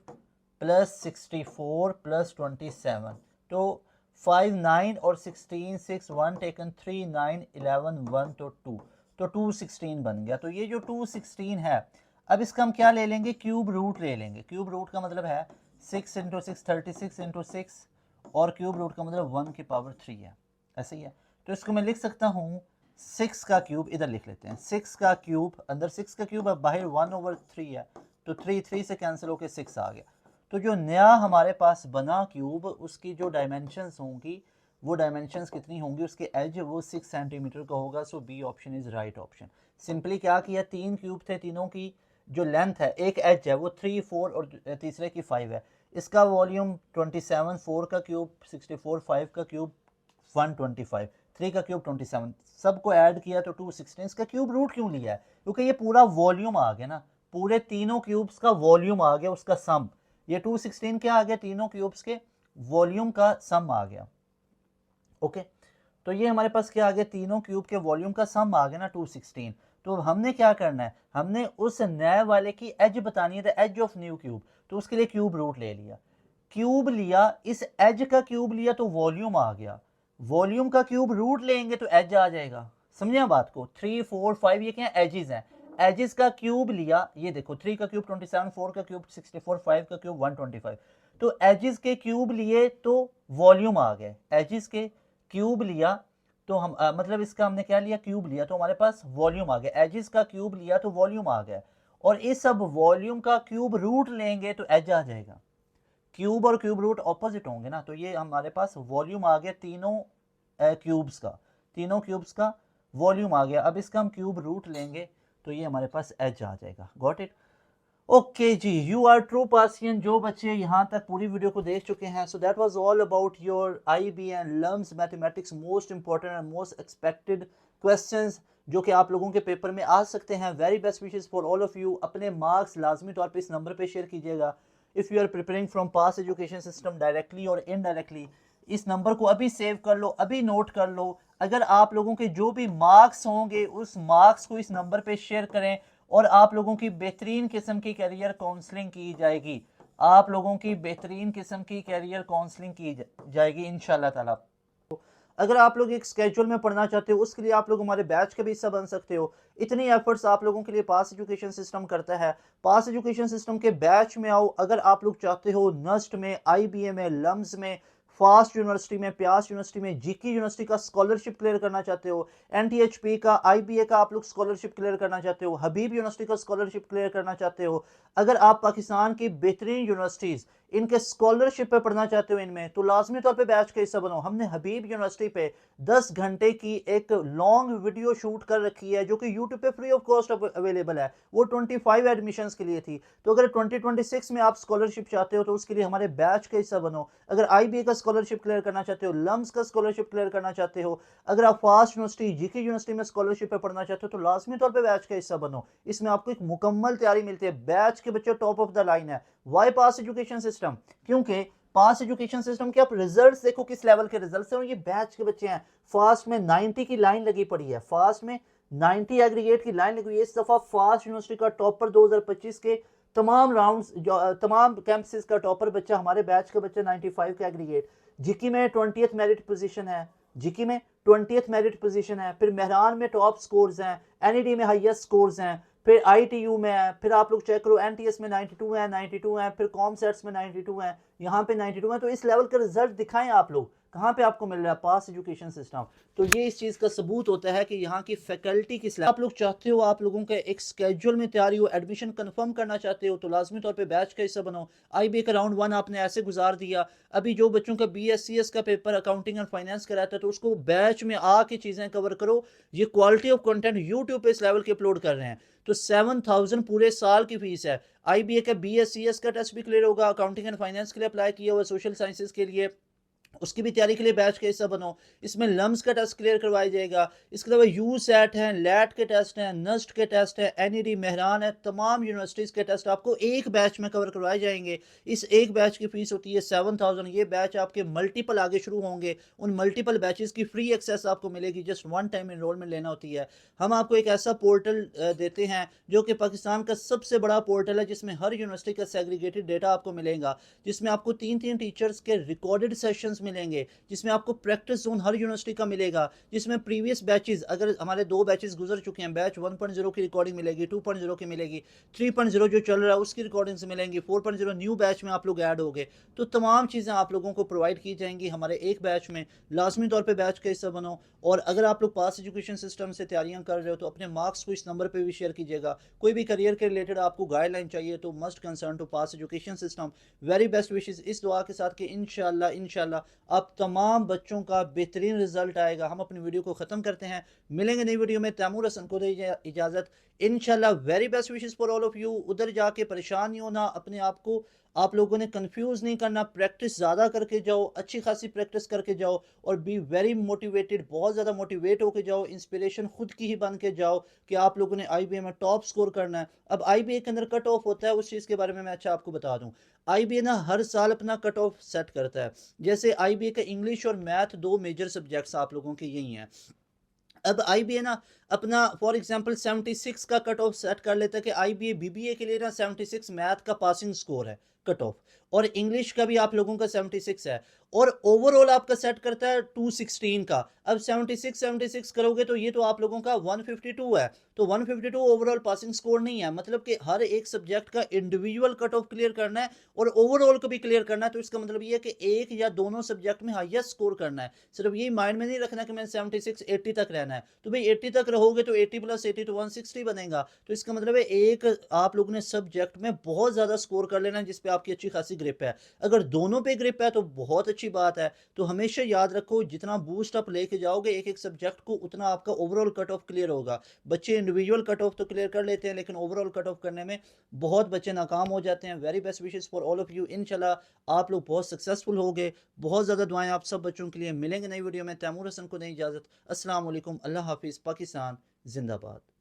प्लस 64 प्लस 27, तो 5 9 और 16 6 1 टेकन 3 9 11 1 तो 2, तो 216 बन गया। तो ये जो 216 है, अब इसका हम क्या ले लेंगे, क्यूब रूट ले लेंगे। क्यूब रूट का मतलब है 6 इंटू 6 36 इंटू 6, और क्यूब रूट का मतलब 1 की पावर 3 है, ऐसे ही है। तो इसको मैं लिख सकता हूँ 6 का क्यूब, इधर लिख लेते हैं 6 का क्यूब, अंदर 6 का क्यूब है, बाहर 1/3 है, तो 3 से कैंसिल होकर 6 आ गया। तो जो नया हमारे पास बना क्यूब, उसकी जो डायमेंशंस होंगी, वो डायमेंशंस कितनी होंगी, उसके एज वो 6 सेंटीमीटर का होगा। So B option is right option. Simply क्या किया, 3 क्यूब थे, तीनों की जो लेंथ है, एक एज है वो 3 4 और तीसरे की 5 है। इसका वॉल्यूम 27, 4 का क्यूब 64, 5 का क्यूब 125, 3 का क्यूब 27, सबको ऐड किया तो 216। इसका क्यूब रूट क्यों लिया है, क्योंकि ये पूरा वॉल्यूम आ गया ना, पूरे तीनों क्यूब्स का वॉल्यूम आ गया, उसका सम। ये 216 क्या आ गया, तीनों क्यूब्स के वॉल्यूम का सम आ गया। ओके, तो ये हमारे पास क्या आ गया, तीनों क्यूब के वॉल्यूम का सम आ गया ना 216। तो हमने क्या करना है, हमने उस नए वाले की एज बतानी है, the edge of new cube. तो उसके लिए क्यूब रूट ले लिया, क्यूब लिया, इस एज का क्यूब लिया तो वॉल्यूम आ गया, वॉल्यूम का क्यूब रूट लेंगे तो एज आ जाएगा। समझे बात को? 3 4 5 ये क्या एजेस हैं, एजेस का क्यूब लिया, ये देखो 3 का क्यूब 27, 4 का क्यूब 64, 5 का क्यूब 125। तो एजेस के क्यूब लिए तो वॉल्यूम आ गए, एजेस के क्यूब लिया तो हम मतलब इसका हमने क्या लिया, क्यूब लिया तो हमारे पास वॉल्यूम आ गया, एजेस का क्यूब लिया तो वॉल्यूम आ गया, और इस सब वॉल्यूम का क्यूब रूट लेंगे तो एज आ जाएगा। क्यूब और क्यूब रूट ऑपोजिट होंगे ना, तो ये हमारे पास वॉल्यूम आ गया तीनों क्यूब्स का, तीनों क्यूब्स का वॉल्यूम आ गया। अब इसका हम क्यूब रूट लेंगे तो ये हमारे पास एज आ जाएगा। Got it? ओके जी, यू आर ट्रू पासियन। जो बच्चे यहाँ तक पूरी वीडियो को देख चुके हैं, so that was all about your IB and लर्म्स mathematics, most important and most expected questions जो कि आप लोगों के पेपर में आ सकते हैं। Very best wishes for all of you. अपने मार्क्स लाजमी तौर पे इस नंबर पे शेयर कीजिएगा। If you are preparing from pass education system directly और इनडायरेक्टली, इस नंबर को अभी सेव कर लो, अभी नोट कर लो। अगर आप लोगों के जो भी मार्क्स होंगे, उस मार्क्स को इस नंबर पे शेयर करें और आप लोगों की बेहतरीन किस्म की करियर काउंसलिंग की जाएगी। आप लोगों की बेहतरीन किस्म की करियर काउंसलिंग की जाएगी इंशाल्लाह ताला। अगर आप लोग एक स्केड्यूल में पढ़ना चाहते हो, उसके लिए आप लोग हमारे बैच का भी हिस्सा बन सकते हो। इतनी एफर्ट्स आप लोगों के लिए पास एजुकेशन सिस्टम करता है। पास एजुकेशन सिस्टम के बैच में आओ। अगर आप लोग चाहते हो नस्ट में, आईबीए में, लम्स में फास्ट यूनिवर्सिटी में, प्यास यूनिवर्सिटी में, जीकी यूनिवर्सिटी का स्कॉलरशिप क्लियर करना चाहते हो, एनटीएचपी का, आईबीए का आप लोग स्कॉलरशिप क्लियर करना चाहते हो, हबीब यूनिवर्सिटी का स्कॉलरशिप क्लियर करना चाहते हो, अगर आप पाकिस्तान की बेहतरीन यूनिवर्सिटीज़ इनके स्कॉलरशिप पे पढ़ना चाहते हो इनमें, तो लाजमी तौर पे बैच का हिस्सा बनो। हमने हबीब यूनिवर्सिटी पे 10 घंटे की एक लॉन्ग वीडियो शूट कर रखी है जो कि यूट्यूब पे फ्री ऑफ कॉस्ट अवेलेबल है। वो 25 एडमिशन्स के लिए थी। तो अगर 2026 में आप स्कॉलरशिप चाहते हो तो उसके लिए हमारे बैच का हिस्सा बनो। अगर आईबीए का स्कॉलरशिप क्लियर करना चाहते हो, लम्स का स्कॉलरशिप क्लियर करना चाहते हो, अगर आप फास्ट यूनिवर्सिटी, जीके यूनिवर्सिटी में स्कॉलरशिप पे पढ़ना चाहते हो, तो लाजमी तौर पे बैच का हिस्सा बनो। इसमें आपको एक मुकम्मल तैयारी मिलती है। बैच के बच्चे टॉप ऑफ द लाइन है। वाई पास एजुकेशन सिस्टम? क्योंकि पास एजुकेशन सिस्टम के आप रिजल्ट्स देखो किस लेवल के रिजल्ट्स हैं, और ये बैच के बच्चे हैं। फास्ट में 90 की लाइन लगी पड़ी है, फास्ट में 90 एग्रीगेट की लाइन लगी हुई है। इस दफा फास्ट यूनिवर्सिटी का टॉपर 2025 के तमाम राउंड्स, तमाम कैंपसेस का टॉपर बच्चा हमारे बैच का बच्चा 95 का एग्रीगेट। जीकी में 20th मेरिट पोजीशन है, जीकी में 20th मेरिट पोजीशन है। फिर मेहरान में टॉप स्कोर्स हैं, एनईडी में हाईएस्ट स्कोर्स हैं, फिर आईटीयू में है, फिर आप लोग चेक करो एनटीएस में 92 है, 92 है, फिर कॉमसेट्स में 92 है, यहाँ पे 92 है। तो इस लेवल का रिजल्ट दिखाएं आप लोग, कहाँ पे आपको मिल रहा है पास एजुकेशन सिस्टम। तो ये इस चीज़ का सबूत होता है कि यहाँ की फैकल्टी किस लेवल। आप लोग चाहते हो आप लोगों के एक स्केड्यूल में तैयारी हो, एडमिशन कंफर्म करना चाहते हो, तो लाजमी तौर पे बैच का हिस्सा बनो। आईबीए का राउंड 1 आपने ऐसे गुजार दिया। अभी जो बच्चों का बीएससीएस का पेपर अकाउंटिंग एंड फाइनेंस का रहता है, तो उसको बैच में आके चीज़ें कवर करो। ये क्वालिटी ऑफ कंटेंट यूट्यूब पे इस लेवल के अपलोड कर रहे हैं। तो 7000 पूरे साल की फीस है। आईबीए का बीएससीएस का टेस्ट भी क्लियर होगा, अकाउंटिंग एंड फाइनेंस के लिए अप्लाई किया हुआ, सोशल साइंसेज के लिए उसकी भी तैयारी के लिए बैच का हिस्सा बनो। इसमें लम्स का टेस्ट क्लियर करवाया जाएगा। इसके अलावा यू सेट है, लैट के टेस्ट हैं, नस्ट के टेस्ट है, एनईडी मेहरान है, तमाम यूनिवर्सिटीज़ के टेस्ट आपको एक बैच में कवर करवाए जाएंगे। इस एक बैच की फीस होती है 7000। ये बैच आपके मल्टीपल आगे शुरू होंगे, उन मल्टीपल बैचेस की फ्री एक्सेस आपको मिलेगी। जस्ट वन टाइम इनरोलमेंट लेना होती है। हम आपको एक ऐसा पोर्टल देते हैं जो कि पाकिस्तान का सबसे बड़ा पोर्टल है, जिसमें हर यूनिवर्सिटी का सेग्रीगेटेड डेटा आपको मिलेगा, जिसमें आपको 3-3 टीचर्स के रिकॉर्डेड सेशंस मिलेंगे, जिसमें आपको प्रैक्टिस जोन हर यूनिवर्सिटी का मिलेगा, जिसमें प्रीवियस बैचेस, अगर हमारे 2 बैचेस गुजर चुके हैं, बैच 1.0 की रिकॉर्डिंग मिलेगी, 2.0 की मिलेगी, 3.0 जो चल रहा है उसकी रिकॉर्डिंग्स मिलेंगी, 4.0 न्यू बैच में आप लोग ऐड होगे। तो तमाम चीज़ें आप लोगों को प्रोवाइड की जाएंगी हमारे एक बैच में। लाजमी तौर पर बैच का हिस्सा बनो। और अगर आप लोग पास एजुकेशन सिस्टम से तैयारियां कर रहे हो तो अपने मार्क्स को इस नंबर पर भी शेयर कीजिएगा। कोई भी करियर के रिलेटेड आपको गाइडलाइन चाहिए तो must concern to pass education system. Very best wishes इस दुआ के साथ कि इंशाल्लाह आप तमाम बच्चों का बेहतरीन रिजल्ट आएगा। हम अपनी वीडियो को ख़त्म करते हैं, मिलेंगे नई वीडियो में। तैमूर हसन को दीजिए इजाज़त। इंशाल्लाह very best wishes for all of you. उधर जाके परेशान नहीं होना, अपने आप को आप लोगों ने कंफ्यूज नहीं करना। प्रैक्टिस ज़्यादा करके जाओ, अच्छी खासी प्रैक्टिस करके जाओ, और बी वेरी मोटिवेटेड, बहुत ज़्यादा मोटिवेट होके जाओ। इंस्पिरेशन खुद की ही बन के जाओ कि आप लोगों ने आईबीए में टॉप स्कोर करना है। अब आईबीए के अंदर कट ऑफ होता है, उस चीज़ के बारे में मैं अच्छा आपको बता दूं। आईबीए ना हर साल अपना कट ऑफ सेट करता है। जैसे आईबीए का इंग्लिश और मैथ 2 मेजर सब्जेक्ट्स आप लोगों के यही हैं। अब आईबीए ना अपना फॉर एग्जांपल 76 का कट ऑफ सेट कर लेता है कि आईबीए बीबीए के लिए ना 76 मैथ का पासिंग स्कोर है कट ऑफ, और इंग्लिश का भी आप लोगों का 76 है, और ओवरऑल आपका सेट करता है 216 का। अब 76 करोगे तो ये तो आप लोगों का 152 है। तो 152 ओवरऑल पासिंग स्कोर नहीं है, मतलब कि हर एक सब्जेक्ट का इंडिविजुअल कट ऑफ क्लियर करना है और ओवरऑल को भी क्लियर करना है। तो इसका मतलब ये है कि एक या दोनों सब्जेक्ट में हाईएस्ट स्कोर करना है। सिर्फ यही माइंड में नहीं रखना कि मैं 76 80 तक रहना है। तो भाई 80 तक रहोगे तो 80 + 80 तो 160 बनेगा। तो इसका मतलब है एक आप लोगों ने सब्जेक्ट में बहुत ज़्यादा स्कोर कर लेना है जिस पे आपकी अच्छी खासी ग्रिप है। अगर दोनों पे ग्रिप है तो बहुत अच्छी बात है। तो हमेशा याद रखो, जितना बूस्ट अप लेके जाओगे एक एक सब्जेक्ट को, उतना आपका ओवरऑल कट ऑफ क्लियर होगा। बच्चे इंडिविजुअल कट ऑफ तो क्लियर कर लेते हैं, लेकिन ओवरऑल कट ऑफ करने में बहुत बच्चे नाकाम हो जाते हैं। Very best wishes for all of you. इंशाल्लाह आप लोग बहुत सक्सेसफुल होगे। बहुत ज़्यादा दुआएं आप सब बच्चों के लिए। मिलेंगे नई वीडियो में। तैमूर हसन को दें इजाज़त। अस्सलाम वालेकुम। अल्लाह हाफिज़। पाकिस्तान जिंदाबाद।